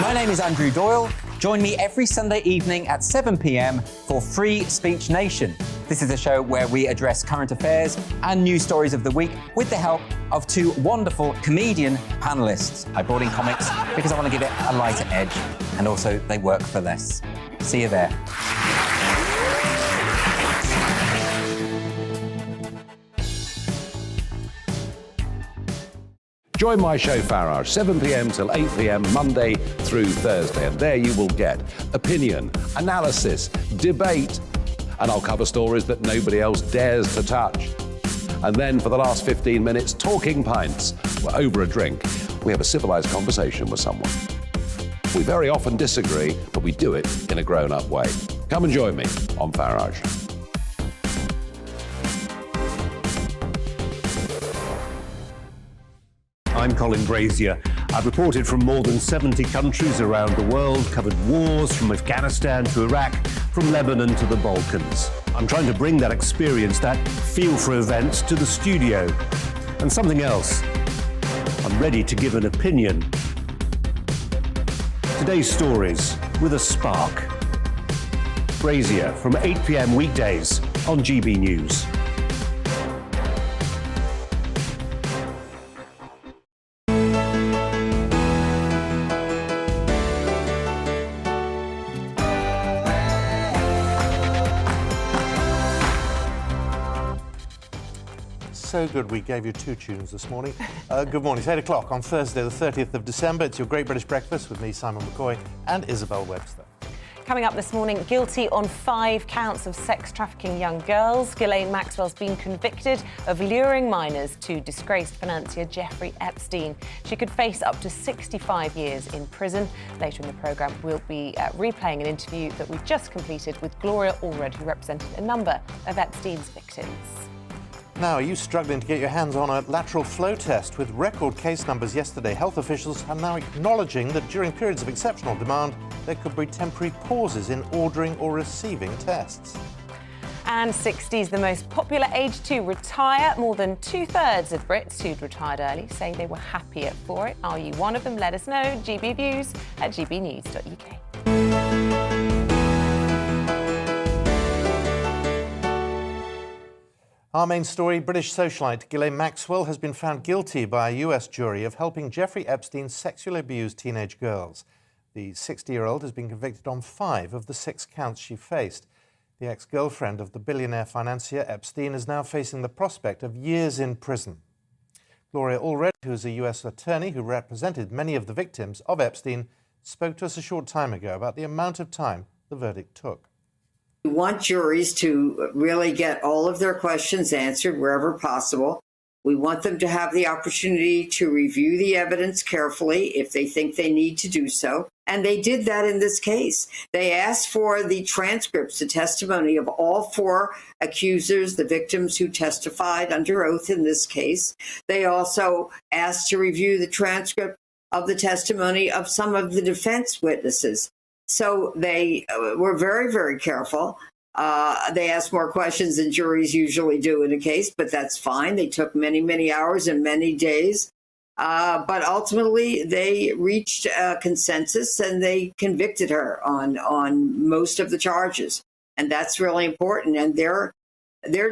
My name is Andrew Doyle. Join me every Sunday evening at 7 p.m. for Free Speech Nation. This is a show where we address current affairs and news stories of the week with the help of two wonderful comedian panellists. I brought in comics because I want to give it a lighter edge, and also they work for less. See you there. Join my show Farage, 7 p.m. till 8 p.m. Monday through Thursday, and there you will get opinion, analysis, debate, and I'll cover stories that nobody else dares to touch. And then for the last 15 minutes, talking pints. We're over a drink. We have a civilized conversation with someone. We very often disagree, but we do it in a grown-up way. Come and join me on Farage. I'm Colin Brazier. I've reported from more than 70 countries around the world, covered wars from Afghanistan to Iraq, from Lebanon to the Balkans. I'm trying to bring that experience, that feel for events, to the studio. And something else, I'm ready to give an opinion. Today's stories with a spark. Brazier from 8 p.m. weekdays on GB News. So good we gave you two tunes this morning. Good morning. It's 8 o'clock on Thursday, the 30th of December. It's your Great British Breakfast with me, Simon McCoy, and Isabel Webster. Coming up this morning, guilty on 5 counts of sex trafficking young girls. Ghislaine Maxwell's been convicted of luring minors to disgraced financier Jeffrey Epstein. She could face up to 65 years in prison. Later in the programme, we'll be replaying an interview that we've just completed with Gloria Allred, who represented a number of Epstein's victims. Now, are you struggling to get your hands on a lateral flow test? With record case numbers yesterday, health officials are now acknowledging that during periods of exceptional demand, there could be temporary pauses in ordering or receiving tests. And 60 is the most popular age to retire. More than 2/3 of Brits who'd retired early say they were happier for it. Are you one of them? Let us know. gbviews@gbnews.uk. Our main story, British socialite Ghislaine Maxwell has been found guilty by a US jury of helping Jeffrey Epstein sexually abuse teenage girls. The 60-year-old has been convicted on 5 of the 6 counts she faced. The ex-girlfriend of the billionaire financier Epstein is now facing the prospect of years in prison. Gloria Allred, who is a US attorney who represented many of the victims of Epstein, spoke to us a short time ago about the amount of time the verdict took. We want juries to really get all of their questions answered wherever possible. We want them to have the opportunity to review the evidence carefully if they think they need to do so. And they did that in this case. They asked for the transcripts, the testimony of all 4 accusers, the victims who testified under oath in this case. They also asked to review the transcript of the testimony of some of the defense witnesses. So they were very, very careful. They asked more questions than juries usually do in a case, but that's fine. They took many, many hours and many days. But ultimately, they reached a consensus and they convicted her on most of the charges. And that's really important. And their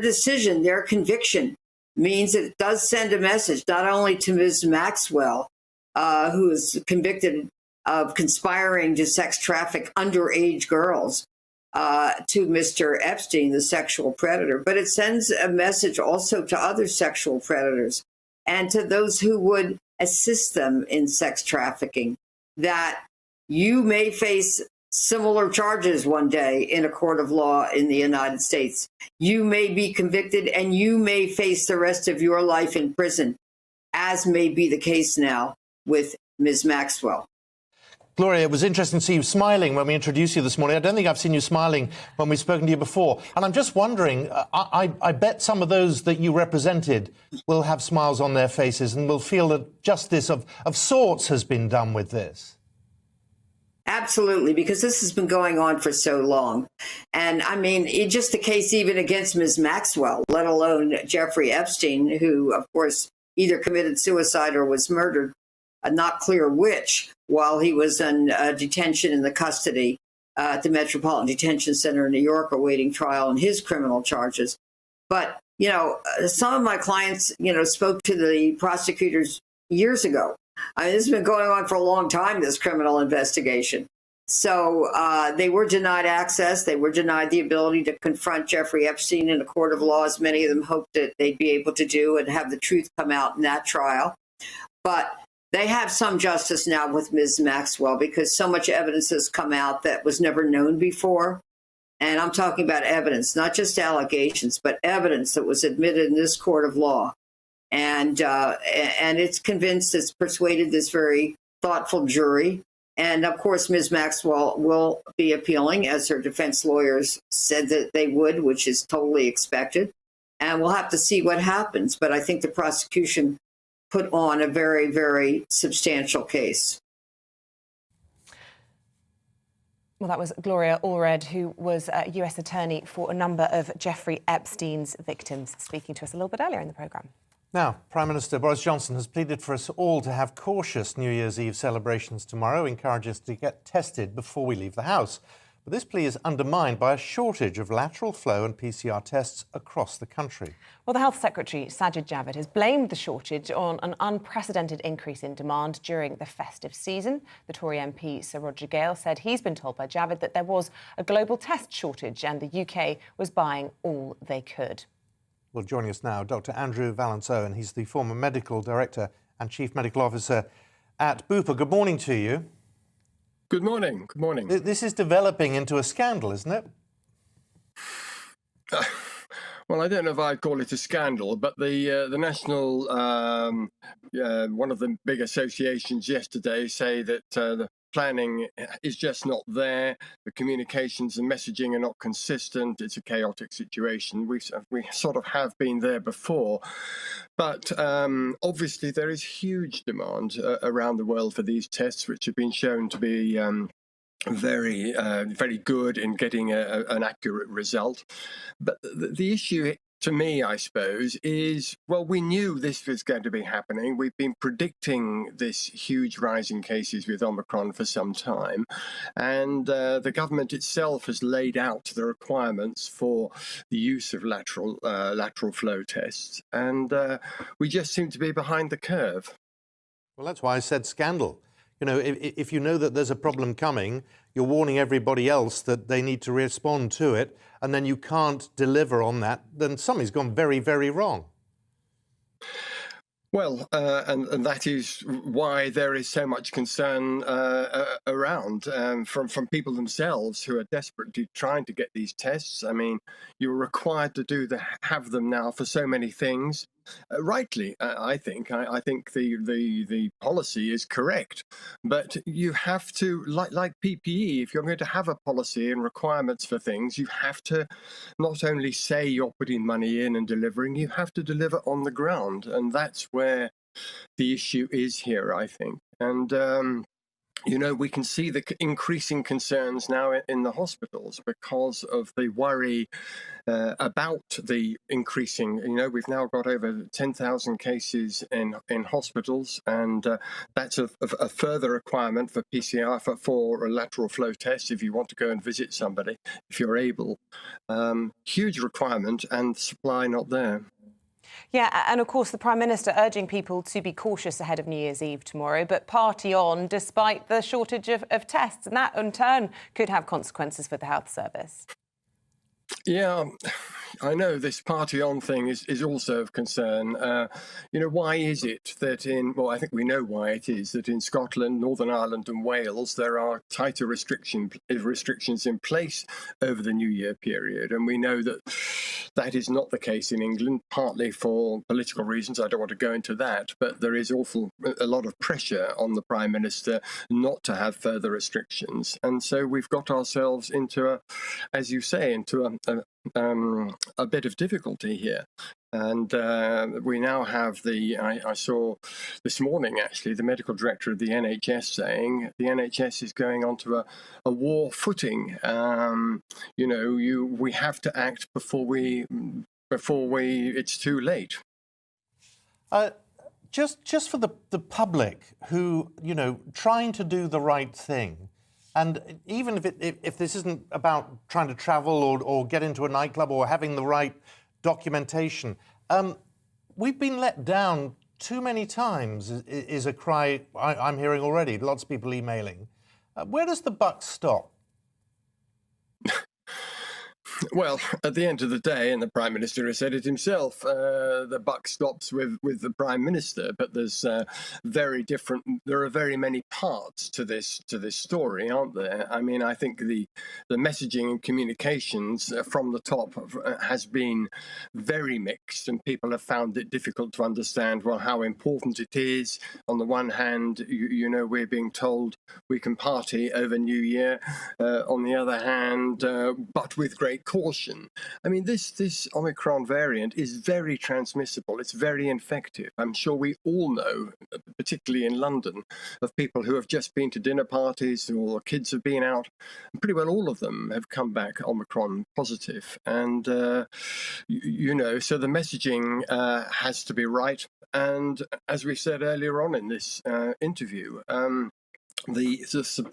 decision, their conviction, means it does send a message not only to Ms. Maxwell, who is convicted of conspiring to sex traffic underage girls, to Mr. Epstein, the sexual predator, but it sends a message also to other sexual predators and to those who would assist them in sex trafficking, that you may face similar charges one day in a court of law in the United States. You may be convicted and you may face the rest of your life in prison, as may be the case now with Ms. Maxwell. Gloria, it was interesting to see you smiling when we introduced you this morning. I don't think I've seen you smiling when we've spoken to you before. And I'm just wondering, I bet some of those that you represented will have smiles on their faces and will feel that justice of sorts has been done with this. Absolutely, because this has been going on for so long. And I mean, just the case even against Ms. Maxwell, let alone Jeffrey Epstein, who, of course, either committed suicide or was murdered. not clear which, while he was in detention in the custody at the Metropolitan Detention Center in New York, awaiting trial on his criminal charges. But, some of my clients, spoke to the prosecutors years ago. I mean, this has been going on for a long time, this criminal investigation. So they were denied access. They were denied the ability to confront Jeffrey Epstein in a court of law, as many of them hoped that they'd be able to do and have the truth come out in that trial. But they have some justice now with Ms. Maxwell, because so much evidence has come out that was never known before. And I'm talking about evidence, not just allegations, but evidence that was admitted in this court of law. And it's convinced, it's persuaded this very thoughtful jury. And of course, Ms. Maxwell will be appealing, as her defense lawyers said that they would, which is totally expected. And we'll have to see what happens. But I think the prosecution put on a very, very substantial case. Well, that was Gloria Allred, who was a US attorney for a number of Jeffrey Epstein's victims, speaking to us a little bit earlier in the programme. Now, Prime Minister Boris Johnson has pleaded for us all to have cautious New Year's Eve celebrations tomorrow, encourage us to get tested before we leave the house. But this plea is undermined by a shortage of lateral flow and PCR tests across the country. Well, the Health Secretary, Sajid Javid, has blamed the shortage on an unprecedented increase in demand during the festive season. The Tory MP, Sir Roger Gale, said he's been told by Javid that there was a global test shortage and the UK was buying all they could. Well, joining us now, Dr. Andrew Vallance-Owen. He's the former Medical Director and Chief Medical Officer at Bupa. Good morning to you. Good morning. Good morning. This is developing into a scandal, isn't it? Well, I don't know if I'd call it a scandal, but the national, one of the big associations yesterday say that the planning is just not there. The communications and messaging are not consistent. It's a chaotic situation. We sort of have been there before. But obviously there is huge demand around the world for these tests, which have been shown to be very, very good in getting an accurate result. But the issue to me, I suppose, is, well, we knew this was going to be happening. We've been predicting this huge rise in cases with Omicron for some time. And the government itself has laid out the requirements for the use of lateral flow tests. And we just seem to be behind the curve. Well, that's why I said scandal. You know, if you know that there's a problem coming, you're warning everybody else that they need to respond to it, and then you can't deliver on that, then something's gone very, very wrong. Well, and that is why there is so much concern around from people themselves who are desperately trying to get these tests. I mean, you're required to have them now for so many things. Rightly, I think. I think the policy is correct, but you have to, like PPE, if you're going to have a policy and requirements for things, you have to not only say you're putting money in and delivering, you have to deliver on the ground, and that's where the issue is here, I think. And you know, we can see the increasing concerns now in the hospitals because of the worry about the increasing, you know, we've now got over 10,000 cases in hospitals, and that's a further requirement for PCR, for a lateral flow test if you want to go and visit somebody, if you're able. Huge requirement, and supply not there. Yeah, and of course the Prime Minister urging people to be cautious ahead of New Year's Eve tomorrow, but party on despite the shortage of tests, and that in turn could have consequences for the health service. Yeah, I know this party on thing is also of concern. You know, why is it that I think we know why it is, that in Scotland, Northern Ireland and Wales, there are tighter restrictions in place over the New Year period. And we know that that is not the case in England, partly for political reasons. I don't want to go into that, but there is a lot of pressure on the Prime Minister not to have further restrictions. And so we've got ourselves into as you say, into a bit of difficulty here. And we now have I saw this morning, actually, the medical director of the NHS saying the NHS is going onto a war footing. You know, we have to act before it's too late. Just for the public who, you know, trying to do the right thing, and even if this isn't about trying to travel or get into a nightclub or having the right documentation, we've been let down too many times, is a cry I'm hearing already, lots of people emailing. Where does the buck stop? Well, at the end of the day, and the Prime Minister has said it himself, the buck stops with the Prime Minister. But there's there are very many parts to this story, aren't there? I mean, I think the messaging and communications from the top has been very mixed, and people have found it difficult to understand, well, how important it is. On the one hand, you know, we're being told we can party over New Year. On the other hand, but with great caution. I mean, this Omicron variant is very transmissible. It's very infective. I'm sure we all know, particularly in London, of people who have just been to dinner parties or kids have been out. And pretty well all of them have come back Omicron positive. And, you know, so the messaging has to be right. And as we said earlier on in this interview,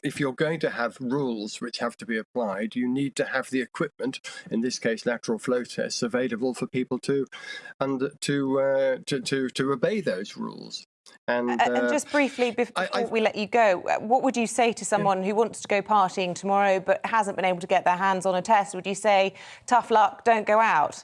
if you're going to have rules which have to be applied, you need to have the equipment, in this case lateral flow tests, available for people to obey those rules. And just briefly, before we let you go, what would you say to someone who wants to go partying tomorrow but hasn't been able to get their hands on a test? Would you say, tough luck, don't go out?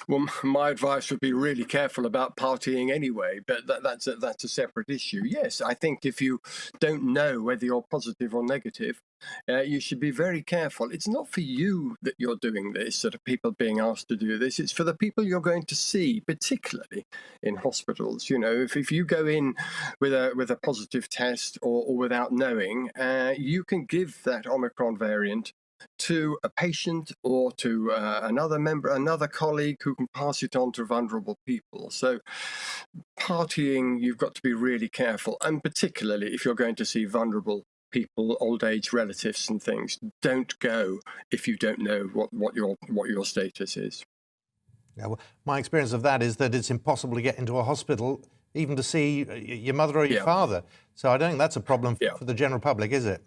Well, my advice would be really careful about partying anyway, but that's a separate issue. Yes, I think if you don't know whether you're positive or negative, you should be very careful. It's not for you that you're doing this, sort of people being asked to do this. It's for the people you're going to see, particularly in hospitals. You know, if you go in with a positive test or without knowing, you can give that Omicron variant to a patient or to another colleague who can pass it on to vulnerable people. So partying, you've got to be really careful, and particularly if you're going to see vulnerable people, old age relatives and things, don't go if you don't know what your status is. Yeah, well, my experience of that is that it's impossible to get into a hospital even to see your mother or your father. So I don't think that's a problem for the general public, is it?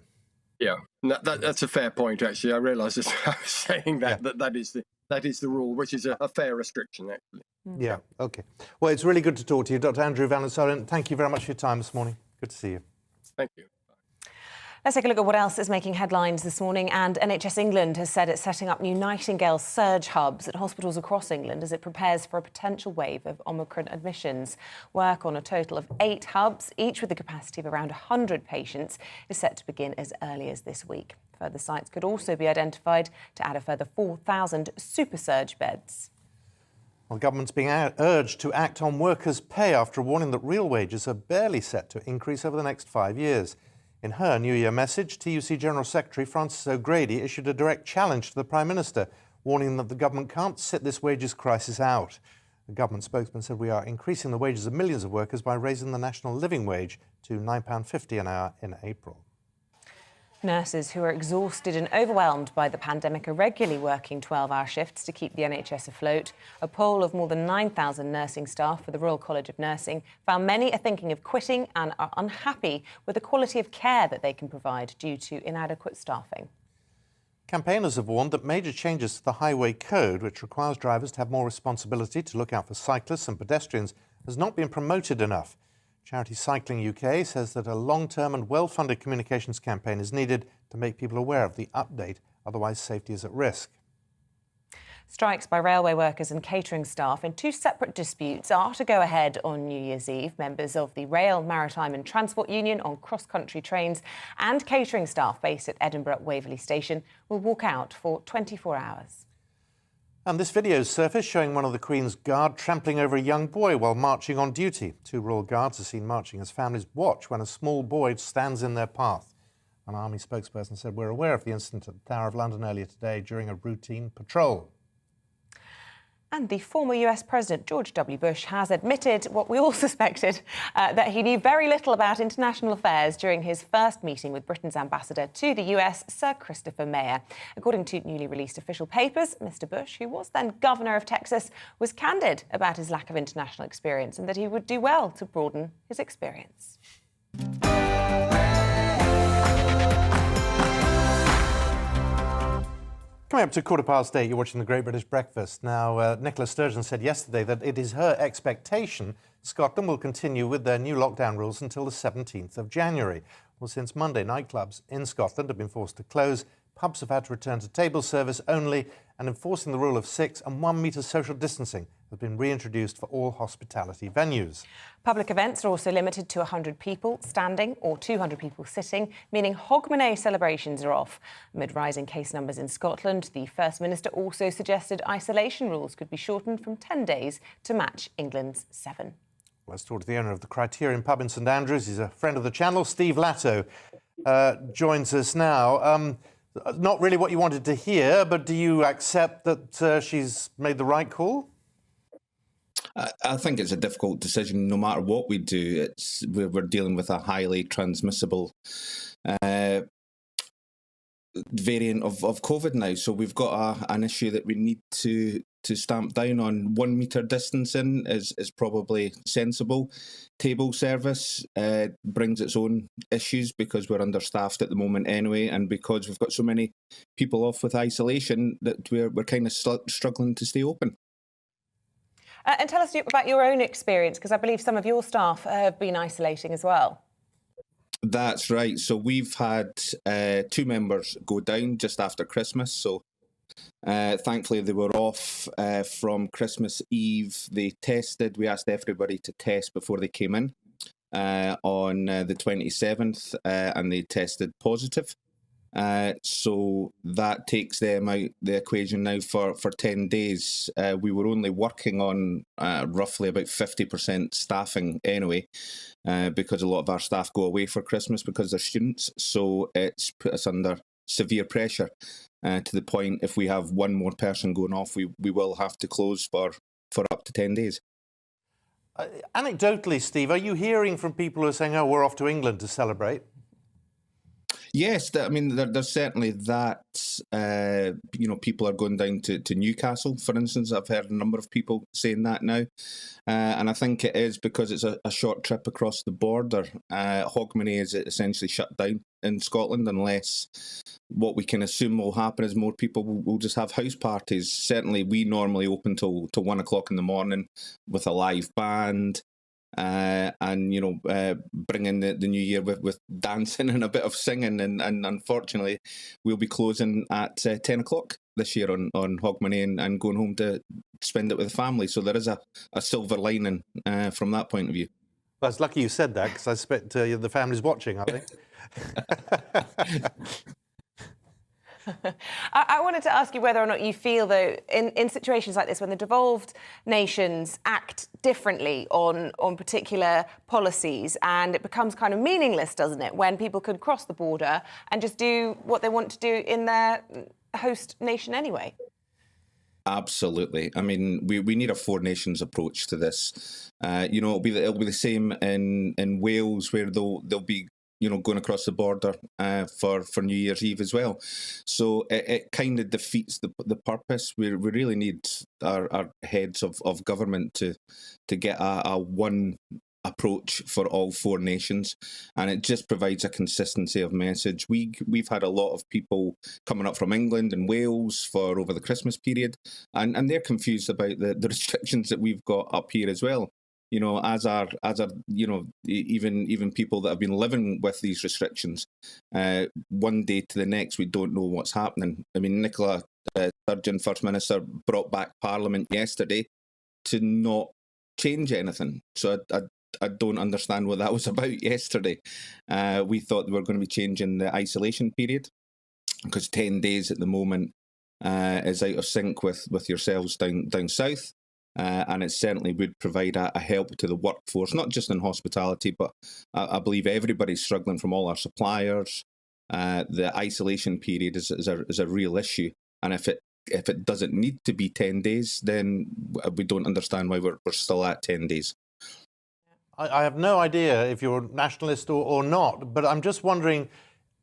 Yeah, that's a fair point, actually. I realised as I was saying that is the rule, which is a fair restriction, actually. Yeah, OK. Well, it's really good to talk to you, Dr. Andrew Valensarin. Thank you very much for your time this morning. Good to see you. Thank you. Let's take a look at what else is making headlines this morning. And NHS England has said it's setting up new Nightingale surge hubs at hospitals across England as it prepares for a potential wave of Omicron admissions. Work on a total of 8 hubs, each with a capacity of around 100 patients, is set to begin as early as this week. Further sites could also be identified to add a further 4,000 super surge beds. Well, government's being urged to act on workers' pay after a warning that real wages are barely set to increase over the next 5 years. In her New Year message, TUC General Secretary Frances O'Grady issued a direct challenge to the Prime Minister, warning that the government can't sit this wages crisis out. The government spokesman said we are increasing the wages of millions of workers by raising the national living wage to £9.50 an hour in April. Nurses who are exhausted and overwhelmed by the pandemic are regularly working 12-hour shifts to keep the NHS afloat. A poll of more than 9,000 nursing staff for the Royal College of Nursing found many are thinking of quitting and are unhappy with the quality of care that they can provide due to inadequate staffing. Campaigners have warned that major changes to the highway code, which requires drivers to have more responsibility to look out for cyclists and pedestrians, has not been promoted enough. Charity Cycling UK says that a long-term and well-funded communications campaign is needed to make people aware of the update, otherwise safety is at risk. Strikes by railway workers and catering staff in 2 separate disputes are to go ahead on New Year's Eve. Members of the Rail, Maritime and Transport Union on cross-country trains and catering staff based at Edinburgh Waverley Station will walk out for 24 hours. And this video surfaced showing one of the Queen's Guard trampling over a young boy while marching on duty. 2 Royal Guards are seen marching as families watch when a small boy stands in their path. An Army spokesperson said, "We're aware of the incident at the Tower of London earlier today during a routine patrol." And the former US President George W. Bush has admitted what we all suspected, that he knew very little about international affairs during his first meeting with Britain's ambassador to the US, Sir Christopher Mayer. According to newly released official papers, Mr. Bush, who was then governor of Texas, was candid about his lack of international experience and that he would do well to broaden his experience. Coming up to 8:15, you're watching The Great British Breakfast. Now, Nicola Sturgeon said yesterday that it is her expectation Scotland will continue with their new lockdown rules until the 17th of January. Well, since Monday, nightclubs in Scotland have been forced to close, pubs have had to return to table service only, and enforcing the rule of 6 and 1 metre social distancing has been reintroduced for all hospitality venues. Public events are also limited to 100 people standing or 200 people sitting, meaning Hogmanay celebrations are off. Amid rising case numbers in Scotland, the First Minister also suggested isolation rules could be shortened from 10 days to match England's 7. Let's talk to the owner of the Criterion pub in St Andrews. He's a friend of the channel. Steve Latto joins us now. Not really what you wanted to hear, but do you accept that she's made the right call? I think it's a difficult decision no matter what we do. We're dealing with a highly transmissible variant of COVID now. So we've got an issue that we need to stamp down on. 1 metre distancing is probably sensible. Table service brings its own issues because we're understaffed at the moment anyway, and because we've got so many people off with isolation that we're kind of struggling to stay open. And tell us about your own experience, because I believe some of your staff have been isolating as well. That's right. So we've had 2 members go down just after Christmas. So thankfully they were off from Christmas Eve. They tested. We asked everybody to test before they came in on the 27th, and they tested positive. So that takes them out the equation now for 10 days. We were only working on roughly about 50% staffing anyway, because a lot of our staff go away for Christmas because they're students. So it's put us under severe pressure to the point if we have one more person going off, we will have to close for up to 10 days. Anecdotally, Steve, are you hearing from people who are saying, oh, we're off to England to celebrate? Yes, I mean, there's certainly that, people are going down to Newcastle, for instance. I've heard a number of people saying that now. And I think it is because it's a short trip across the border. Hogmanay is essentially shut down in Scotland unless what we can assume will happen is more people will just have house parties. Certainly, we normally open till 1 o'clock in the morning with a live band. And bring in the new year with dancing and a bit of singing, and unfortunately we'll be closing at 10 o'clock this year on Hogmanay and going home to spend it with the family. So there is a silver lining from that point of view. Well, it's lucky you said that, because I suspect the family's watching, I think. I wanted to ask you whether or not you feel, though, in situations like this, when the devolved nations act differently on particular policies, and it becomes kind of meaningless, doesn't it, when people could cross the border and just do what they want to do in their host nation anyway? Absolutely. I mean, we need a 4 nations approach to this. It'll be the same in Wales, where they'll be going across the border for New Year's Eve as well. So it kind of defeats the purpose. We really need our heads of government to get a one approach for all 4 nations, and it just provides a consistency of message. We've had a lot of people coming up from England and Wales for over the Christmas period, and they're confused about the restrictions that we've got up here as well. As our even people that have been living with these restrictions, one day to the next, we don't know what's happening. I mean, Nicola Sturgeon, First Minister, brought back Parliament yesterday to not change anything. So I don't understand what that was about yesterday. We thought we were going to be changing the isolation period, because 10 days at the moment is out of sync with yourselves down south. And it certainly would provide a help to the workforce, not just in hospitality, but I believe everybody's struggling, from all our suppliers. The isolation period is a real issue. And if it if it doesn't need to be 10 days, then we don't understand why we're still at 10 days. I have no idea if you're a nationalist or not, but I'm just wondering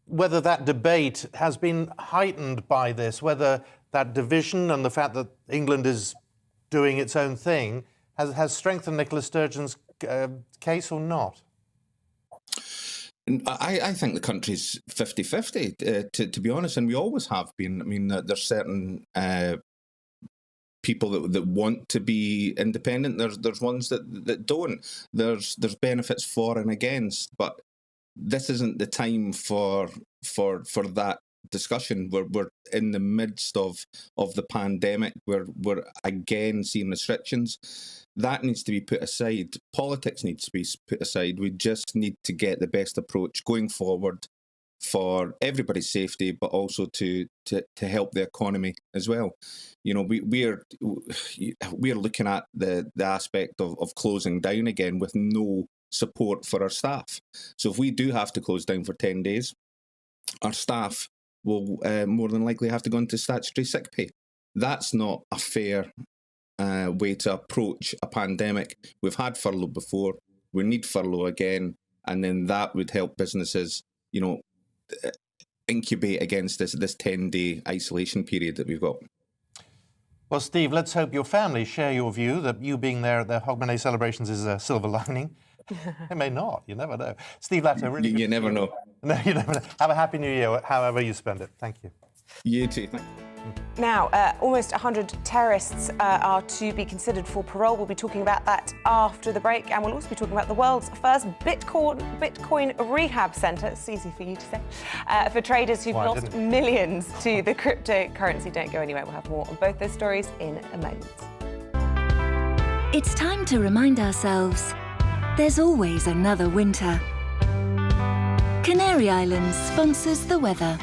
whether that debate has been heightened by this, whether that division and the fact that England is doing its own thing has strengthened Nicola Sturgeon's case or not. I think the country's 50-50, to be honest, and we always have been. I mean, there's certain people that want to be independent. There's ones that don't. There's benefits for and against, but this isn't the time for that discussion. We're in the midst of the pandemic. We're again seeing restrictions. That needs to be put aside. Politics needs to be put aside. We just need to get the best approach going forward for everybody's safety, but also to help the economy as well. You know, we're looking at the aspect of closing down again with no support for our staff. So if we do have to close down for 10 days, our staff will more than likely have to go into statutory sick pay. That's not a fair way to approach a pandemic. We've had furlough before. We need furlough again, and then that would help businesses, you know, incubate against this 10-day isolation period that we've got. Well, Steve, let's hope your family share your view that you being there at the Hogmanay celebrations is a silver lining. It may not. You never know. Steve Latto, really. You never know. No, you never know. Have a happy New Year, however you spend it. Thank you. You too. Thank you. Now, almost 100 terrorists are to be considered for parole. We'll be talking about that after the break, and we'll also be talking about the world's first Bitcoin rehab centre. It's easy for you to say. For traders who've lost millions to the cryptocurrency. Don't go anywhere. We'll have more on both those stories in a moment. It's time to remind ourselves there's always another winter. Canary Islands sponsors the weather.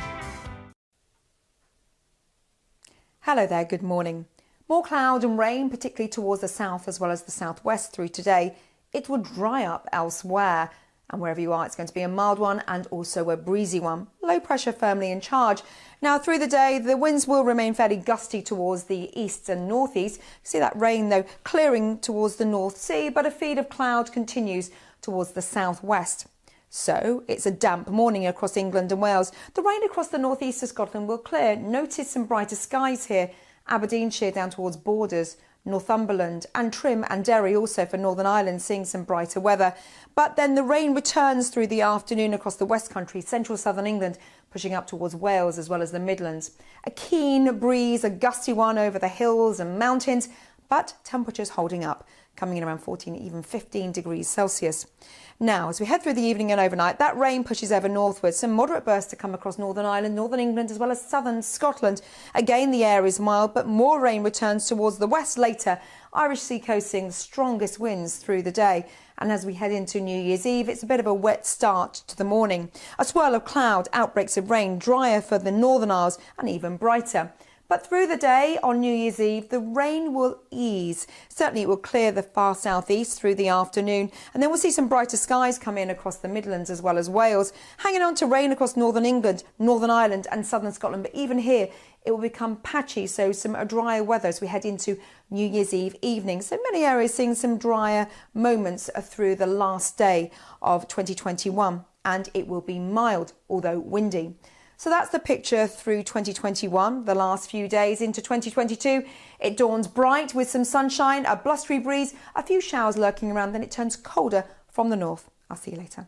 Hello there, good morning. More cloud and rain, particularly towards the south as well as the southwest through today. It will dry up elsewhere, and wherever you are, it's going to be a mild one and also a breezy one. Low pressure firmly in charge. Now, through the day, the winds will remain fairly gusty towards the east and northeast. See that rain, though, clearing towards the North Sea, but a feed of cloud continues towards the southwest. So it's a damp morning across England and Wales. The rain across the northeast of Scotland will clear. Notice some brighter skies here. Aberdeenshire down towards Borders, Northumberland and Trim and Derry also for Northern Ireland seeing some brighter weather. But then the rain returns through the afternoon across the West Country, central southern England, pushing up towards Wales as well as the Midlands. A keen breeze, a gusty one over the hills and mountains, but temperatures holding up, coming in around 14, even 15 degrees Celsius. Now, as we head through the evening and overnight, that rain pushes ever northwards. Some moderate bursts to come across Northern Ireland, Northern England, as well as southern Scotland. Again, the air is mild, but more rain returns towards the west later. Irish sea coast seeing the strongest winds through the day. And as we head into New Year's Eve, it's a bit of a wet start to the morning. A swirl of cloud, outbreaks of rain, drier for the Northern Isles and even brighter. But through the day on New Year's Eve, the rain will ease. Certainly it will clear the far southeast through the afternoon. And then we'll see some brighter skies come in across the Midlands as well as Wales. Hanging on to rain across Northern England, Northern Ireland and southern Scotland. But even here, it will become patchy. So some drier weather as we head into New Year's Eve evening. So many areas seeing some drier moments through the last day of 2021. And it will be mild, although windy. So that's the picture through 2021, the last few days into 2022. It dawns bright with some sunshine, a blustery breeze, a few showers lurking around, then it turns colder from the north. I'll see you later.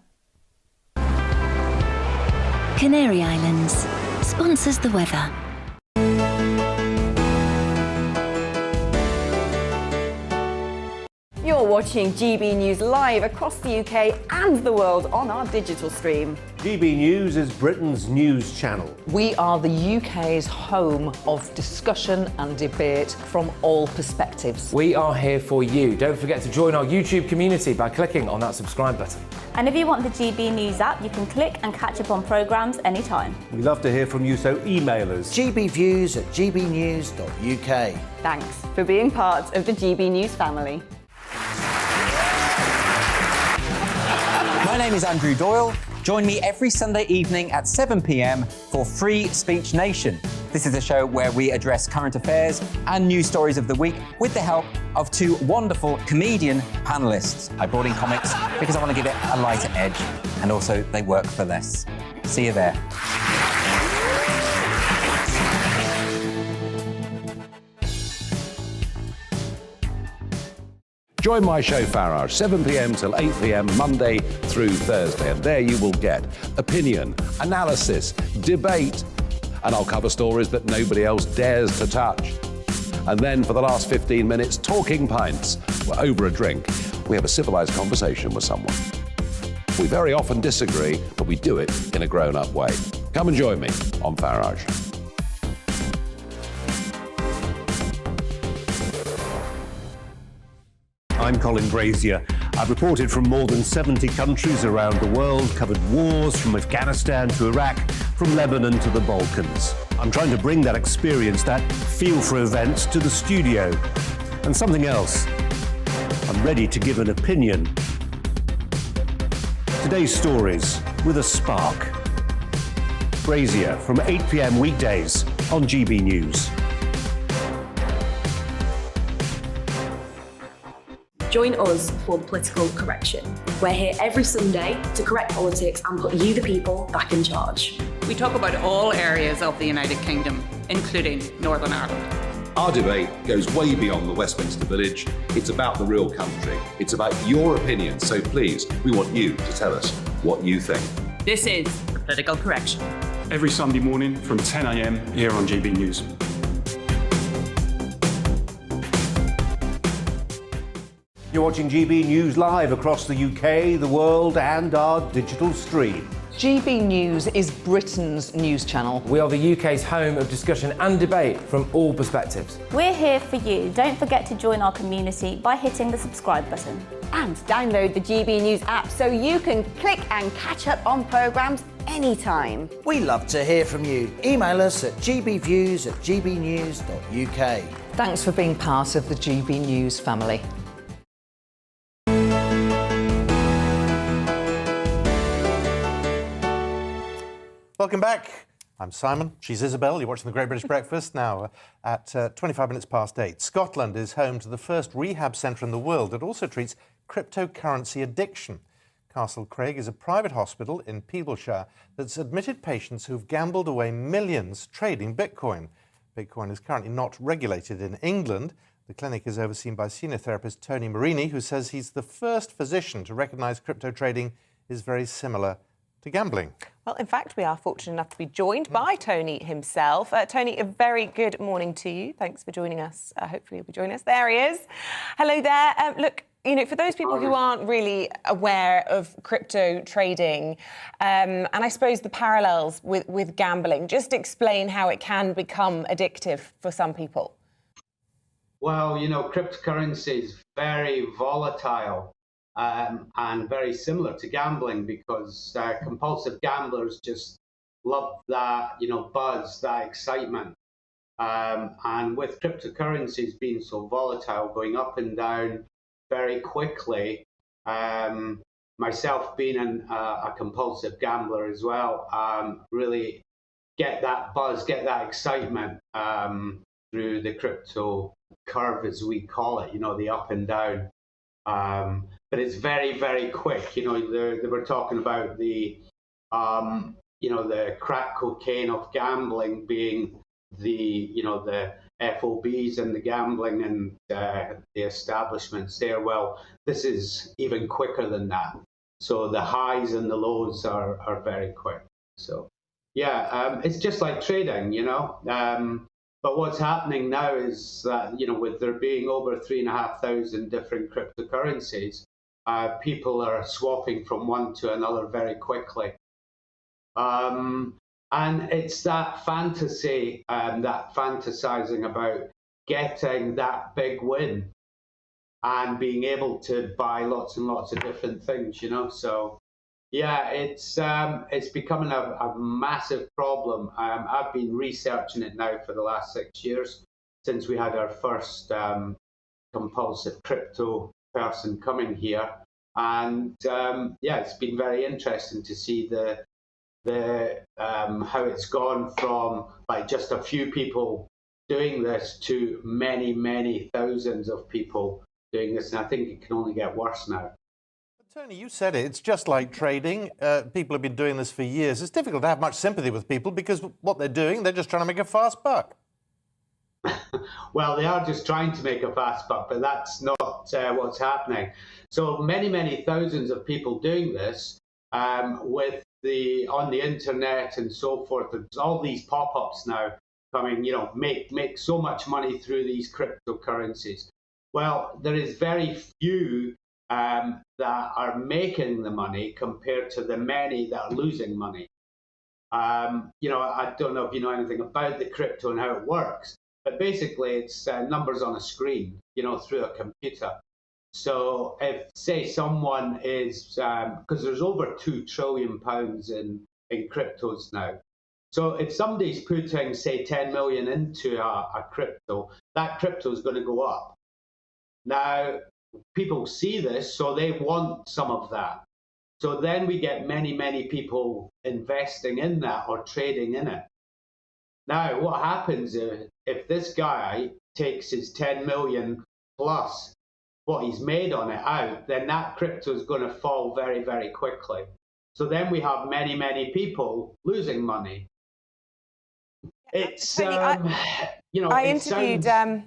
Canary Islands sponsors the weather. You're watching GB News live across the UK and the world on our digital stream. GB News is Britain's news channel. We are the UK's home of discussion and debate from all perspectives. We are here for you. Don't forget to join our YouTube community by clicking on that subscribe button. And if you want the GB News app, you can click and catch up on programmes anytime. We love to hear from you, so email us. gbviews@gbnews.uk. Thanks for being part of the GB News family. My name is Andrew Doyle. Join me every Sunday evening at 7 p.m. for Free Speech Nation. This is a show where we address current affairs and news stories of the week with the help of two wonderful comedian panellists. I brought in comics because I want to give it a lighter edge, and also they work for less. See you there. Join my show Farage, 7 p.m. till 8 p.m. Monday through Thursday, and there you will get opinion, analysis, debate, and I'll cover stories that nobody else dares to touch. And then for the last 15 minutes, talking pints. We're over a drink. We have a civilized conversation with someone. We very often disagree, but we do it in a grown-up way. Come and join me on Farage. I'm Colin Brazier. I've reported from more than 70 countries around the world, covered wars from Afghanistan to Iraq, from Lebanon to the Balkans. I'm trying to bring that experience, that feel for events, to the studio. And something else. I'm ready to give an opinion. Today's stories with a spark. Brazier from 8 p.m. weekdays on GB News. Join us for Political Correction. We're here every Sunday to correct politics and put you, the people, back in charge. We talk about all areas of the United Kingdom, including Northern Ireland. Our debate goes way beyond the Westminster Village. It's about the real country. It's about your opinion. So please, we want you to tell us what you think. This is Political Correction. Every Sunday morning from 10 a.m. here on GB News. You're watching GB News live across the UK, the world, and our digital stream. GB News is Britain's news channel. We are the UK's home of discussion and debate from all perspectives. We're here for you. Don't forget to join our community by hitting the subscribe button. And download the GB News app so you can click and catch up on programmes anytime. We love to hear from you. Email us at gbviews@gbnews.uk. Thanks for being part of the GB News family. Welcome back. I'm Simon. She's Isabel. You're watching The Great British Breakfast now at 25 minutes past 8. Scotland is home to the first rehab centre in the world that also treats cryptocurrency addiction. Castle Craig is a private hospital in Peeblesshire that's admitted patients who've gambled away millions trading Bitcoin. Bitcoin is currently not regulated in England. The clinic is overseen by senior therapist Tony Marini, who says he's the first physician to recognise crypto trading is very similar to gambling. Well, in fact, we are fortunate enough to be joined by Tony himself. Tony, a very good morning to you. Thanks for joining us. Hopefully you'll be joining us. There he is. Hello there. Look, you know, for those people who aren't really aware of crypto trading, and I suppose the parallels with gambling, just explain how it can become addictive for some people. Well, you know, cryptocurrency is very volatile. And very similar to gambling because compulsive gamblers just love that, you know, buzz, that excitement. And with cryptocurrencies being so volatile, going up and down very quickly, myself being a compulsive gambler as well, really get that buzz, get that excitement through the crypto curve, as we call it, you know, the up and down. But it's very, very quick. You know, they were talking about the, you know, the crack cocaine of gambling being the, you know, the FOBs and the gambling and the establishments there. Well, this is even quicker than that. So the highs and the lows are very quick. So, yeah, it's just like trading, you know. But what's happening now is that, you know, with there being over 3,500 different cryptocurrencies, people are swapping from one to another very quickly. And it's that fantasy, that fantasizing about getting that big win and being able to buy lots and lots of different things, you know. So, yeah, it's becoming a massive problem. I've been researching it now for the last 6 years since we had our first compulsive crypto person coming here, and yeah, it's been very interesting to see the how it's gone from like just a few people doing this to many, many thousands of people doing this, and I think it can only get worse now. Tony, you said it. It's just like trading. People have been doing this for years. It's difficult to have much sympathy with people because what they're doing, they're just trying to make a fast buck. Well, they are just trying to make a fast buck, but that's not what's happening. So many, many thousands of people doing this with on the internet and so forth. There's all these pop-ups now coming, you know, make so much money through these cryptocurrencies. Well, there is very few that are making the money compared to the many that are losing money. You know, I don't know if you know anything about the crypto and how it works, but basically it's numbers on a screen, you know, through a computer. So if, say, someone is, because there's over £2 trillion in cryptos now. So if somebody's putting, say, 10 million into a crypto, that crypto is going to go up. Now, people see this, so they want some of that. So then we get many, many people investing in that or trading in it. Now, what happens if this guy takes his 10 million plus what he's made on it out, then that crypto is going to fall very, very quickly. So then we have many, many people losing money. It's, you know, I it interviewed... sounds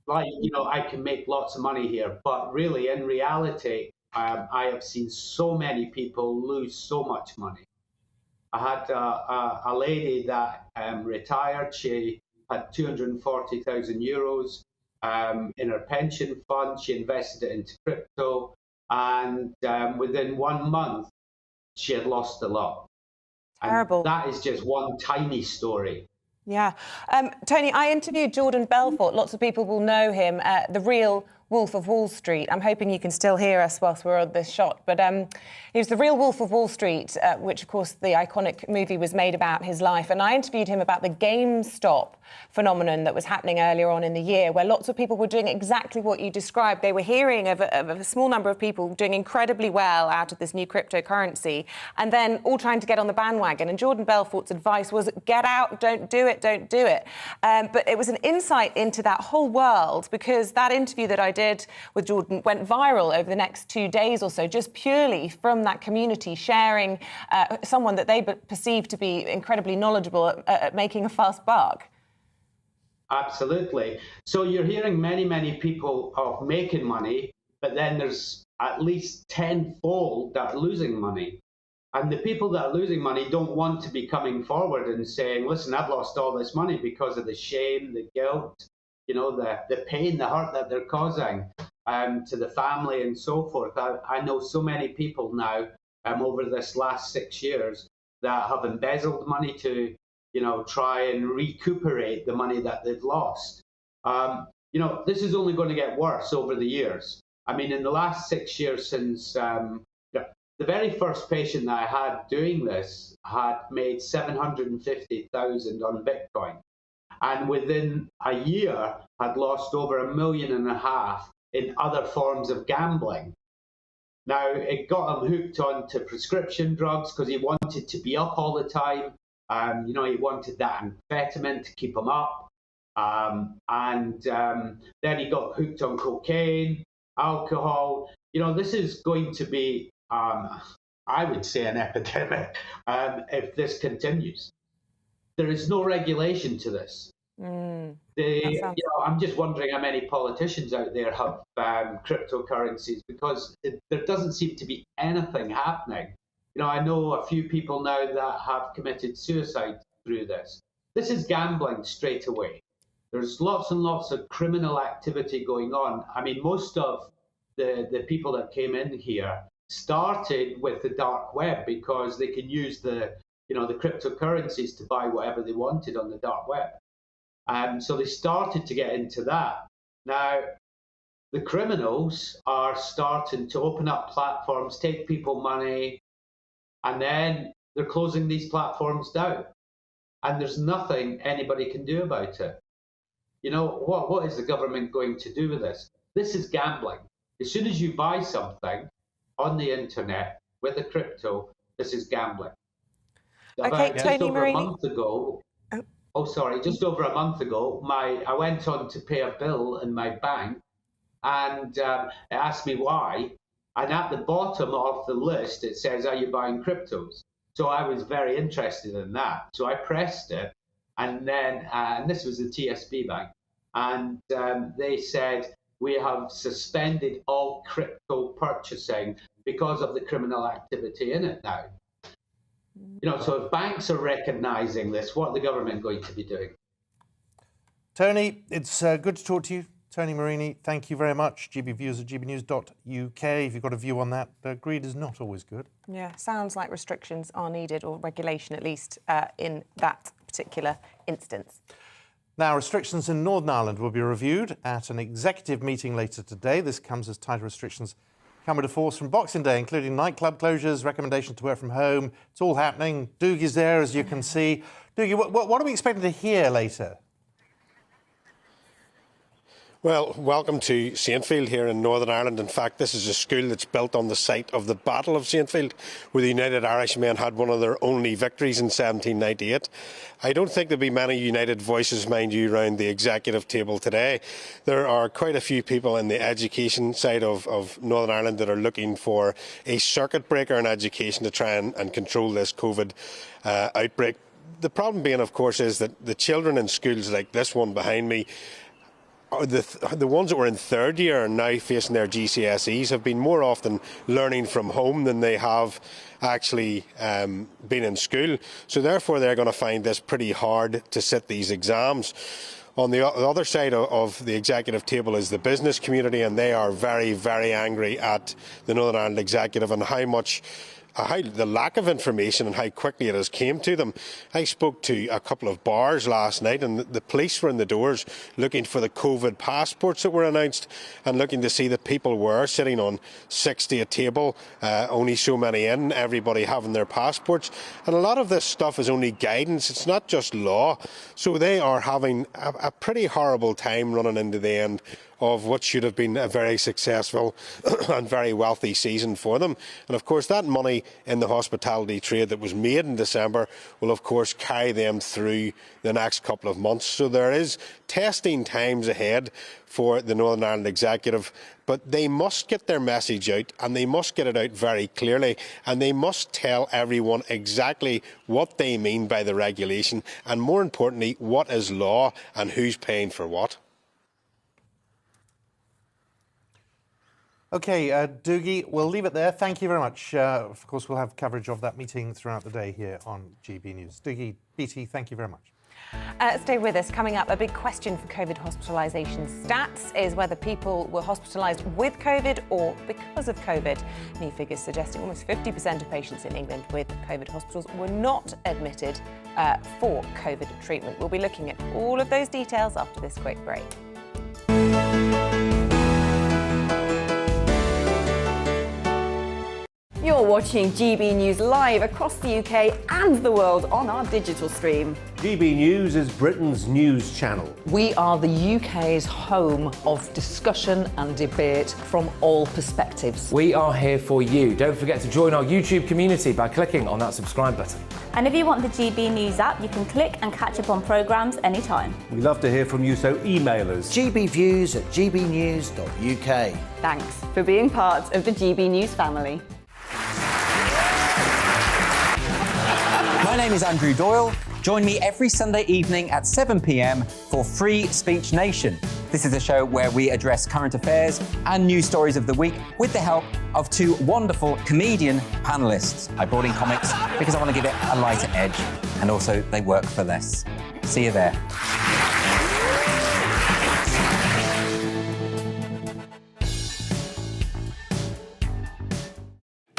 like, you know, I can make lots of money here, but really, in reality, I have seen so many people lose so much money. I had a lady that retired. She had 240,000 euros in her pension fund. She invested it into crypto, and within 1 month, she had lost a lot. Terrible. And that is just one tiny story. Yeah. Tony, I interviewed Jordan Belfort. Lots of people will know him, the real Wolf of Wall Street. I'm hoping you can still hear us whilst we're on this shot. But he was the real Wolf of Wall Street, which, of course, the iconic movie was made about his life. And I interviewed him about the GameStop phenomenon that was happening earlier on in the year, where lots of people were doing exactly what you described. They were hearing of a small number of people doing incredibly well out of this new cryptocurrency and then all trying to get on the bandwagon. And Jordan Belfort's advice was, get out, don't do it, don't do it. But it was an insight into that whole world, because that interview that I did with Jordan went viral over the next 2 days or so, just purely from that community sharing someone that they perceive to be incredibly knowledgeable at making a fast buck. Absolutely. So you're hearing many, many people of making money, but then there's at least tenfold that are losing money. And the people that are losing money don't want to be coming forward and saying, listen, I've lost all this money because of the shame, the guilt, you know, the pain, the hurt that they're causing to the family and so forth. I know so many people now over this last 6 years that have embezzled money to, you know, try and recuperate the money that they've lost. You know, this is only going to get worse over the years. I mean, in the last 6 years since the very first patient that I had doing this had made 750,000 on Bitcoin. And within a year had lost over $1.5 million in other forms of gambling. Now, it got him hooked on to prescription drugs because he wanted to be up all the time. You know, he wanted that amphetamine to keep him up. Then he got hooked on cocaine, alcohol. You know, this is going to be, I would say, an epidemic if this continues. There is no regulation to this. You know, I'm just wondering how many politicians out there have cryptocurrencies, because there doesn't seem to be anything happening. You know, I know a few people now that have committed suicide through this. This is gambling straight away. There's lots and lots of criminal activity going on. I mean, most of the people that came in here started with the dark web because they can use the cryptocurrencies to buy whatever they wanted on the dark web. So they started to get into that. Now, the criminals are starting to open up platforms, take people money, and then they're closing these platforms down. And there's nothing anybody can do about it. You know, what is the government going to do with this? This is gambling. As soon as you buy something on the internet with a crypto, this is gambling. Okay, Tony Marini. Just over a month ago, just over a month ago, I went on to pay a bill in my bank, and it asked me why. And at the bottom of the list, it says, "Are you buying cryptos?" So I was very interested in that. So I pressed it, and then, and this was the TSB bank, and they said, "We have suspended all crypto purchasing because of the criminal activity in it now." You know, so if banks are recognising this, what are the government going to be doing? Tony, it's good to talk to you. Tony Marini, thank you very much. GBviews at gbnews.uk. If you've got a view on that, greed is not always good. Yeah, sounds like restrictions are needed, or regulation at least, in that particular instance. Now, restrictions in Northern Ireland will be reviewed at an executive meeting later today. This comes as tighter restrictions come into force from Boxing Day, including nightclub closures, recommendation to work from home. It's all happening. Doogie's there, as you can see. Doogie, what are we expecting to hear later? Well, welcome to Saintfield here in Northern Ireland. In fact, this is a school that's built on the site of the Battle of Saintfield, where the United Irishmen had one of their only victories in 1798. I don't think there'll be many united voices, mind you, around the executive table today. There are quite a few people in the education side of Northern Ireland that are looking for a circuit breaker in education to try and control this COVID outbreak. The problem being, of course, is that the children in schools like this one behind me, the ones that were in third year and now facing their GCSEs, have been more often learning from home than they have actually been in school. So therefore they're going to find this pretty hard to sit these exams. On the other side of the executive table is the business community, and they are very, very angry at the Northern Ireland Executive and how the lack of information and how quickly it has came to them. I spoke to a couple of bars last night, and the police were in the doors looking for the COVID passports that were announced and looking to see that people were sitting on 60 a table, only so many in, everybody having their passports. And a lot of this stuff is only guidance, it's not just law. So they are having a pretty horrible time running into the end of what should have been a very successful and very wealthy season for them. And of course that money in the hospitality trade that was made in December will of course carry them through the next couple of months. So there is testing times ahead for the Northern Ireland Executive, but they must get their message out, and they must get it out very clearly, and they must tell everyone exactly what they mean by the regulation, and more importantly, what is law and who's paying for what. OK, Doogie, we'll leave it there. Thank you very much. Of course, we'll have coverage of that meeting throughout the day here on GB News. Doogie, BT, thank you very much. Stay with us. Coming up, a big question for COVID hospitalisation stats is whether people were hospitalised with COVID or because of COVID. New figures suggesting almost 50% of patients in England with COVID hospitals were not admitted for COVID treatment. We'll be looking at all of those details after this quick break. You're watching GB News live across the UK and the world on our digital stream. GB News is Britain's news channel. We are the UK's home of discussion and debate from all perspectives. We are here for you. Don't forget to join our YouTube community by clicking on that subscribe button. And if you want the GB News app, you can click and catch up on programmes anytime. We love to hear from you, so email us. GBviews at gbnews.uk. Thanks for being part of the GB News family. My name is Andrew Doyle. Join me every Sunday evening at 7 p.m. for Free Speech Nation. This is a show where we address current affairs and news stories of the week with the help of two wonderful comedian panellists. I brought in comics because I want to give it a lighter edge, and also they work for less. See you there.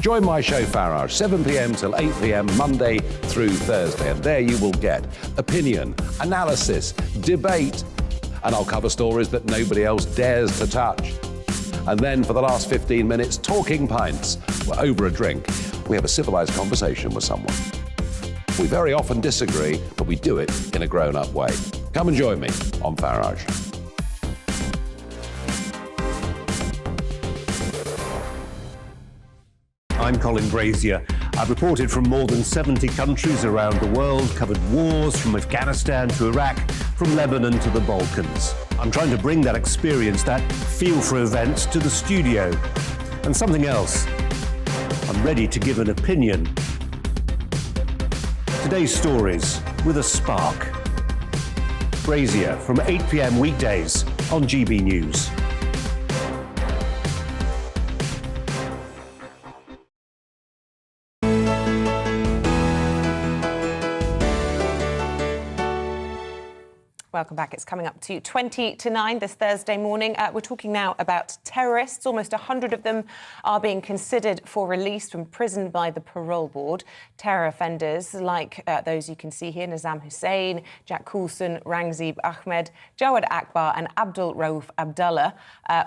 Join my show Farage, 7 p.m. till 8 p.m. Monday through Thursday, and there you will get opinion, analysis, debate, and I'll cover stories that nobody else dares to touch. And then for the last 15 minutes, talking pints. We're over a drink. We have a civilised conversation with someone. We very often disagree, but we do it in a grown-up way. Come and join me on Farage. I'm Colin Brazier. I've reported from more than 70 countries around the world, covered wars from Afghanistan to Iraq, from Lebanon to the Balkans. I'm trying to bring that experience, that feel for events, to the studio. And something else, I'm ready to give an opinion. Today's stories with a spark. Brazier from 8 p.m. weekdays on GB News. Welcome back. It's coming up to 20 to 9 this Thursday morning. We're talking now about terrorists. Almost 100 of them are being considered for release from prison by the Parole Board. Terror offenders like those you can see here, Nizam Hussain, Jack Coulson, Rangzib Ahmed, Jawad Akbar and Abdul Rauf Abdullah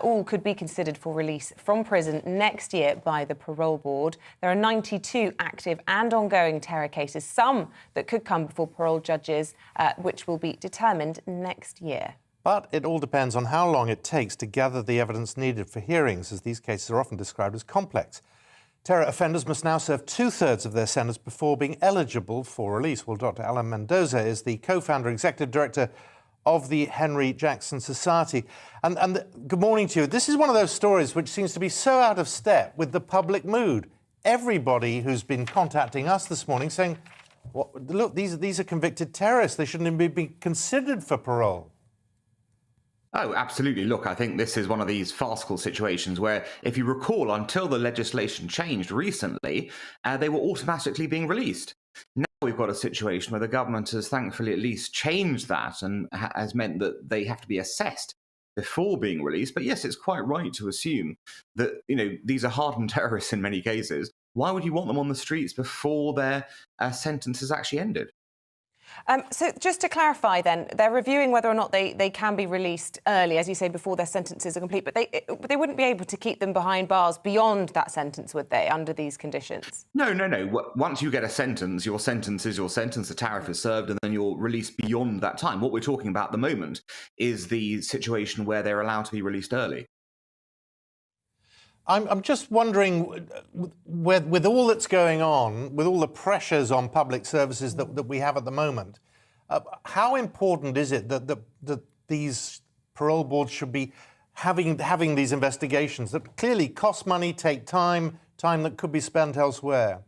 all could be considered for release from prison next year by the Parole Board. There are 92 active and ongoing terror cases, some that could come before parole judges, which will be determined next year. But it all depends on how long it takes to gather the evidence needed for hearings, as these cases are often described as complex. Terror offenders must now serve 2/3 of their sentence before being eligible for release. Well, Dr. Alan Mendoza is the co-founder, executive director of the Henry Jackson Society. And good morning to you. This is one of those stories which seems to be so out of step with the public mood. Everybody who's been contacting us this morning saying, well, look, these are convicted terrorists. They shouldn't even be considered for parole. Oh, absolutely. Look, I think this is one of these farcical situations where, if you recall, until the legislation changed recently, they were automatically being released. Now we've got a situation where the government has thankfully at least changed that and has meant that they have to be assessed before being released. But yes, it's quite right to assume that, these are hardened terrorists in many cases. Why would you want them on the streets before their sentence is actually ended? So just to clarify then, they're reviewing whether or not they can be released early, as you say, before their sentences are complete, but they wouldn't be able to keep them behind bars beyond that sentence, would they, under these conditions? No. Once you get a sentence, your sentence is your sentence, the tariff is served, and then you're released beyond that time. What we're talking about at the moment is the situation where they're allowed to be released early. I'm just wondering, with all that's going on, with all the pressures on public services that we have at the moment, how important is it that these parole boards should be having these investigations that clearly cost money, take time that could be spent elsewhere?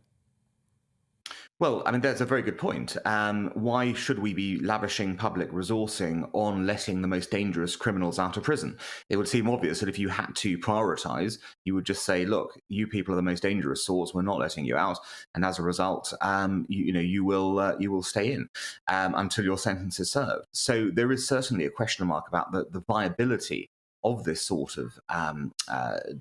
Well, I mean, that's a very good point. Why should we be lavishing public resourcing on letting the most dangerous criminals out of prison? It would seem obvious that if you had to prioritise, you would just say, look, you people are the most dangerous sorts, we're not letting you out. And as a result, you will stay in until your sentence is served. So there is certainly a question mark about the viability of this sort of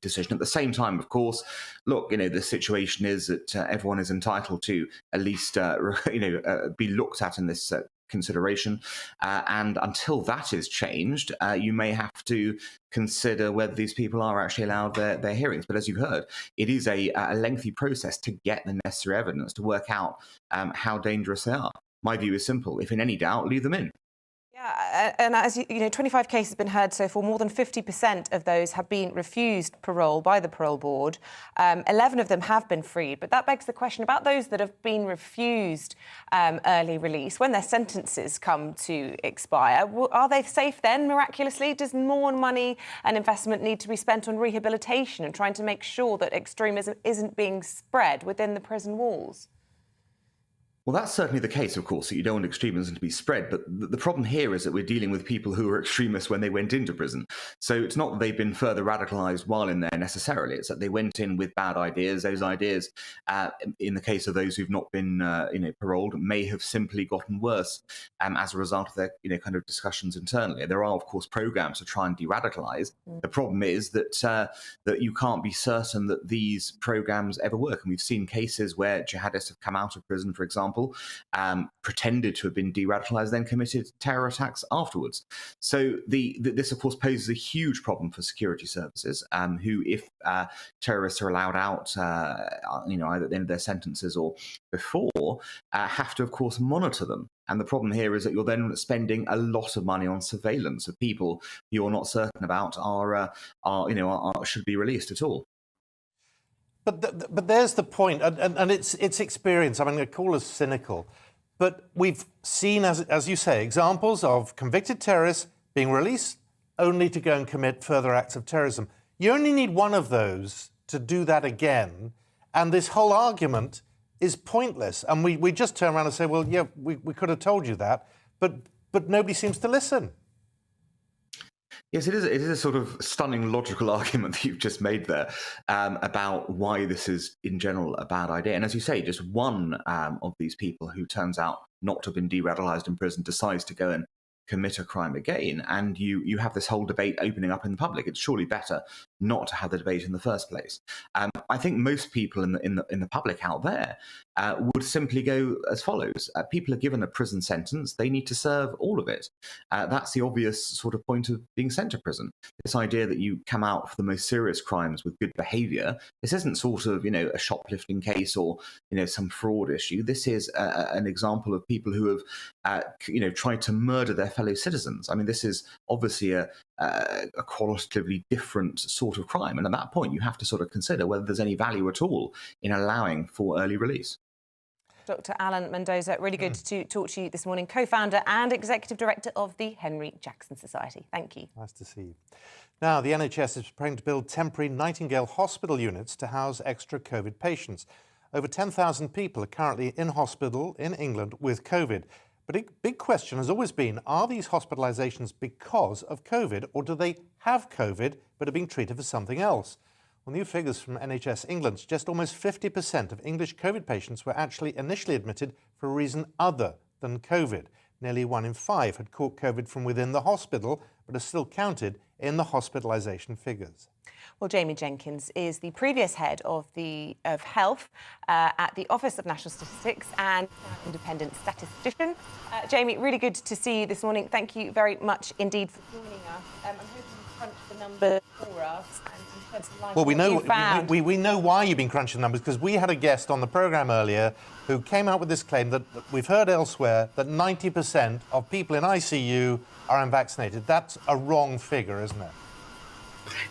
decision. At the same time, of course, look, the situation is that everyone is entitled to at least, be looked at in this consideration. And until that is changed, you may have to consider whether these people are actually allowed their hearings. But as you've heard, it is a lengthy process to get the necessary evidence to work out how dangerous they are. My view is simple. If in any doubt, leave them in. Yeah, and as you know, 25 cases have been heard so far. More than 50% of those have been refused parole by the Parole Board. 11 of them have been freed. But that begs the question about those that have been refused early release. When their sentences come to expire, are they safe then, miraculously? Does more money and investment need to be spent on rehabilitation and trying to make sure that extremism isn't being spread within the prison walls? Well, that's certainly the case, of course, that you don't want extremism to be spread. But the problem here is that we're dealing with people who were extremists when they went into prison. So it's not that they've been further radicalised while in there necessarily. It's that they went in with bad ideas. Those ideas, in the case of those who've not been paroled, may have simply gotten worse as a result of their kind of discussions internally. There are, of course, programmes to try and de-radicalise. The problem is that you can't be certain that these programmes ever work. And we've seen cases where jihadists have come out of prison, for example, pretended to have been de-radicalised, then committed terror attacks afterwards. So this, of course, poses a huge problem for security services, who, if terrorists are allowed out, either at the end of their sentences or before, have to, of course, monitor them. And the problem here is that you're then spending a lot of money on surveillance of people you're not certain about should be released at all. But there's the point, and it's experience. I mean, I call us cynical, but we've seen, as you say, examples of convicted terrorists being released only to go and commit further acts of terrorism. You only need one of those to do that again, and this whole argument is pointless. And we just turn around and say, well, yeah, we could have told you that, but nobody seems to listen. Yes, it is a sort of stunning logical argument that you've just made there about why this is, in general, a bad idea. And as you say, just one of these people who turns out not to have been de-radicalised in prison decides to go and commit a crime again, and you have this whole debate opening up in the public. It's surely better not to have the debate in the first place. I think most people in the public out there would simply go as follows: people are given a prison sentence; they need to serve all of it. That's the obvious sort of point of being sent to prison. This idea that you come out for the most serious crimes with good behaviour. This isn't sort of a shoplifting case or some fraud issue. This is an example of people who have tried to murder their fellow citizens. I mean, this is obviously a qualitatively different sort of crime, and at that point you have to sort of consider whether there's any value at all in allowing for early release. Dr. Alan Mendoza, really good to talk to you this morning, co-founder and executive director of the Henry Jackson Society. Thank you. Nice to see you. Now, the NHS is preparing to build temporary Nightingale hospital units to house extra COVID patients. Over 10,000 people are currently in hospital in England with COVID. But a big question has always been, are these hospitalisations because of COVID, or do they have COVID but are being treated for something else? Well, new figures from NHS England suggest almost 50% of English COVID patients were actually initially admitted for a reason other than COVID. Nearly 1 in 5 had caught COVID from within the hospital, but are still counted in the hospitalisation figures. Well, Jamie Jenkins is the previous head of health at the Office of National Statistics and independent statistician. Jamie, really good to see you this morning. Thank you very much indeed for joining us. I'm hoping you crunch the numbers for us and shed some light on what you found. We know why you've been crunching the numbers, because we had a guest on the programme earlier who came out with this claim that we've heard elsewhere that 90% of people in ICU are unvaccinated. That's a wrong figure, isn't it?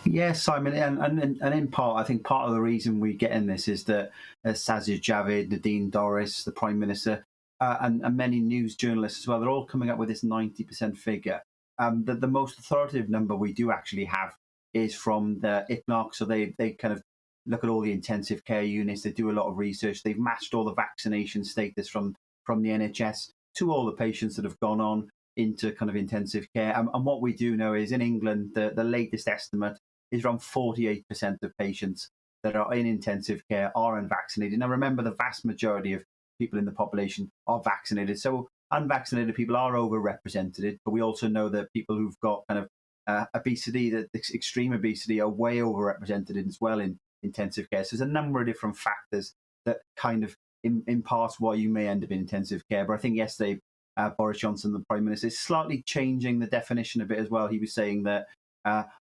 Yes, Simon, and in part, I think part of the reason we get in this is that Sajid Javid, Nadine Dorries, the Prime Minister, and many news journalists as well, they're all coming up with this 90% figure. The most authoritative number we do actually have is from the ICNOC, so they kind of look at all the intensive care units, they do a lot of research, they've matched all the vaccination status from the NHS to all the patients that have gone on into kind of intensive care. And what we do know is in England, the latest estimate is around 48% of patients that are in intensive care are unvaccinated. Now, remember, the vast majority of people in the population are vaccinated. So unvaccinated people are overrepresented, but we also know that people who've got kind of obesity, that extreme obesity, are way overrepresented as well in intensive care. So there's a number of different factors that kind of impart why you may end up in intensive care. But I think yesterday, Boris Johnson, the Prime Minister, is slightly changing the definition a bit as well. He was saying that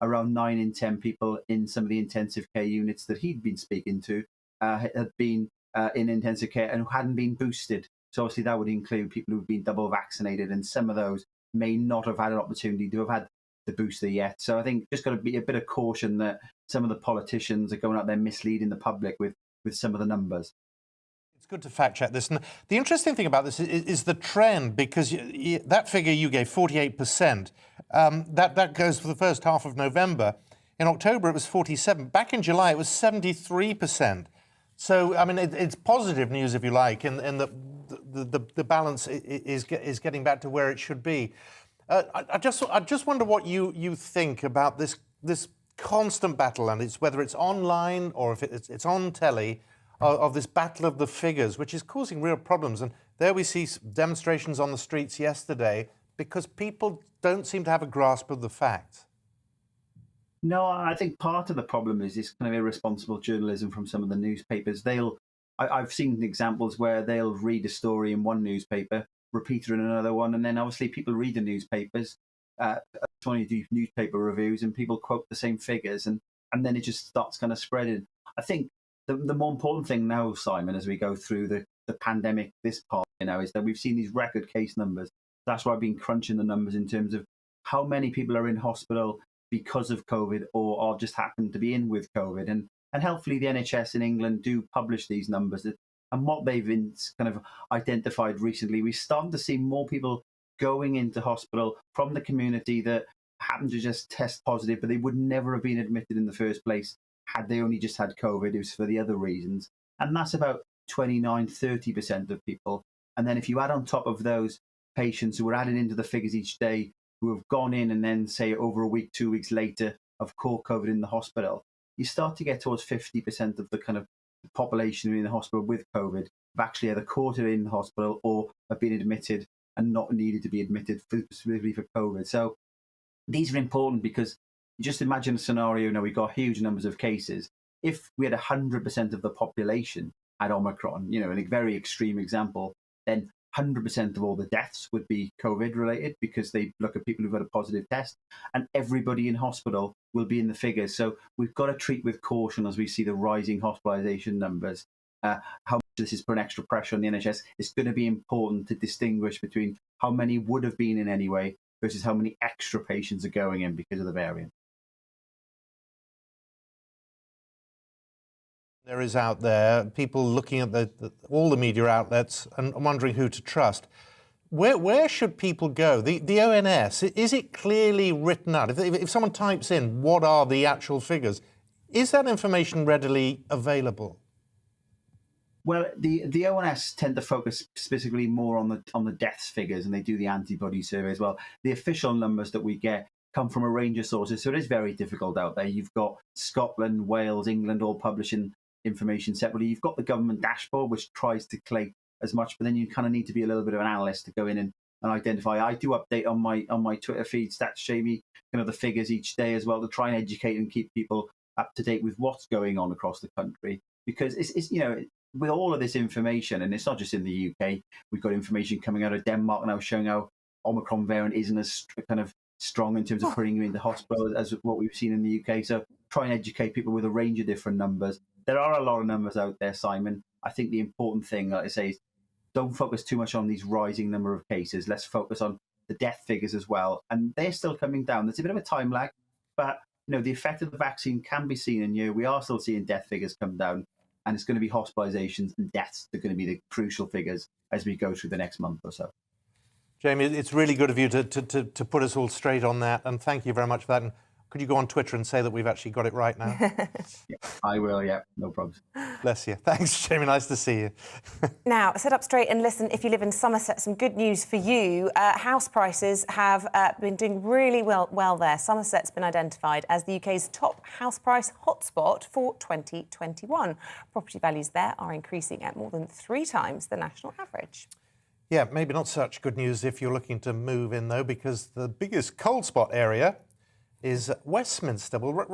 around 9 in 10 people in some of the intensive care units that he'd been speaking to had been in intensive care and hadn't been boosted. So obviously that would include people who've been double vaccinated, and some of those may not have had an opportunity to have had the booster yet. So I think just got to be a bit of caution that some of the politicians are going out there misleading the public with some of the numbers. It's good to fact check this. And the interesting thing about this is the trend, because that figure you gave, 48%, that goes for the first half of November. In October, it was 47%. Back in July, it was 73%. So, I mean, it's positive news, if you like, in that the balance is getting back to where it should be. I just wonder what you think about this constant battle, and whether it's online or if it's on telly, of this battle of the figures, which is causing real problems. And there we see demonstrations on the streets yesterday because people don't seem to have a grasp of the facts. No, I think part of the problem is this kind of irresponsible journalism from some of the newspapers. I've seen examples where they'll read a story in one newspaper, repeat it in another one, and then obviously people read the newspapers, do newspaper reviews, and people quote the same figures, and then it just starts kind of spreading. I think the more important thing now, Simon, as we go through the pandemic, this part, is that we've seen these record case numbers. That's why I've been crunching the numbers in terms of how many people are in hospital because of COVID or just happen to be in with COVID. And And helpfully, the NHS in England do publish these numbers. And what they've been kind of identified recently, we're starting to see more people going into hospital from the community that happen to just test positive, but they would never have been admitted in the first place had they only just had COVID. It was for the other reasons. And that's about 29-30% of people. And then if you add on top of those patients who are added into the figures each day, who have gone in and then say over a week, 2 weeks later have caught COVID in the hospital, you start to get towards 50% of the kind of population in the hospital with COVID have actually either caught it in the hospital or have been admitted and not needed to be admitted specifically for COVID. So these are important because just imagine a scenario, we've got huge numbers of cases. If we had 100% of the population had Omicron, in a very extreme example, then 100% of all the deaths would be COVID related because they look at people who've got a positive test, and everybody in hospital will be in the figures. So we've got to treat with caution as we see the rising hospitalisation numbers. How much this is putting extra pressure on the NHS. It's going to be important to distinguish between how many would have been in anyway versus how many extra patients are going in because of the variant. There is out there people looking at all the media outlets and wondering who to trust. Where should people go? The ONS, is it clearly written out? If someone types in what are the actual figures, is that information readily available? Well, the ONS tend to focus specifically more on the deaths figures, and they do the antibody survey as well. The official numbers that we get come from a range of sources, so it is very difficult out there. You've got Scotland, Wales, England all publishing information separately. You've got the government dashboard, which tries to collate as much, but then you kind of need to be a little bit of an analyst to go in and identify. I do update on my Twitter feed, Stats Jamie, the figures each day as well to try and educate and keep people up to date with what's going on across the country. Because it's with all of this information, and it's not just in the UK, we've got information coming out of Denmark now showing how Omicron variant isn't as kind of strong in terms of putting you into hospital as what we've seen in the UK. So try and educate people with a range of different numbers. There are a lot of numbers out there, Simon. I think the important thing, like I say, is don't focus too much on these rising number of cases. Let's focus on the death figures as well. And they're still coming down. There's a bit of a time lag, but the effect of the vaccine can be seen in you. We are still seeing death figures come down, and it's going to be hospitalizations and deaths that are going to be the crucial figures as we go through the next month or so. Jamie, it's really good of you to put us all straight on that, and thank you very much for that. And could you go on Twitter and say that we've actually got it right now? Yeah, I will, yeah, no problems. Bless you. Thanks, Jamie. Nice to see you. Now, sit up straight and listen. If you live in Somerset, some good news for you. House prices have been doing really well there. Somerset's been identified as the UK's top house price hotspot for 2021. Property values there are increasing at more than 3 times the national average. Yeah, maybe not such good news if you're looking to move in, though, because the biggest cold spot area is Westminster. Well,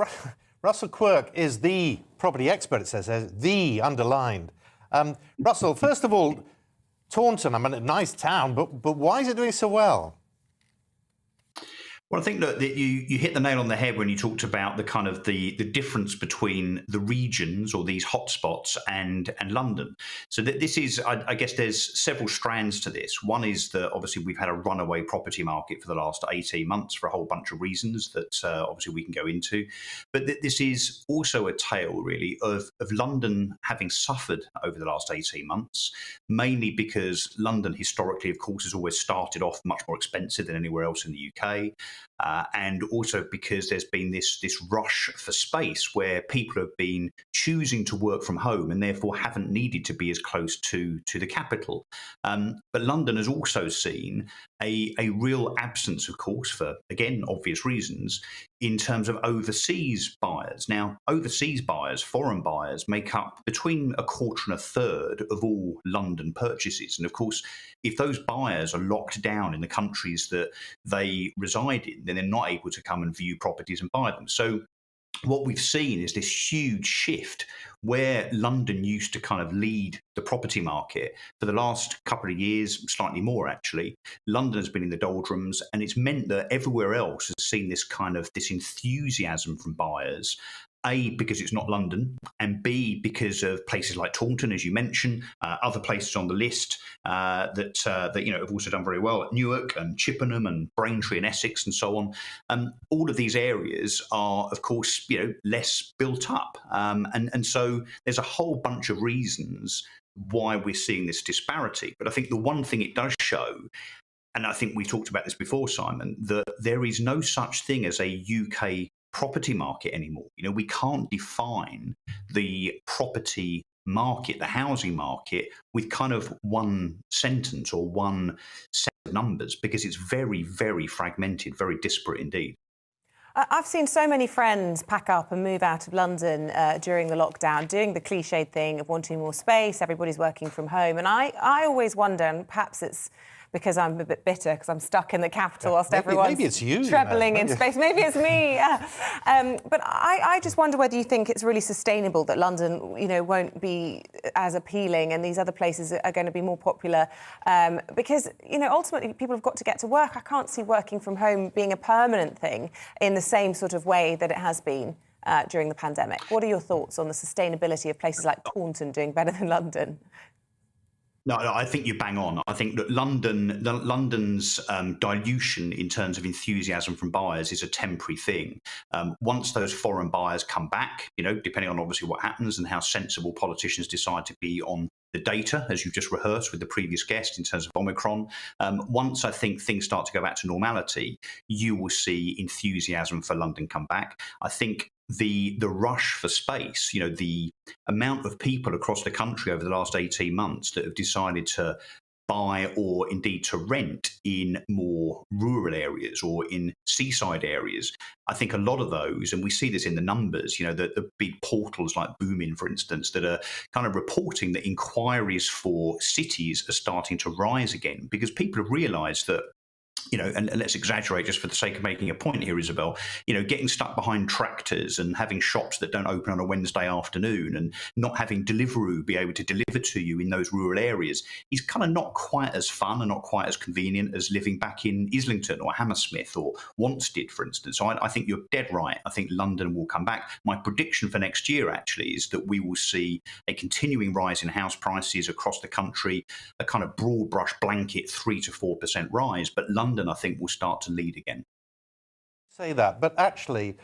Russell Quirk is the property expert, it says, the underlined. Russell, first of all, Taunton, a nice town, but why is it doing so well? Well, I think that you hit the nail on the head when you talked about the kind of the difference between the regions or these hotspots and London. So that this is, I guess there's several strands to this. One is that obviously we've had a runaway property market for the last 18 months for a whole bunch of reasons that obviously we can go into. But this is also a tale really of London having suffered over the last 18 months, mainly because London historically, of course, has always started off much more expensive than anywhere else in the UK. And also because there's been this rush for space where people have been choosing to work from home and therefore haven't needed to be as close to the capital. But London has also seen a real absence, of course, for, again, obvious reasons, in terms of overseas buyers. Now, overseas buyers, foreign buyers, make up between a quarter and a third of all London purchases. And of course, if those buyers are locked down in the countries that they reside in, then they're not able to come and view properties and buy them. So what we've seen is this huge shift where London used to kind of lead the property market for the last couple of years, slightly more actually. London has been in the doldrums, and it's meant that everywhere else has seen this enthusiasm from buyers A, because it's not London, and B, because of places like Taunton, as you mentioned, other places on the list that have also done very well, at Newark and Chippenham and Braintree and Essex and so on. All of these areas are, of course, less built up, and so there's a whole bunch of reasons why we're seeing this disparity. But I think the one thing it does show, and I think we talked about this before, Simon, that there is no such thing as a UK property market anymore. We can't define the property market, the housing market, with kind of one sentence or one set of numbers, because it's very, very fragmented, very disparate indeed. I've seen so many friends pack up and move out of London during the lockdown, doing the cliched thing of wanting more space. Everybody's working from home. And I always wonder, and perhaps it's because I'm a bit bitter because I'm stuck in the capital whilst everyone's trebling in space. Maybe it's me. But I just wonder whether you think it's really sustainable that London, won't be as appealing and these other places are going to be more popular. Because, ultimately people have got to get to work. I can't see working from home being a permanent thing in the same sort of way that it has been during the pandemic. What are your thoughts on the sustainability of places like Taunton doing better than London? No, I think you bang on. I think that London's dilution in terms of enthusiasm from buyers is a temporary thing. Once those foreign buyers come back, depending on obviously what happens and how sensible politicians decide to be on the data, as you just rehearsed with the previous guest in terms of Omicron, once I think things start to go back to normality, you will see enthusiasm for London come back. I think the rush for space, the amount of people across the country over the last 18 months that have decided to buy or indeed to rent in more rural areas or in seaside areas, I think a lot of those, and we see this in the numbers, the big portals like Boomin, for instance, that are kind of reporting that inquiries for cities are starting to rise again because people have realised that, and let's exaggerate just for the sake of making a point here, Isabel, getting stuck behind tractors and having shops that don't open on a Wednesday afternoon and not having Deliveroo be able to deliver to you in those rural areas is kind of not quite as fun and not quite as convenient as living back in Islington or Hammersmith or Wanstead, for instance. So I think you're dead right. I think London will come back. My prediction for next year, actually, is that we will see a continuing rise in house prices across the country, a kind of broad brush blanket 3 to 4% rise, but London, I think, will start to lead again. Say that, but actually,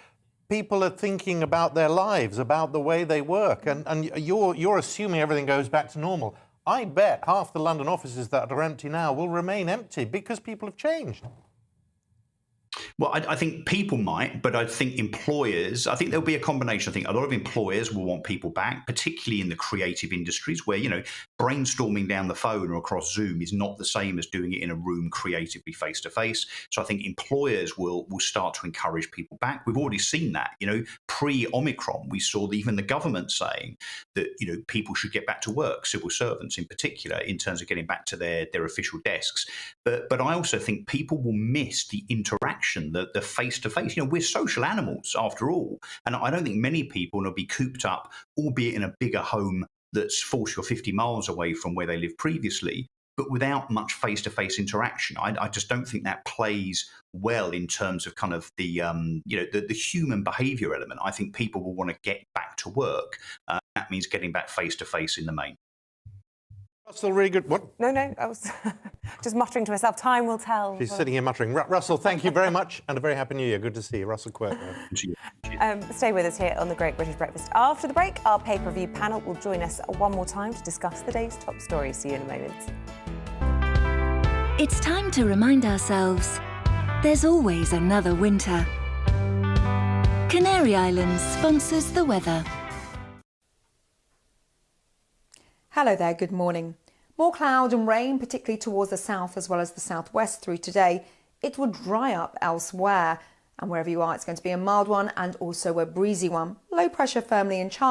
people are thinking about their lives, about the way they work, and you're assuming everything goes back to normal. I bet half the London offices that are empty now will remain empty because people have changed. Well, I think people might, but I think employers, I think there'll be a combination. I think a lot of employers will want people back, particularly in the creative industries where, brainstorming down the phone or across Zoom is not the same as doing it in a room creatively face to face. So I think employers will start to encourage people back. We've already seen that, pre-Omicron, we saw even the government saying that, people should get back to work, civil servants in particular, in terms of getting back to their official desks. But I also think people will miss the interaction, the face-to-face. We're social animals after all. And I don't think many people will be cooped up, albeit in a bigger home that's 40 or 50 miles away from where they lived previously, but without much face-to-face interaction. I just don't think that plays well in terms of kind of the human behaviour element. I think people will want to get back to work. That means getting back face-to-face in the main. Russell, really good. What? No, I was just muttering to myself, time will tell. She's sitting here muttering. Russell, thank you very much and a very happy new year. Good to see you. Russell Quirk. Stay with us here on The Great British Breakfast. After the break, our pay-per-view panel will join us one more time to discuss the day's top stories. See you in a moment. It's time to remind ourselves there's always another winter. Canary Islands sponsors the weather. Hello there, good morning. More cloud and rain, particularly towards the south as well as the southwest through today. It will dry up elsewhere. And wherever you are, it's going to be a mild one and also a breezy one. Low pressure firmly in charge.